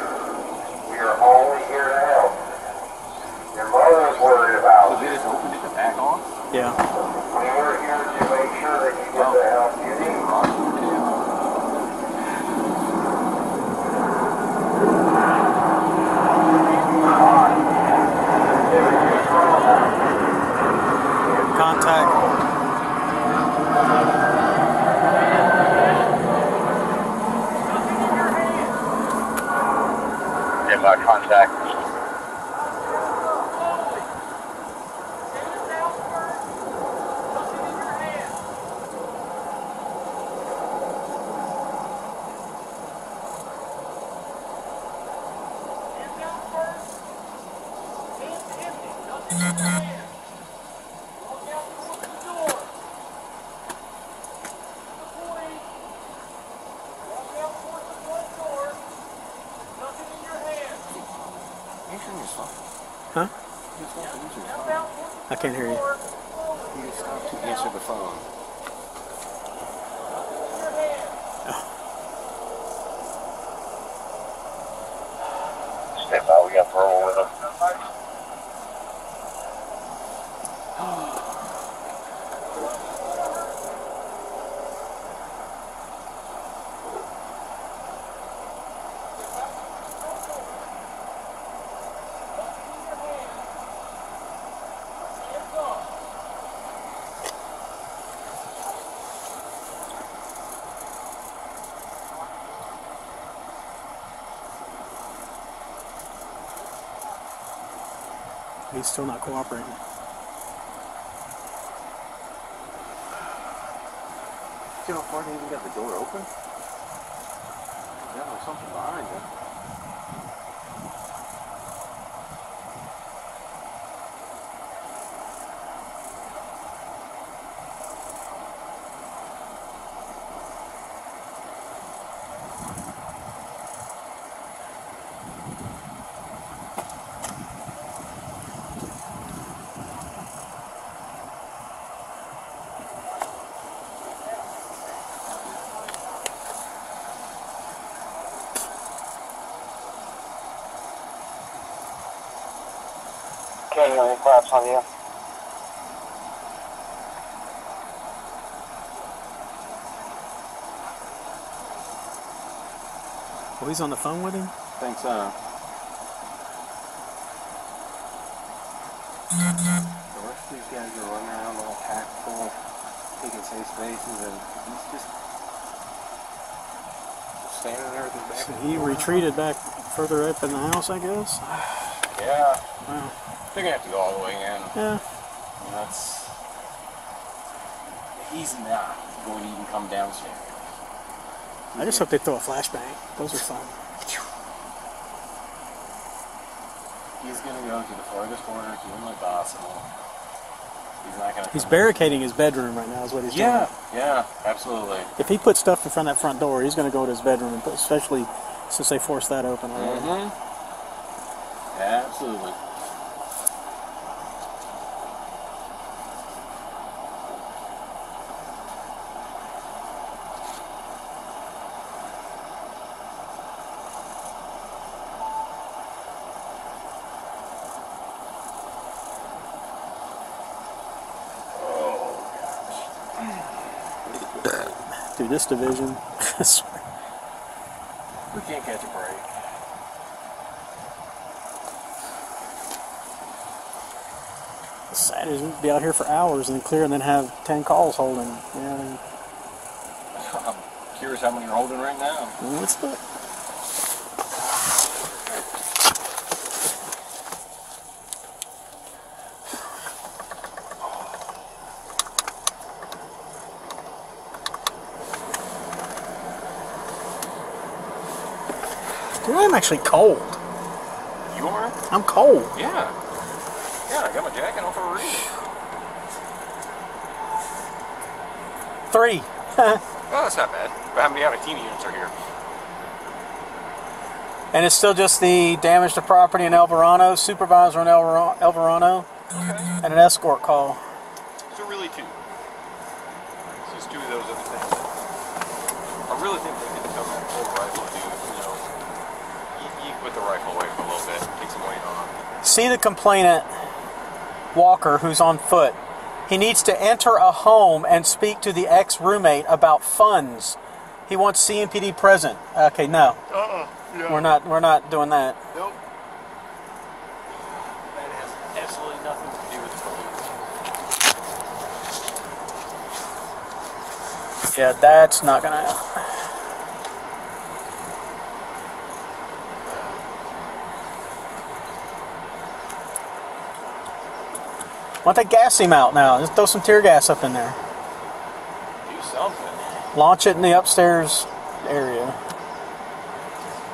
We are only here to help. Your mother's worried about So they just opened it to back on? Yeah. We are here to make sure that you get the help you need. Contact. Get my contact. Huh? I can't hear you. You just have to answer the phone. Stand by, we got verbal with him. He's still not cooperating. See how far they even got the door open? Yeah, there's something behind it. Okay, any claps on you? Oh, he's on the phone with him? Thanks, The rest of these guys are running around all tactical, taking safe spaces, and he's just standing there with his back. So he retreated back further up in the house, I guess? Yeah. Wow. They're gonna have to go all the way in. Yeah. And that's... He's not going to even come downstairs. I just hope they throw a flashbang. Those are fun. He's gonna go to the farthest corner, humanly possible. He's not gonna... He's barricading his bedroom right now is what he's doing. Yeah, absolutely. If he puts stuff in front of that front door, he's going to go to his bedroom, and especially since they forced that open already. Mm-hmm. Absolutely. Dude, this division, I swear. We can't catch a break. The sad is we'd be out here for hours and then clear and then have 10 calls holding. Yeah. I'm curious how many you're holding right now. Let's look. Dude, I'm actually cold. You are? I'm cold. Yeah. Yeah, I got my jacket on for a reason. 3. Well, that's not bad. But how many out of team units are here? And it's still just the damage to property in El Verano, supervisor in El Verano, Okay. and an escort call. So really 2. It's just 2 of those other things. I really think they could come that full rifle and do, you put the rifle away for a little bit, take some weight off. See the complainant, Walker, who's on foot. He needs to enter a home and speak to the ex-roommate about funds. He wants CMPD present. Okay, no. Yeah. We're not doing that. Nope. That has absolutely nothing to do with the police. Yeah, that's not gonna happen. Why don't they gas him out now? Just throw some tear gas up in there. Do something. Launch it in the upstairs area.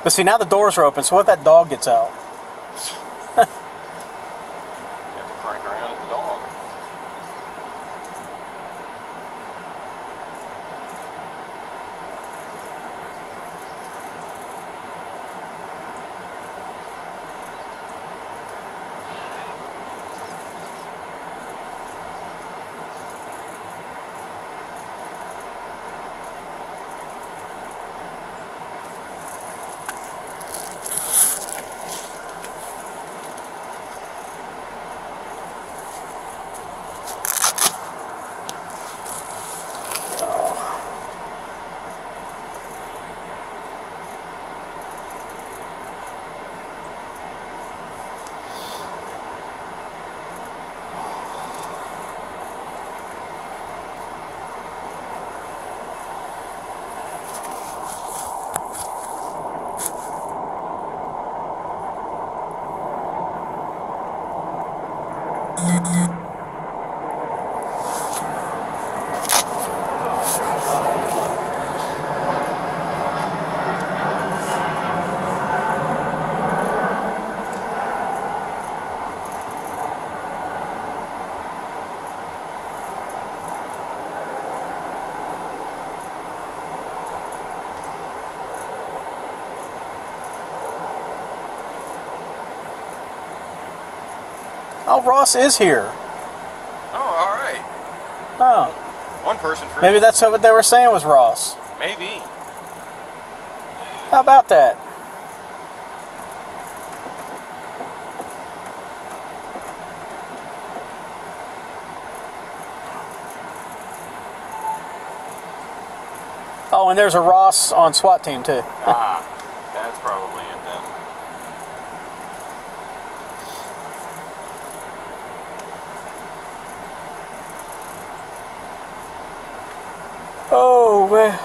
But see, now the doors are open, so what if that dog gets out? You have to crank around at the dog. Oh, Ross is here. Oh, all right. Oh, One person for maybe that's what they were saying was Ross. maybe. How about that? Oh, and there's a Ross on SWAT team too. Ah, that's probably it then. Oh man.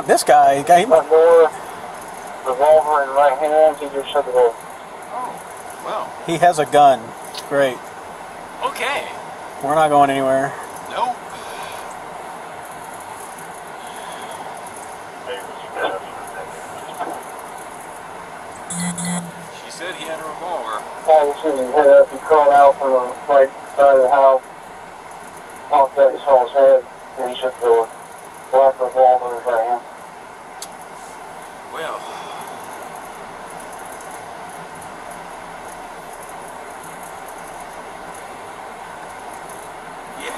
This guy More revolver in right hand, he just shut the door. Oh, well. he has a gun. Great. Okay. We're not going anywhere. Nope. She said he had a revolver. All of a sudden, his head up, he crawled out from the right side of the house, honked at his saw his head, and he shut the door. Black revolver in his right hand. Well. Yeah.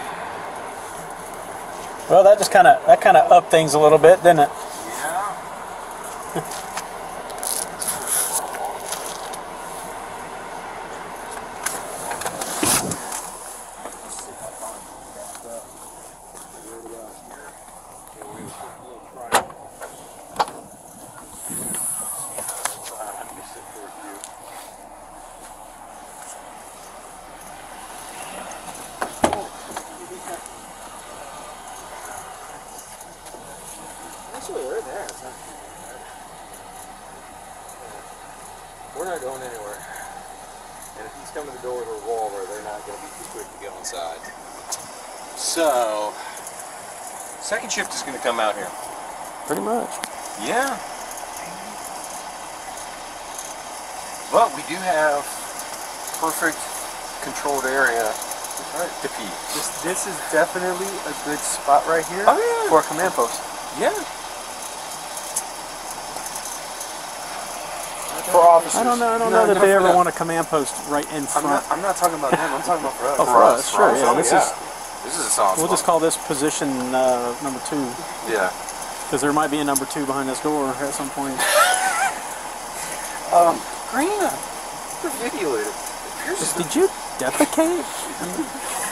Well, that just kind of upped things a little bit, didn't it? Yeah. Actually, they're there. We're not going anywhere. And if he's coming to the door with a revolver, they're not going to be too quick to get on side. So, second shift is going to come out here. Pretty much. Yeah. But we do have perfect controlled area to pee. This is definitely a good spot right here Oh, yeah. for a command post. Yeah. For officers. I don't know that they ever want a command post right in front. I'm not talking about them. I'm talking about for us. Oh, for us, sure. Yeah, This is a solid we'll spot. just call this position number 2, Yeah. because there might be a number 2 behind this door at some point. Greener. The video it. Did you defecate?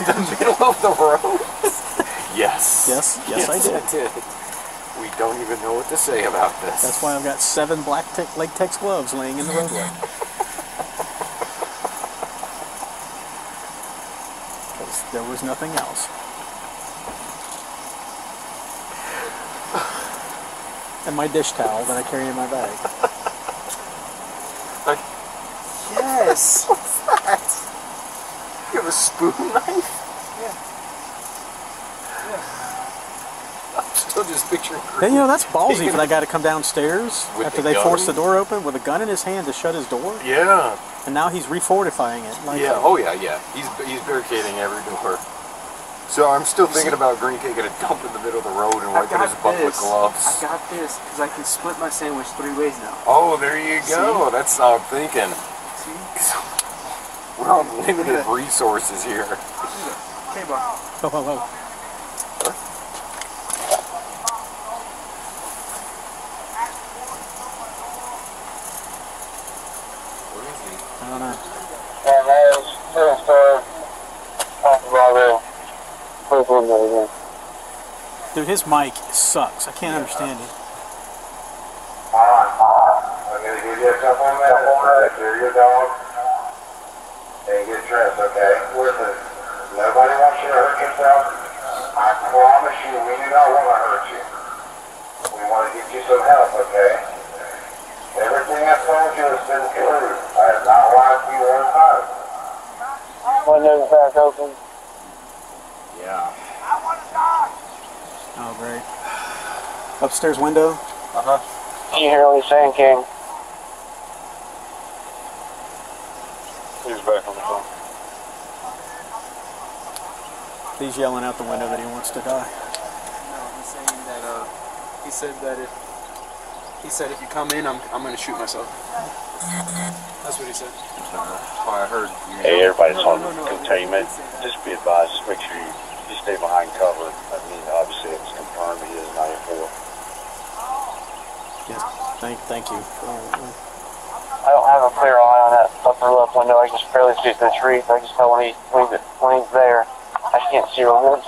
The middle of the road? Yes. Yes, I did. We don't even know what to say about this. That's why I've got 7 black latex gloves laying in the roadway. Because there was nothing else. And my dish towel that I carry in my bag. Yes. What's that? You have a spoon knife? I'm still just picturing. Then, that's ballsy for that guy to come downstairs With after the they gun? forced the door open with a gun in his hand to shut his door. Yeah. And now he's refortifying it. Like, Yeah. Oh yeah. Yeah. He's barricading every door. So I'm still thinking about Green taking a dump in the middle of the road and wiping his butt with gloves. I got this because I can split my sandwich 3 ways now. Oh, there you go. See? That's how I'm thinking. See? We're on limited resources here. Okay, bro. Oh. Where is he? I don't know. And that is first talk about it. Dude, his mic sucks. I can't understand it. I'm going to give you a couple of minutes to clear your dog and get dressed, okay? Listen, nobody wants you to hurt yourself. I promise you, we do not want to hurt you. We want to get you some help, okay? Everything I told you has been true. I have not lied to you one time. Window's back open. Yeah. Oh, great. Upstairs window? Can you hear what he's saying, King? He's back on the phone. He's yelling out the window that he wants to die. No, he's saying that he said if you come in, I'm gonna shoot myself. That's what he said. That's why I heard. Hey, everybody's on containment. Just be advised, just make sure you stay behind cover. I mean, obviously it's confirmed he is 94. Yes, thank you. I don't have a clear eye on that upper left window. I can just barely see through the trees. I just know when he's there. I can't see the woods.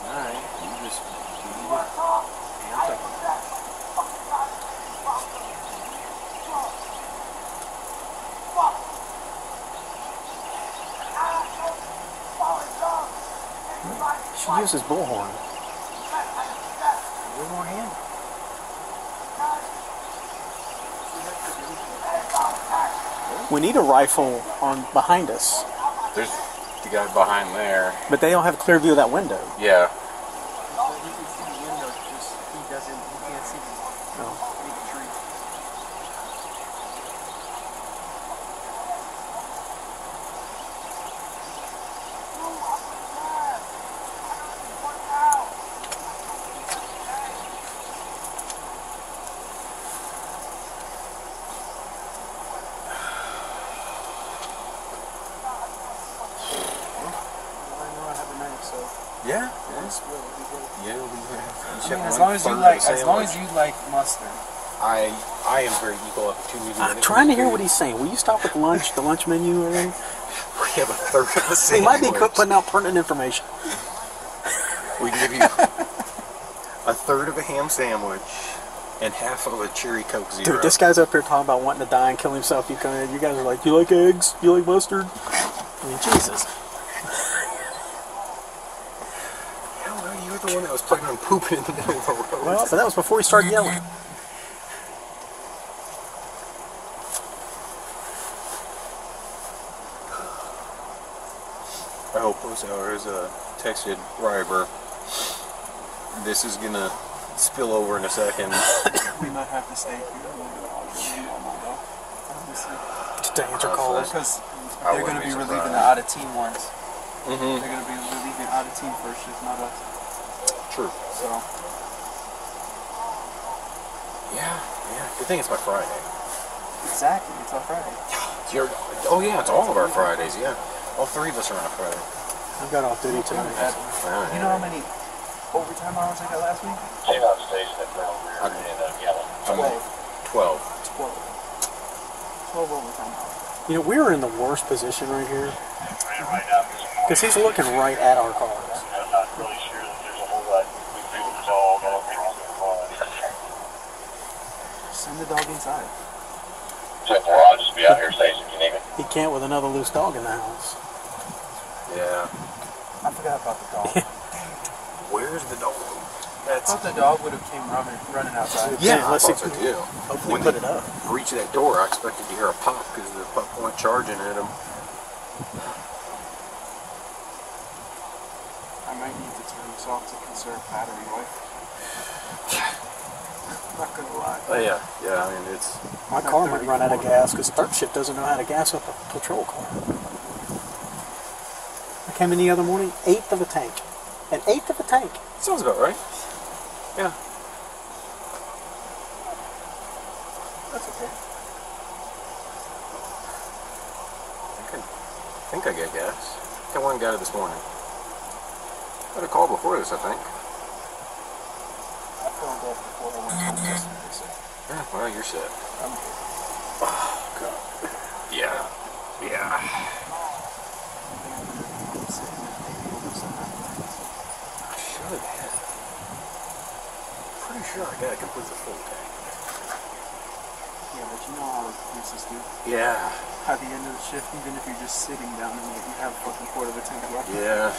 Alright, you just Should use his bullhorn. One more hand. We need a rifle on behind us. There's the guy behind there. But they don't have a clear view of that window. Yeah. Yeah. As long as you like mustard. I am very equal opportunity. I'm trying to hear what he's saying. Will you stop with the lunch menu already? We have a third of a He sandwich. might be putting out pertinent information. We give you a third of a ham sandwich and half of a cherry Coke Zero. Dude, this guy's up here talking about wanting to die and kill himself. You guys are like, you like eggs? You like mustard? I mean, Jesus. Hell no, you're the one that was planning on pooping in the middle of the road. Well, but that was before he started yelling. I hope those hours texted Ryber. This is gonna spill over in a second. We might have to stay here To answer calls. because they're going to be relieving the out-of-team ones. Mm-hmm. They're going to be relieving out-of-team first shift, not us. True. So, Yeah. Good thing it's my Friday. exactly. It's on Friday. Oh yeah, it's all of our Fridays. Yeah, all three of us are on a Friday. I've got off duty tonight. You know how many overtime hours I got last week? Same out station at Colonel Rear and Yellow. 12. 12 overtime hours. You know, we're in the worst position right here. Because he's looking right at our cars. I'm not really sure that there's a whole lot we can do with the dog. I don't think it's going to go. Send the dog inside. I'll just be out here station if you need me. He can't with another loose dog in the house. Yeah. I forgot about the dog. Where's the dog? I thought the dog would have came running outside. Yeah, I let's thought see. so too. Hopefully When put they it up. reached that door, I expected to hear a pop because the pup went charging at him. I might need to turn this off to conserve battery life. Not gonna lie. Oh yeah. I mean, it's My car might run out of gas because third shift doesn't know how to gas up a patrol car. I came in the other morning, 1/8 of a tank. An 1/8 of a tank. sounds about right. Yeah. That's okay. I think I got gas. I went and got it this morning. Got a call before this, I think. I filled up before I went home yesterday, so Yeah, well, you're set. I'm good. Oh, God. Yeah. Should have. Pretty sure I got it completely full tank. Yeah, but you know how places do. Yeah. At the end of the shift, even if you're just sitting down and you have a fucking quarter of a tank left. Yeah.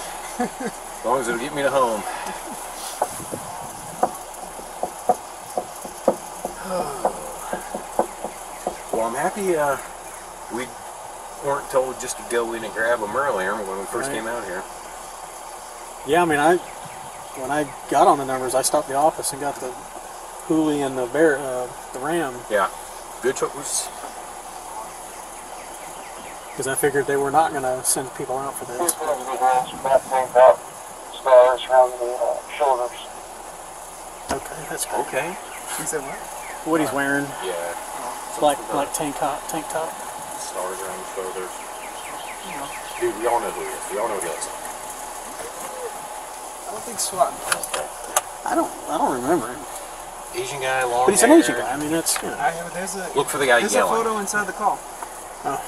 As long as it'll get me to home. Well, I'm happy we weren't told just to go in and grab them earlier when we first came out here. Yeah, I mean, when I got on the numbers, I stopped the office and got the Hooley and the Ram. Yeah. Good choice. Because I figured they were not going to send people out for this. Stars around the shoulders. Okay, that's good. Okay. He said what? What he's wearing, Yeah. like tank top. Stars around the shoulders. Dude, we all know who he is. We all know who he is. I don't think SWAT. I don't remember him. Asian guy, long But he's an hair. Asian guy. I mean, that's, you know. There's a Look for the guy there's yelling. a photo inside the call. Oh.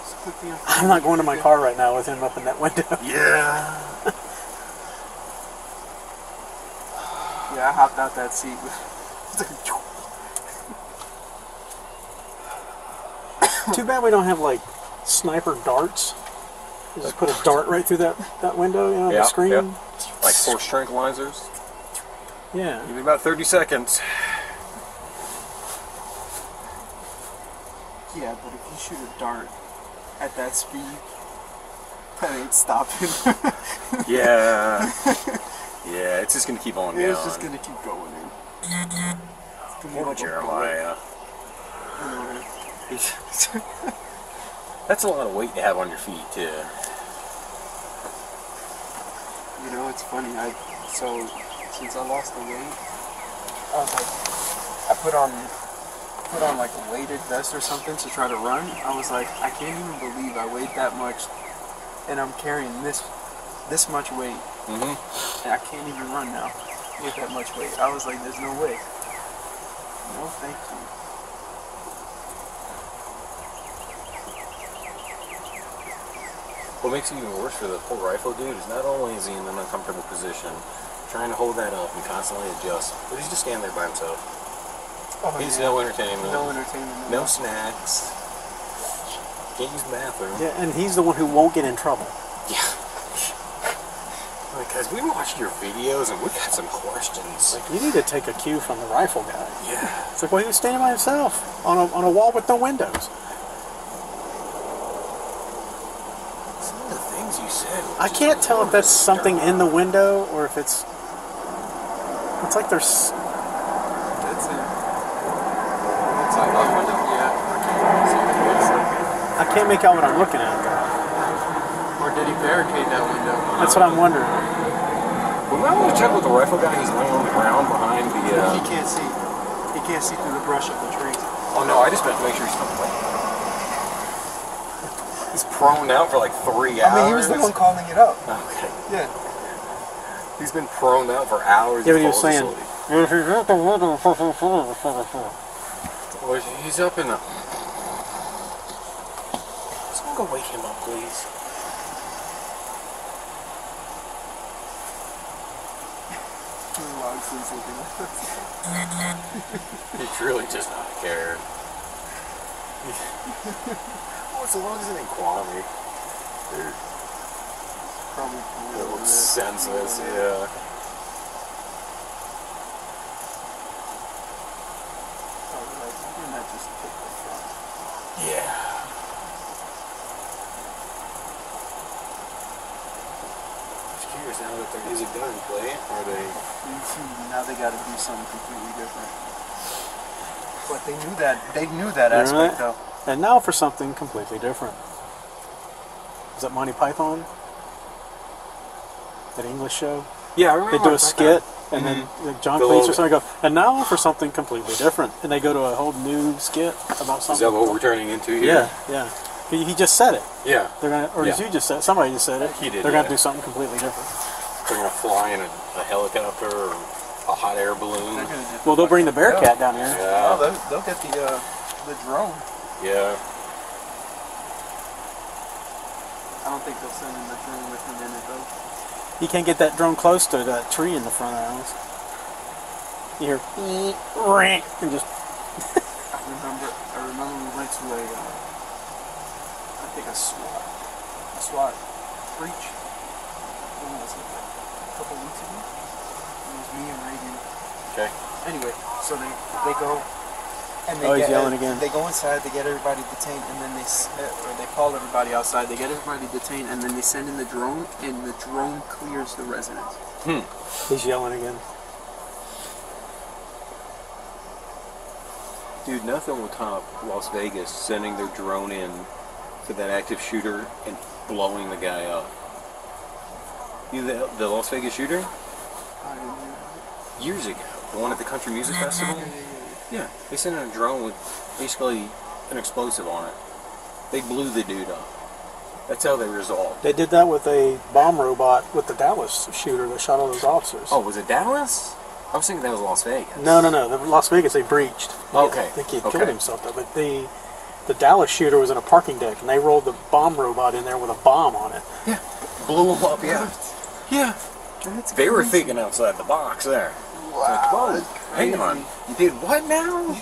Just click the info. I'm not going to my car right now with him up in that window. Yeah. Yeah, I hopped out that seat. Too bad we don't have like sniper darts. Just put a dart right through that window, you know, the screen. Yeah. Like force tranquilizers. Yeah. Give me about 30 seconds. Yeah, but if you shoot a dart at that speed, that ain't stopping. Yeah. Yeah, it's just gonna keep on going. It's just gonna keep going in. Poor Jeremiah. That's a lot of weight to have on your feet too. You know, it's funny. So since I lost the weight, I was like, I put on like a weighted vest or something to try to run. I was like, I can't even believe I weighed that much, and I'm carrying this much weight, and I can't even run now with that much weight. I was like, there's no way. No, thank you. What makes it even worse for the poor rifle dude is not only is he in an uncomfortable position, trying to hold that up and constantly adjust, but he's just standing there by himself. Oh, He's yeah. no entertainment. No entertainment. No snacks. Can't use the bathroom. Yeah, and he's the one who won't get in trouble. Yeah. Because we watched your videos and we got some questions. Like, you need to take a cue from the rifle guy. Yeah. It's like, well, he was standing by himself on a wall with no windows. Some of the things you said. I can't tell if that's something in the window or if it's like there's. That's it. It's like that window? Yeah. I can't make out what I'm looking at though. Or did he barricade that window? That's what I'm wondering. We might want to check with the rifle guy. He's laying on the ground behind the. He can't see. He can't see through the brush of the trees. Oh no! I just meant to make sure he's still awake. He's prone out for like 3 hours. I mean, he was the one calling it up. Okay. Yeah. He's been prone out for hours. Yeah, what he was saying. Well, he's up in the. Someone go wake him up, please. He truly does not care. Oh, so long as it ain't Kwame. They're Probably a little senseless, yeah. Yeah. Just curious now that there is a gun play, are they? Now they got to do something completely different. But they knew that aspect though. And now for something completely different. Is that Monty Python? That English show? Yeah, I remember. They do a skit, and then like John Cleese or something go, and now for something completely different. And they go to a whole new skit about something. Is that what we're turning into here? Yeah. He just said it. Yeah. They're gonna, or Yeah. you just said, somebody just said it. He did, They're gonna yeah. do something completely different. They're gonna fly in a helicopter or a hot air balloon. Well, they'll bring the Bearcat down here. Yeah. Oh, they'll get the drone. Yeah. I don't think they'll send in the drone with him in it though. You can't get that drone close to that tree in the front of the house. You hear, and just. I remember we went to I think a SWAT breach. When was it? A couple weeks ago. It was me and Reagan. Okay. Anyway, so they go and they he's yelling again. They go inside, they get everybody detained, and then they call everybody outside. They get everybody detained, and then they send in the drone, and the drone clears the residence. He's yelling again. Dude, nothing will top Las Vegas sending their drone in for that active shooter and blowing the guy up. You the Las Vegas shooter? Years ago, the one at the Country Music Festival. Yeah, they sent in a drone with basically an explosive on it. They blew the dude up. That's how they resolved. They did that with a bomb robot with the Dallas shooter that shot all those officers. Oh, was it Dallas? I was thinking that was Las Vegas. No. The Las Vegas, they breached. Okay. I think he had killed himself, though. But the Dallas shooter was in a parking deck, and they rolled the bomb robot in there with a bomb on it. Yeah. Blew him up, yeah. Yeah. They were thinking outside the box there. Wow. Like, whoa, hang on. You did what now?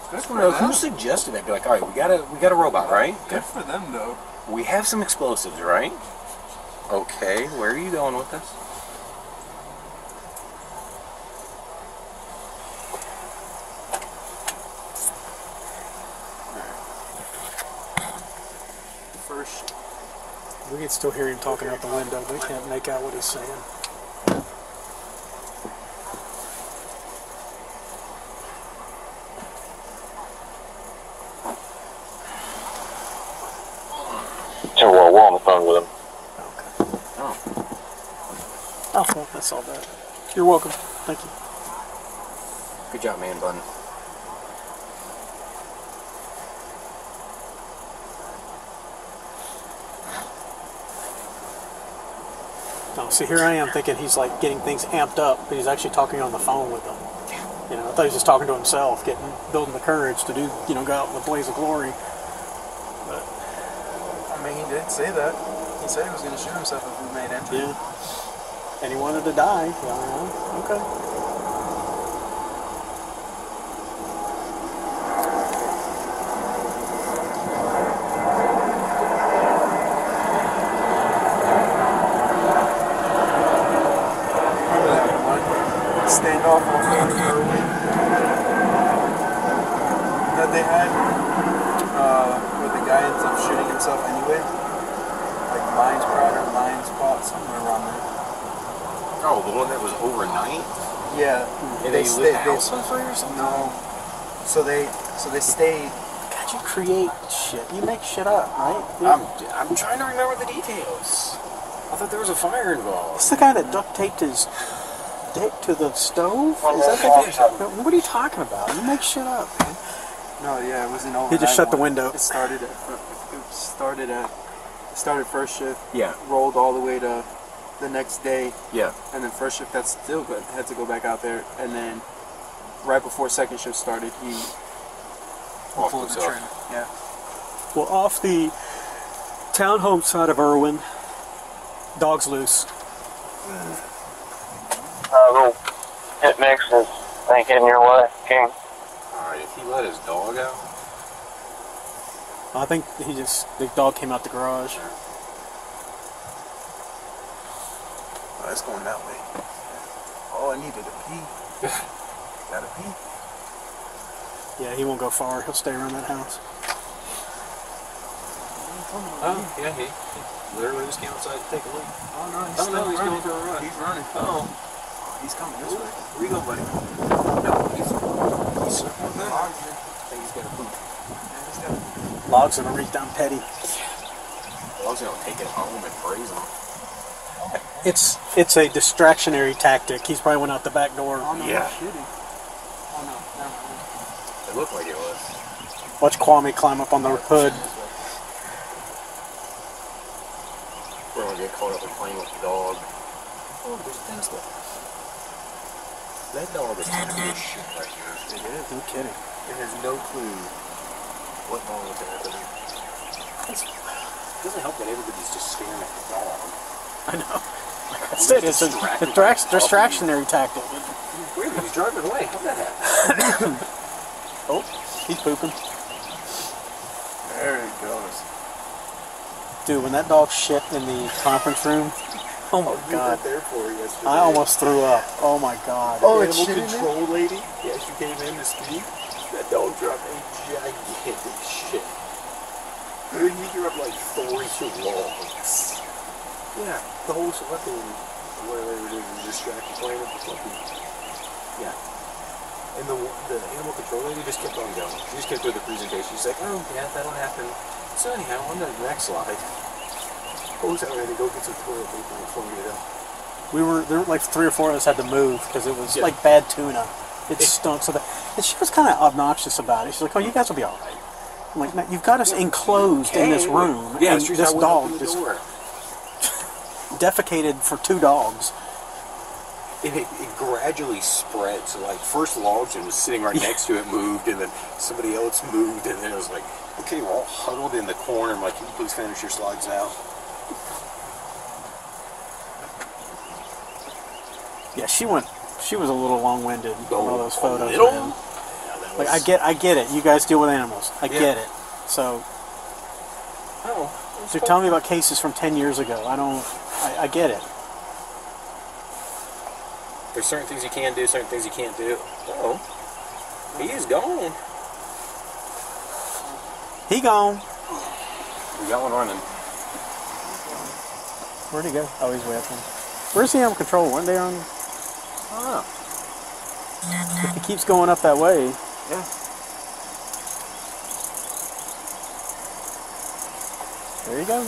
I just want to know who suggested that. Be like, all right, we got a robot, right? Good for them, though. We have some explosives, right? Okay, where are you going with this? First, we can still hear him talking out the window, but we can't make out what he's saying. We're on the phone with him. Okay. Oh, well, that's all bad. You're welcome. Thank you. Good job, man bun. Oh, see, here I am thinking he's like getting things amped up, but he's actually talking on the phone with them. You know, I thought he was just talking to himself, building the courage to do, go out in the blaze of glory. But I mean, he did say that. He said he was going to shoot himself if we made entry. yeah, and he wanted to die. Okay. Standoff on that they had, where the guy ends up shooting himself anyway, like Lions Pride or Lions Spot, somewhere around there. Oh, the one that was overnight? Yeah. And they lit the house on fire or something? No. So they stayed. God, you create shit. You make shit up, right? I'm trying to remember the details. I thought there was a fire involved. It's the guy that duct taped his dick to the stove? Is that the guy? What are you talking about? You make shit up, man. No, yeah, it was an overnight. He just shut the one. window. It started first shift. Yeah. Rolled all the way to the next day. Yeah. And then first shift, that's still good. Had to go back out there, and then right before second shift started, he pulled the trigger. Yeah. Well, off the townhome side of Irwin, dogs loose. Little hit mix is thinking your way, King. Alright, if he let his dog out? I think the dog came out the garage. Oh, it's going that way. Oh, I needed a pee. Gotta pee. Yeah, he won't go far. He'll stay around that house. Oh, yeah, he literally just came outside to take a look. Oh, no, he's He's going for a run. He's running. Oh. He's coming this way. Where you going, buddy? No, he's circling there. I think he's got a poop. Log's gonna reach down petty. Log's gonna take it home and praise him. It's a distractionary tactic. He's probably went out the back door. Oh, no, Yeah. he's shooting. Oh, no, never mind. It looked like it was. Watch Kwame climb up on the hood. We're gonna get caught up in playing with the dog. Oh, there's Tesla. That dog is trying to do shit right here. It is. No kidding. It has no clue what wrong with happening. It doesn't help that everybody's just staring at the dog. I know. It's a distractionary tactic. Weird, he's driving away. How'd that happen? Oh, he's pooping. There he goes. Dude, when that dog shit in the conference room, oh my god. There for yesterday. I almost threw up. Oh my god. Oh, it's animal shit in control lady? Yeah, she came in to speak. That dog dropped a gigantic shit. Dude, he grew up like 3 logs. Yeah, the whole fucking, whatever it is distracted playing with the fucking, yeah. And the animal control lady just kept on going. She just kept doing the presentation. She's like, oh, yeah, that'll happen. So anyhow, on the next slide, goes out there to go get some toilet paper before we get out. There were like 3 or 4 of us had to move because it was like bad tuna. It stunk so bad. And she was kind of obnoxious about it. She's like, oh, you guys will be all right. I'm like, no, you've got us enclosed in this room. Yeah, and this dog just defecated for 2 dogs. It gradually spread. So, like, first Lawson was sitting right next to it, moved, and then somebody else moved, and then it was like, okay, we're all huddled in the corner. I'm like, can you please finish your slides out? Yeah, she was a little long-winded in all those photos. Man. Yeah, like, I get it. You guys deal with animals. I get it. So, you're telling me about cases from 10 years ago. I get it. There's certain things you can do, certain things you can't do. Oh, he is gone. He gone. We got one running. Where'd he go? Oh, he's way up there. Where's the animal control? Weren't they on? Oh. If he keeps going up that way. Yeah. There you go.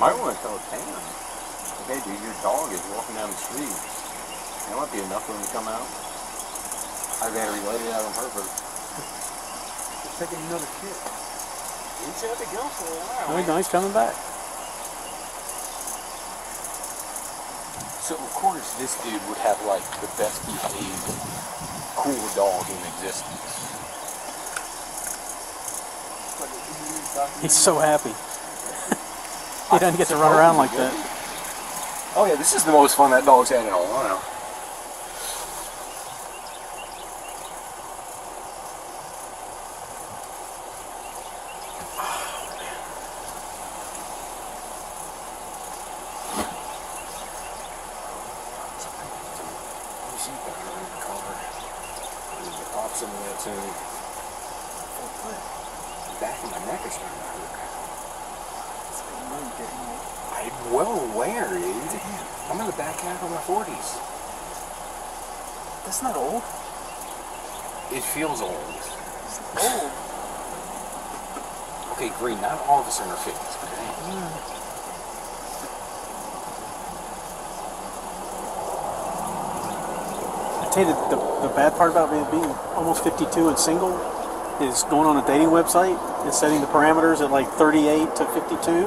Might want to tell Tam. Okay, dude, your dog is walking down the street. That might be enough for him to come out. I gotta reload it out on purpose. Just taking another kid. He's had to go for a while. Oh, he's coming back. So, of course, this dude would have, like, the best behaved, cool dog in existence. He's so happy. He doesn't get to run around like that. Oh, yeah, this is the most fun that dog's had in a while. Back in my neck is starting to hurt. I'm well aware, dude. I'm in the back half of my 40s. That's not old. It feels old. It's old. Okay, Green, not all of us are in our 50s, okay? I tell you, the bad part about me being almost 52 and single is going on a dating website and setting the parameters at like 38 to 52.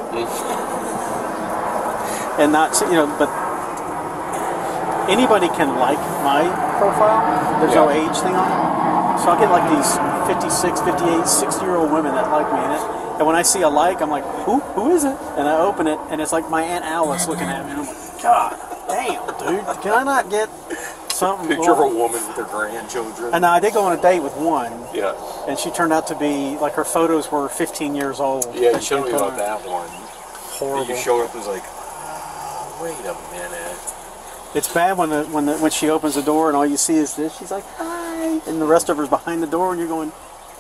And not, but anybody can like my profile. There's no age thing on it. So I'll get like these 56, 58, 60-year-old women that like me in it. And when I see a like, I'm like, who is it? And I open it, and it's like my Aunt Alice looking at me. And I'm like, God damn, dude. Can I not get something? Picture of a woman with her grandchildren. And I did go on a date with one. Yeah. And she turned out to be, like, her photos were 15 years old. Yeah, you showed me about that one. Horrible. You showed up and was like, wait a minute. It's bad when she opens the door and all you see is this. She's like, hi. And the rest of her's behind the door and you're going,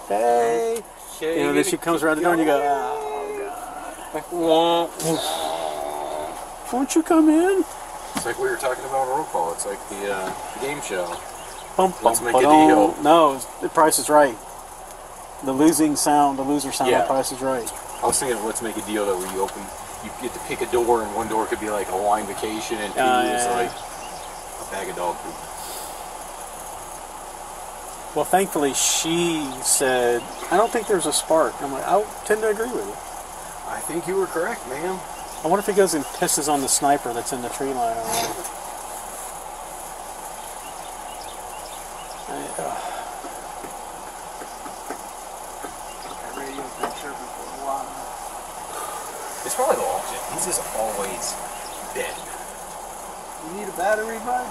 hey. Then she comes around the door and you go, oh, God. Won't you come in? It's like we were talking about roll call. It's like the game show. Let's make a deal. No, the Price is Right. The loser sound on Price is Right. I was thinking of Let's Make a Deal that where you get to pick a door, and one door could be like Hawaiian Vacation, and two is like a bag of dog food. Well, thankfully, she said, I don't think there's a spark. I'm like, I tend to agree with you. I think you were correct, ma'am. I wonder if he goes and pisses on the sniper that's in the tree line over there. That radio's been chirping for a while. It's probably the opposite. He's just always dead. You need a battery, bud?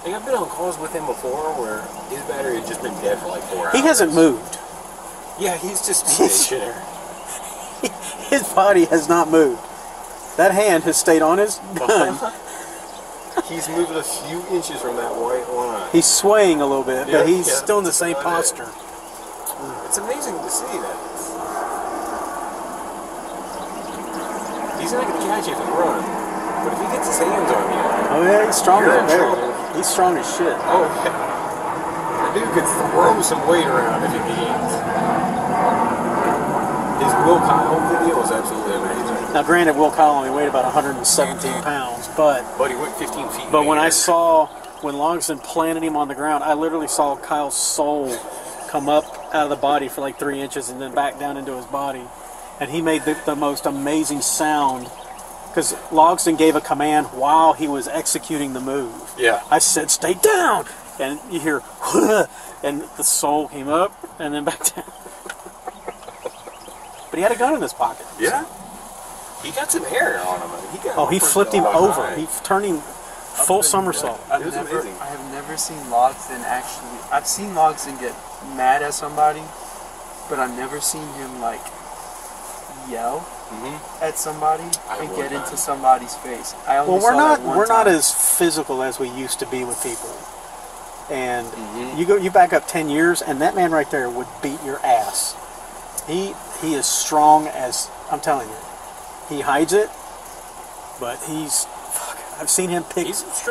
Like, I've been on calls with him before where his battery had just been dead for like 4 hours. He hasn't moved. Yeah, he's just stationary. His body has not moved. That hand has stayed on his gun. He's moving a few inches from that white line. He's swaying a little bit, but he's still in the same posture. It's amazing to see that. He's not going to catch you if you run. But if he gets his hands on you, Oh yeah, he's strong You're as in a bear. trouble. He's strong as shit. oh yeah. The dude could throw some weight around if he needs. His Will Kyle video is absolutely amazing. Now, granted, Will Kyle only weighed about 117 pounds, but He went 15 feet. But in when the I air. saw, when Logsdon planted him on the ground, I literally saw Kyle's soul come up out of the body for like 3 inches and then back down into his body. And he made the most amazing sound because Logsdon gave a command while he was executing the move. Yeah. I said, stay down! And you hear, and the soul came up and then back down. But he had a gun in his pocket. Yeah. He got some air on him. He flipped him over. He turned him full somersault. It was amazing. I have never seen Logsdon actually. I've seen Logsdon get mad at somebody, but I've never seen him like yell at somebody and get into somebody's face. I only Well, saw that one we're not time. as physical as we used to be with people. And you back up 10 years, and that man right there would beat your ass. He is strong as, I'm telling you. He hides it, but he's, I've seen him pick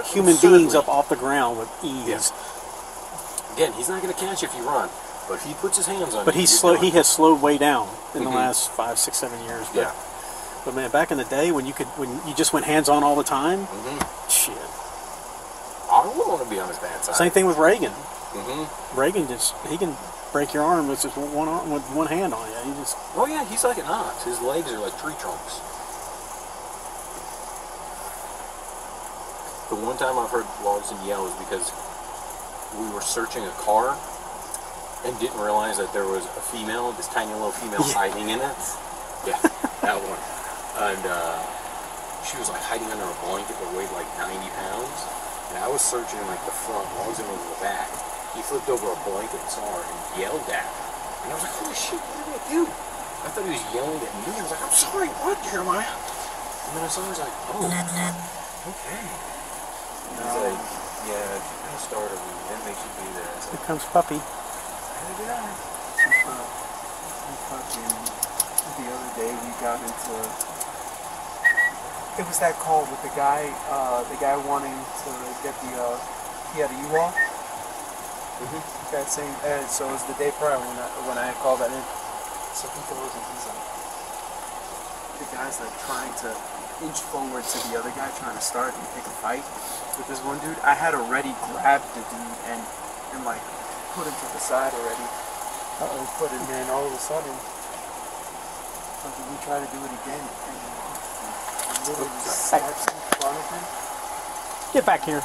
human beings up off the ground with ease. Yeah. Again, he's not going to catch you if you run, but if he puts his hands on But you, he has slowed way down in the last 5, 6, 7 years. But, Yeah. But man, back in the day when you just went hands on all the time, shit. I wouldn't want to be on his bad side. Same thing with Reagan. Reagan he can break your arm with just one arm, with one hand on you. He just. Oh yeah, he's like an ox. His legs are like tree trunks. The one time I've heard Logsdon yell is because we were searching a car and didn't realize that there was a female, this tiny little female hiding in it. Yeah, that one. And she was like hiding under a blanket that weighed like 90 pounds. And I was searching like the front, Logsdon was in the back. He flipped over a blanket and saw her and yelled at her. And I was like, holy shit, what did I do? I thought he was yelling at me. I was like, I'm sorry, what, Jeremiah? And then I saw her, I was like, oh, okay. He's like, yeah, if you kind of started me, that makes you do that. So, Here comes Puppy. The other day we got into. It was that call with the guy wanting to get the. He had a U-Haul. That same. So it was the day prior when I had called that in. So he goes and he's like, the guy's like trying to inch forward to the other guy, trying to start and pick a fight with this one dude. I had already grabbed the dude and like put him to the side already. Put him in. All of a sudden, we try to do it again, and he literally steps in front of him. Get back here.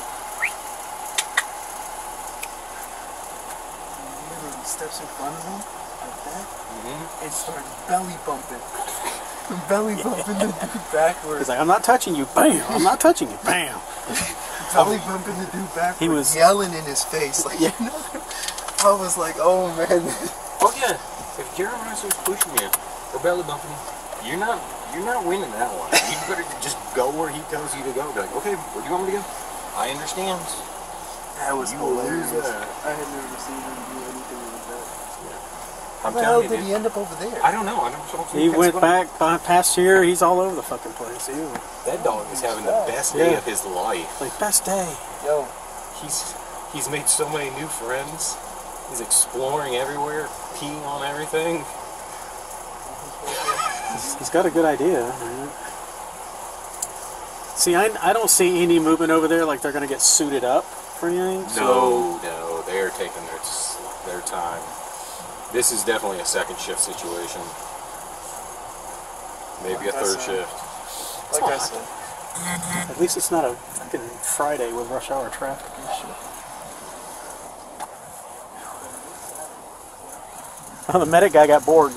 He literally steps in front of him like that, and starts belly bumping. Belly bumping the dude backwards. He's like, I'm not touching you. Bam. I'm not touching you. Bam. Belly bumping the dude backwards. He was yelling in his face like, you know. I was like, oh man. oh yeah, if Jeremiah starts pushing you or belly bumping you, you're not winning that one. You better just go where he tells you to go. Be like, okay, where do you want me to go? I understand. That was You hilarious. lose that. I had never seen him do anything like that. I'm How the hell telling did you, he end up over there? I don't know. I don't. He went back past here. He's all over the fucking place. Ew. That dog is having the best day of his life. Like best day. Yo, He's made so many new friends. He's exploring everywhere, peeing on everything. He's got a good idea. Man. See, I don't see any movement over there like they're going to get suited up for anything. No, they are taking their time. This is definitely a second shift situation. Maybe a third shift. like I said. At least it's not a fucking Friday with rush hour traffic and shit. Oh, the medic guy got bored.